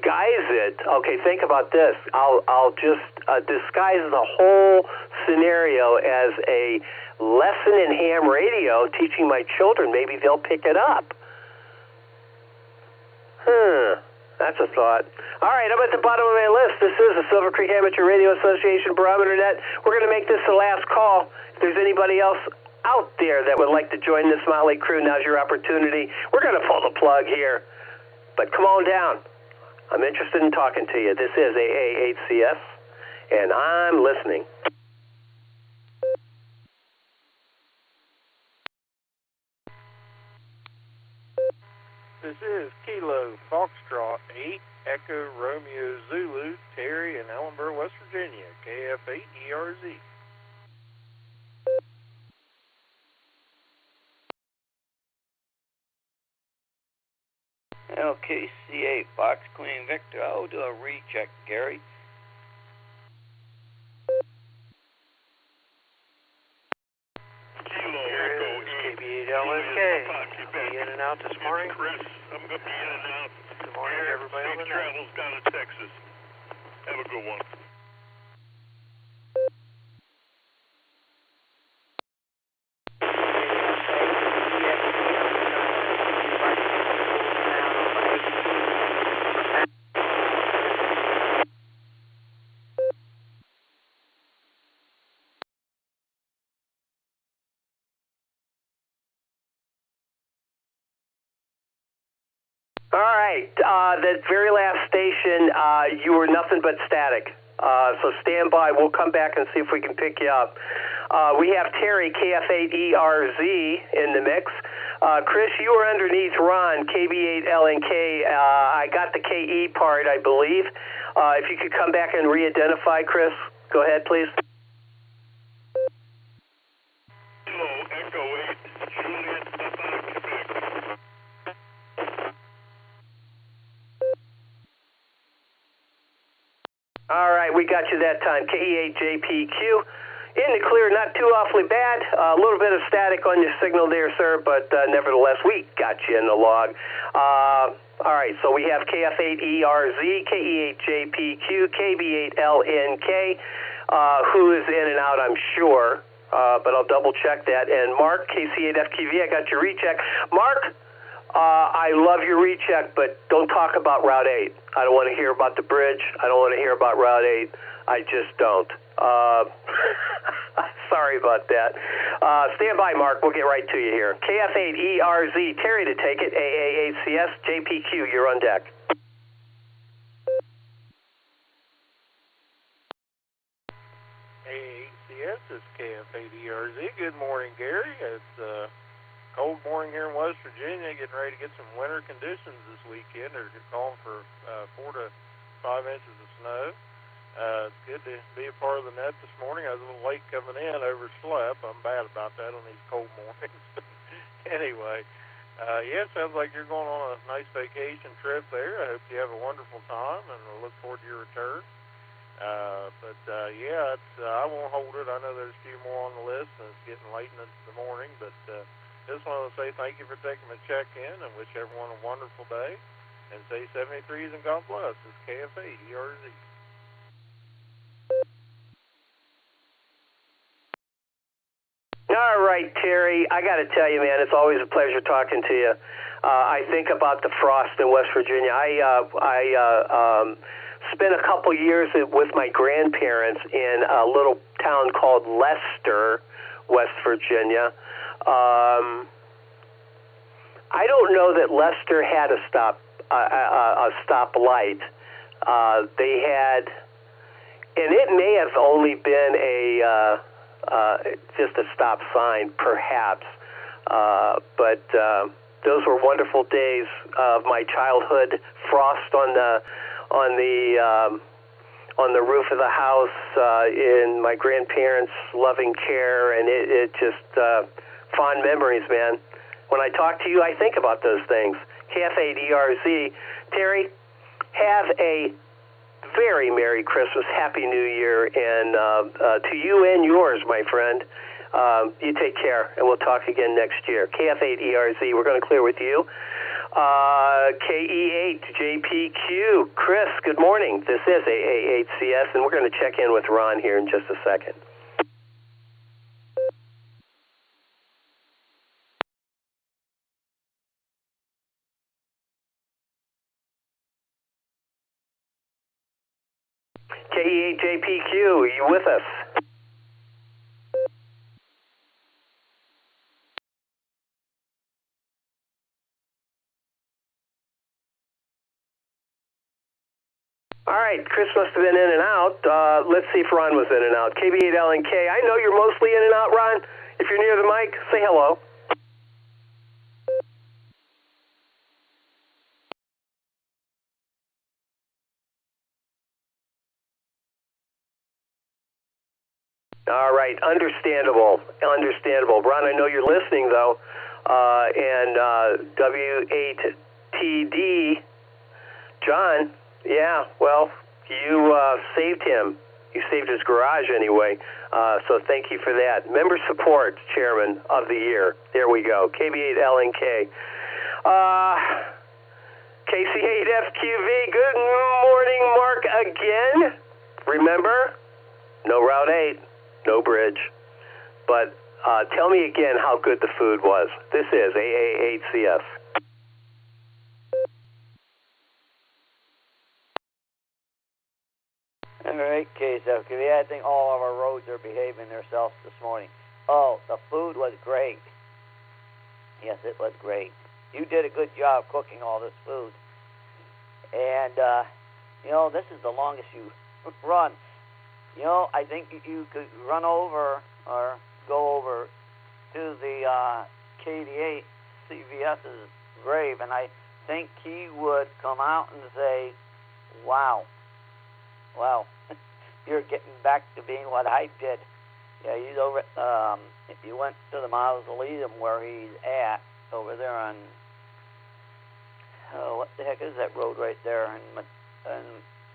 guise it. Okay, think about this. I'll just disguise the whole scenario as a lesson in ham radio, teaching my children. Maybe they'll pick it up. That's a thought. All right, I'm at the bottom of my list. This is the Silvercreek Amateur Radio Association Barometer Net. We're going to make this the last call. If there's anybody else out there that would like to join this Motley crew, now's your opportunity. We're going to pull the plug here. But come on down. I'm interested in talking to you. This is AA8CS, and I'm listening. This is Kilo Foxtrot 8 Echo Romeo Zulu, Terry in Ellenboro, West Virginia, KF8ERZ. LKC8 Fox Queen Victor. I'll do a recheck, Gary. Kilo Echo KB8LNK. Be in and out this morning. Chris, I'm going to be in and out. Good morning, everybody on the net. Travels down to Texas. Have a good one. All right, that very last station, you were nothing but static. So stand by. We'll come back and see if we can pick you up. We have Terry, KF8ERZ, in the mix. Chris, you were underneath Ron, KB8LNK. I got the KE part, I believe. If you could come back and re-identify, Chris, go ahead, please. Kilo Echo 8, Juliet, Quebec. All right, we got you that time. KE8JPQ. In the clear, not too awfully bad. A little bit of static on your signal there, sir, but nevertheless, we got you in the log. All right, so we have KF8ERZ, KE8JPQ, KB8LNK, who is in and out, I'm sure, but I'll double check that. And Mark, KC8FQV, I got your recheck. Mark, I love your recheck, but don't talk about Route 8. I don't want to hear about the bridge. I don't want to hear about Route 8. I just don't. Sorry about that. Stand by, Mark. We'll get right to you here. KF8ERZ, Terry to take it. AA8CS, JPQ, you're on deck. AA8CS is KF8ERZ. Good morning, Gary. It's cold morning here in West Virginia, getting ready to get some winter conditions this weekend. They're calling for 4 to 5 inches of snow. It's good to be a part of the net this morning. I was a little late coming in, overslept. I'm bad about that on these cold mornings. Anyway, yeah, it sounds like you're going on a nice vacation trip there. I hope you have a wonderful time, and I look forward to your return. Yeah, I won't hold it. I know there's a few more on the list, and it's getting late in the morning, but just want to say thank you for taking my check-in and wish everyone a wonderful day. And say 73s and God bless. It's KF8ERZ. right, Terry, I got to tell you, man, it's always a pleasure talking to you. I think about the frost in West Virginia. I spent a couple years with my grandparents in a little town called Leicester, West Virginia. I don't know that Leicester had a stoplight. They had, and it may have only been just a stop sign, perhaps. But those were wonderful days of my childhood. Frost on the roof of the house in my grandparents' loving care, and it just fond memories, man. When I talk to you, I think about those things. KF8ERZ. Terry, have a very Merry Christmas, Happy New Year, and to you and yours, my friend. You take care, and we'll talk again next year. KF8ERZ, we're going to clear with you. KE8JPQ, Chris, good morning. This is AA8CS, and we're going to check in with Ron here in just a second. KE8JPQ, are you with us? All right, Chris must have been in and out. Let's see if Ron was in and out. KB8LNK, I know you're mostly in and out, Ron. If you're near the mic, say hello. All right, understandable. Ron, I know you're listening, though. And W8TD, John, yeah, well, you saved him. You saved his garage anyway. So thank you for that. Member Support Chairman of the Year. There we go. KB8LNK. KC8FQV, good morning, Mark, again. Remember, no Route 8. No bridge. But tell me again how good the food was. This is AA8CS. All right, KSFQV. I think all of our roads are behaving themselves this morning. Oh, the food was great. Yes, it was great. You did a good job cooking all this food. And, this is the longest you run. I think you could run over or go over to the KD8 CVS's grave, and I think he would come out and say, wow, you're getting back to being what I did. Yeah, he's over, if you went to the mausoleum where he's at, over there on, what the heck is that road right there in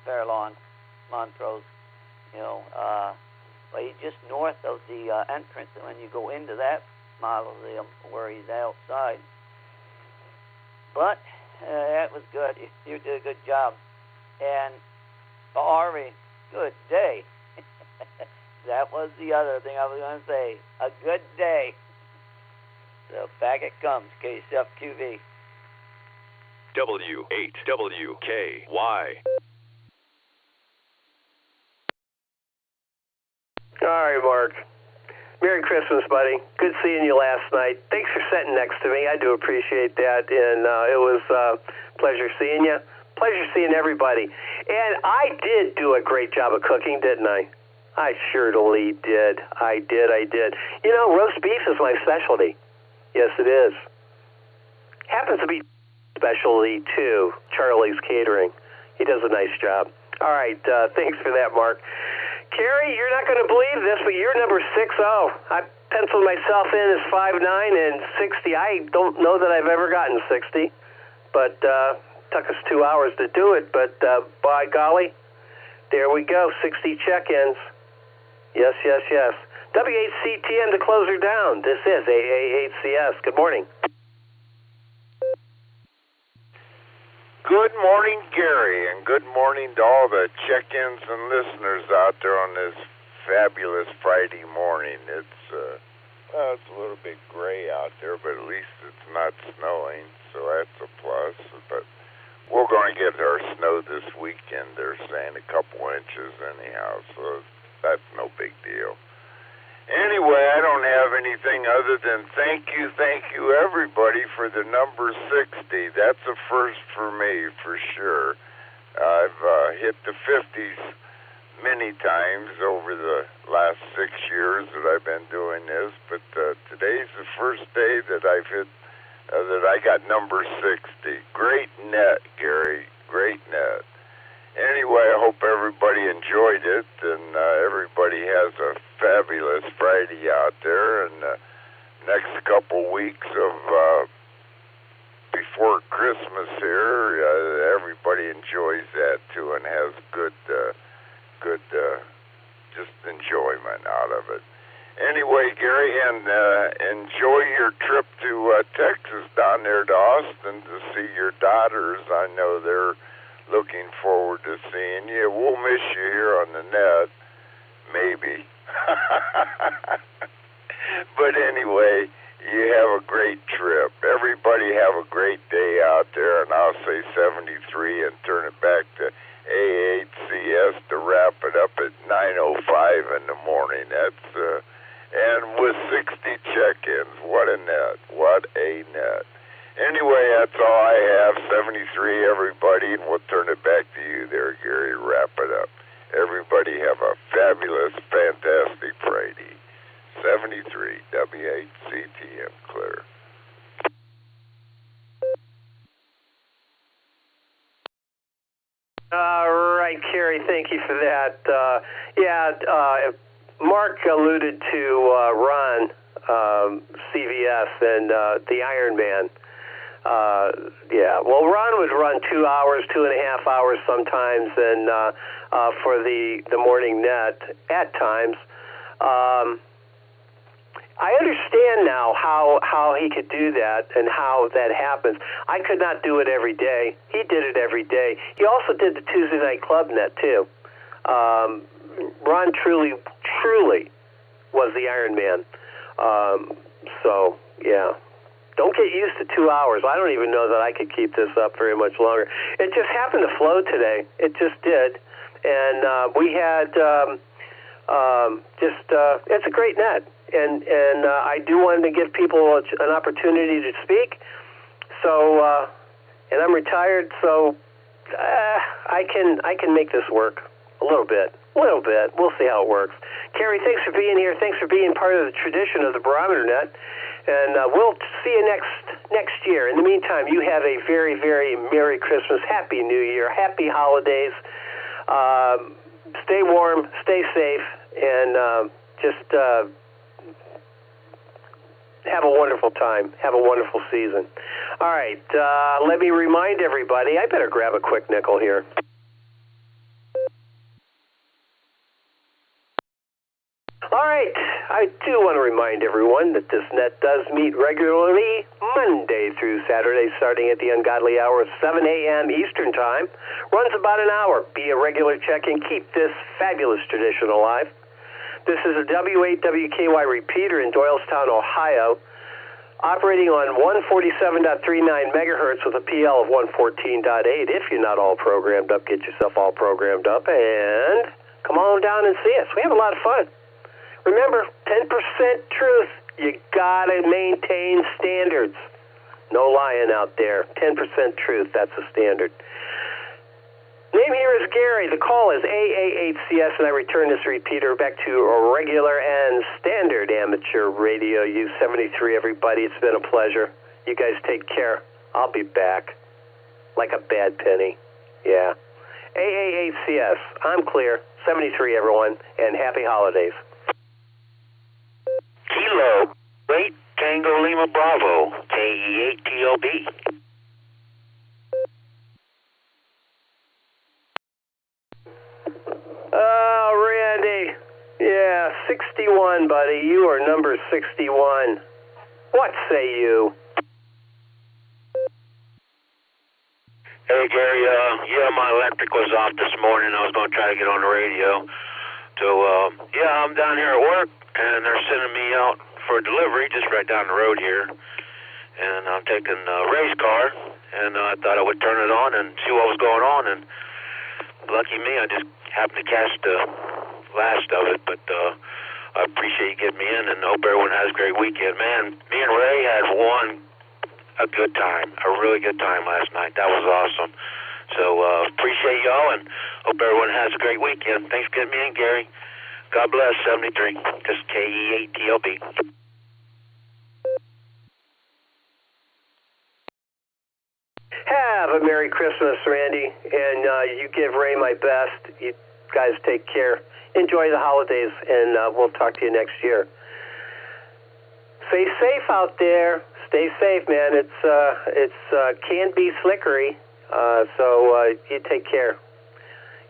Fairlawn, Montrose? But he's just north of the entrance, and when you go into that mausoleum where he's outside. But that was good. You did a good job. And Harvey, good day. That was the other thing I was going to say. A good day. So back it comes, KCFQV. W8WKY. All right, Mark. Merry Christmas, buddy. Good seeing you last night. Thanks for sitting next to me. I do appreciate that, and it was a pleasure seeing you. Pleasure seeing everybody. And I did do a great job of cooking, didn't I? I surely did. I did. Roast beef is my specialty. Yes, it is. Happens to be specialty, too, Charlie's Catering. He does a nice job. All right, thanks for that, Mark. Carrie, you're not going to believe this, but you're number 60. I penciled myself in as 5'9" and 60. I don't know that I've ever gotten 60, but took us 2 hours to do it. But by golly, there we go, 60 check-ins. Yes. W8CTN to close her down. This is AA8CS. Good morning. Good morning, Gary, and good morning to all the check-ins and listeners out there on this fabulous Friday morning. It's It's a little bit gray out there, but at least it's not snowing, so that's a plus. But we're going to get our snow this weekend. They're saying a couple inches anyhow, so that's no big deal. Anyway, I don't have anything other than thank you, everybody, for the number 60. That's a first for me, for sure. I've hit the 50s many times over the last 6 years that I've been doing this, but today's the first day that I've hit, that I got number 60. Great net, Gary, great net. Anyway, I hope everybody enjoyed it, and everybody has a fabulous Friday out there, and next couple weeks of before Christmas here, everybody enjoys that too and has good just enjoyment out of it. Anyway, Gary, and enjoy your trip to Texas down there to Austin to see your daughters. I know they're looking forward to seeing you. We'll miss you here on the net, maybe. But anyway, you have a great trip. Everybody have a great day out there, and I'll say 73 and turn it back to A8CS to wrap it up at 9:05 in the morning. That's and with 60 check-ins. What a net. What a net. Anyway, that's all I have. 73, everybody, and we'll turn it back to you there, Gary, to wrap it up. Everybody have a fabulous, fantastic Friday. 73, W8CTM, clear. All right, Kerry, thank you for that. Mark alluded to Ron, CVS, and the Iron Man. Well, Ron would run 2 hours, 2.5 hours sometimes, and for the morning net at times. I understand now how he could do that and how that happens. I could not do it every day. He did it every day. He also did the Tuesday night club net too. Ron truly was the Iron Man. Don't get used to 2 hours. I don't even know that I could keep this up very much longer. It just happened to flow today. It just did. And we had it's a great net. And I do want to give people an opportunity to speak. So, and I'm retired, so I can make this work a little bit. We'll see how it works. Kerry, thanks for being here. Thanks for being part of the tradition of the Barometer Net. And we'll see you next year. In the meantime, you have a very, very Merry Christmas, Happy New Year, Happy Holidays. Stay warm, stay safe, and just have a wonderful time. Have a wonderful season. All right, let me remind everybody, I better grab a quick nickel here. All right, I do want to remind everyone that this net does meet regularly Monday through Saturday, starting at the ungodly hour of 7 a.m. Eastern Time. Runs about an hour. Be a regular check-in. Keep this fabulous tradition alive. This is a W8WKY repeater in Doylestown, Ohio, operating on 147.39 megahertz with a PL of 114.8. If you're not all programmed up, get yourself all programmed up and come on down and see us. We have a lot of fun. Remember, 10% truth. You gotta maintain standards. No lying out there. 10% truth, that's the standard. Name here is Gary. The call is AA8CS, and I return this repeater back to a regular and standard amateur radio U73, everybody. It's been a pleasure. You guys take care. I'll be back. Like a bad penny. Yeah. AA8CS. I'm clear. 73, everyone, and happy holidays. Kilo, Wait, Tango Lima Bravo, KE8TOB. Oh, Randy. Yeah, 61, buddy. You are number 61. What say you? Hey, Gary, my electric was off this morning. I was going to try to get on the radio. So, I'm down here at work, and they're sending me out for a delivery just right down the road here. And I'm taking a race car, and I thought I would turn it on and see what was going on. And lucky me, I just happened to catch the last of it. But I appreciate you getting me in, and hope everyone has a great weekend. Man, me and Ray had a good time, a really good time last night. That was awesome. So appreciate y'all, and hope everyone has a great weekend. Thanks for getting me in, Gary. God bless, 73. This is KE8TLB. Have a Merry Christmas, Randy, and you give Ray my best. You guys take care. Enjoy the holidays, and we'll talk to you next year. Stay safe out there. Stay safe, man. It's can be slickery, so you take care.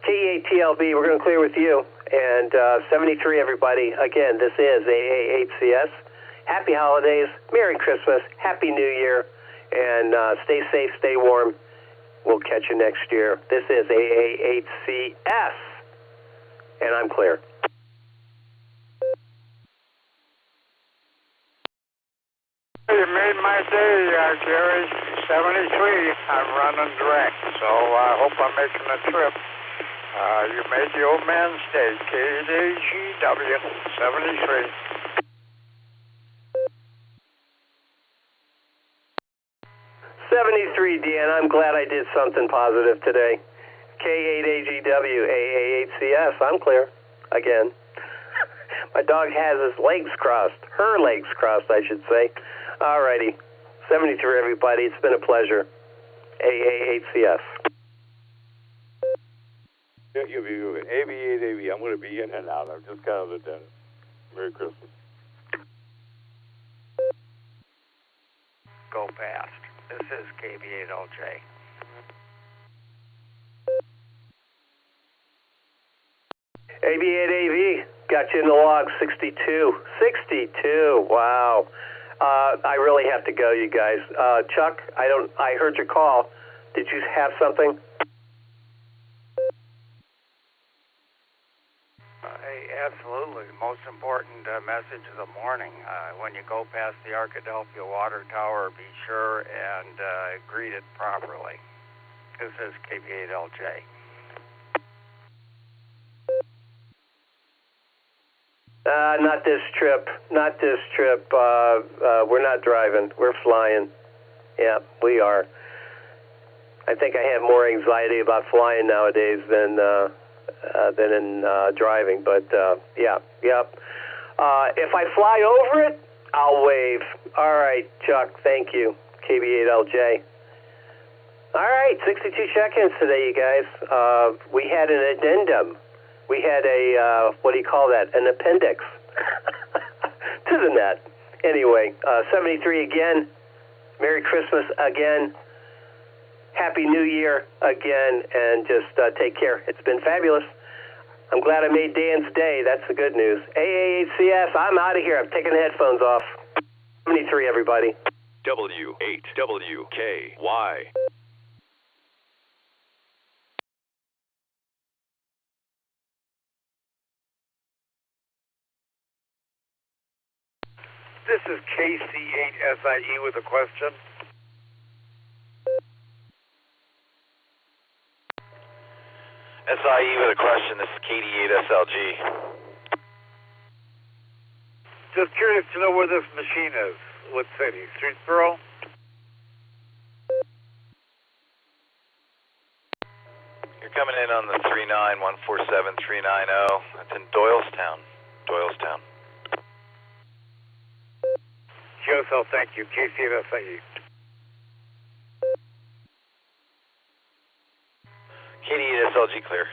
KE8TLB, we're going to clear with you. And 73, everybody. Again, this is AA8CS. Happy holidays. Merry Christmas. Happy New Year. And stay safe, stay warm. We'll catch you next year. This is AA8CS. And I'm clear. You made my day, Gary. 73. I'm running direct, so I hope I'm making the trip. You made the old man's day. KDGW 73. Dan, I'm glad I did something positive today. K8AGW AA8CS. I'm clear. Again. My dog has his legs crossed. Her legs crossed, I should say. Alrighty. 73, everybody. It's been a pleasure. AA8CS. You'll be moving. AB8AB. I'm going to be in and out. I'm just kind of the dentist. Merry Christmas. Go past. This is KB8LJ. AB8AV. Got you in the log. 62. 62. Wow. I really have to go, you guys. Chuck, I heard your call. Did you have something? Absolutely. The most important message of the morning. When you go past the Arkadelphia Water Tower, be sure and greet it properly. This is KB8LJ. Not this trip. Not this trip. We're not driving. We're flying. Yeah, we are. I think I have more anxiety about flying nowadays than in driving, but yeah. If I fly over it, I'll wave. All right, Chuck, thank you. KB8LJ. All right, 62 check-ins today, you guys. We had an addendum. We had a, what do you call that, an appendix to the net. Anyway, 73 again. Merry Christmas again. Happy New Year again, and just take care. It's been fabulous. I'm glad I made Dan's day. That's the good news. AA8CS, I'm out of here. I'm taking the headphones off. 73, everybody. W8WKY. This is KC8SIE with a question. SIE with a question. This is KD8SLG. Just curious to know where this machine is. What city? Streetsboro? You're coming in on the 39147-390. That's in Doylestown. QSL, thank you. KC8SIE. KD8SLG clear.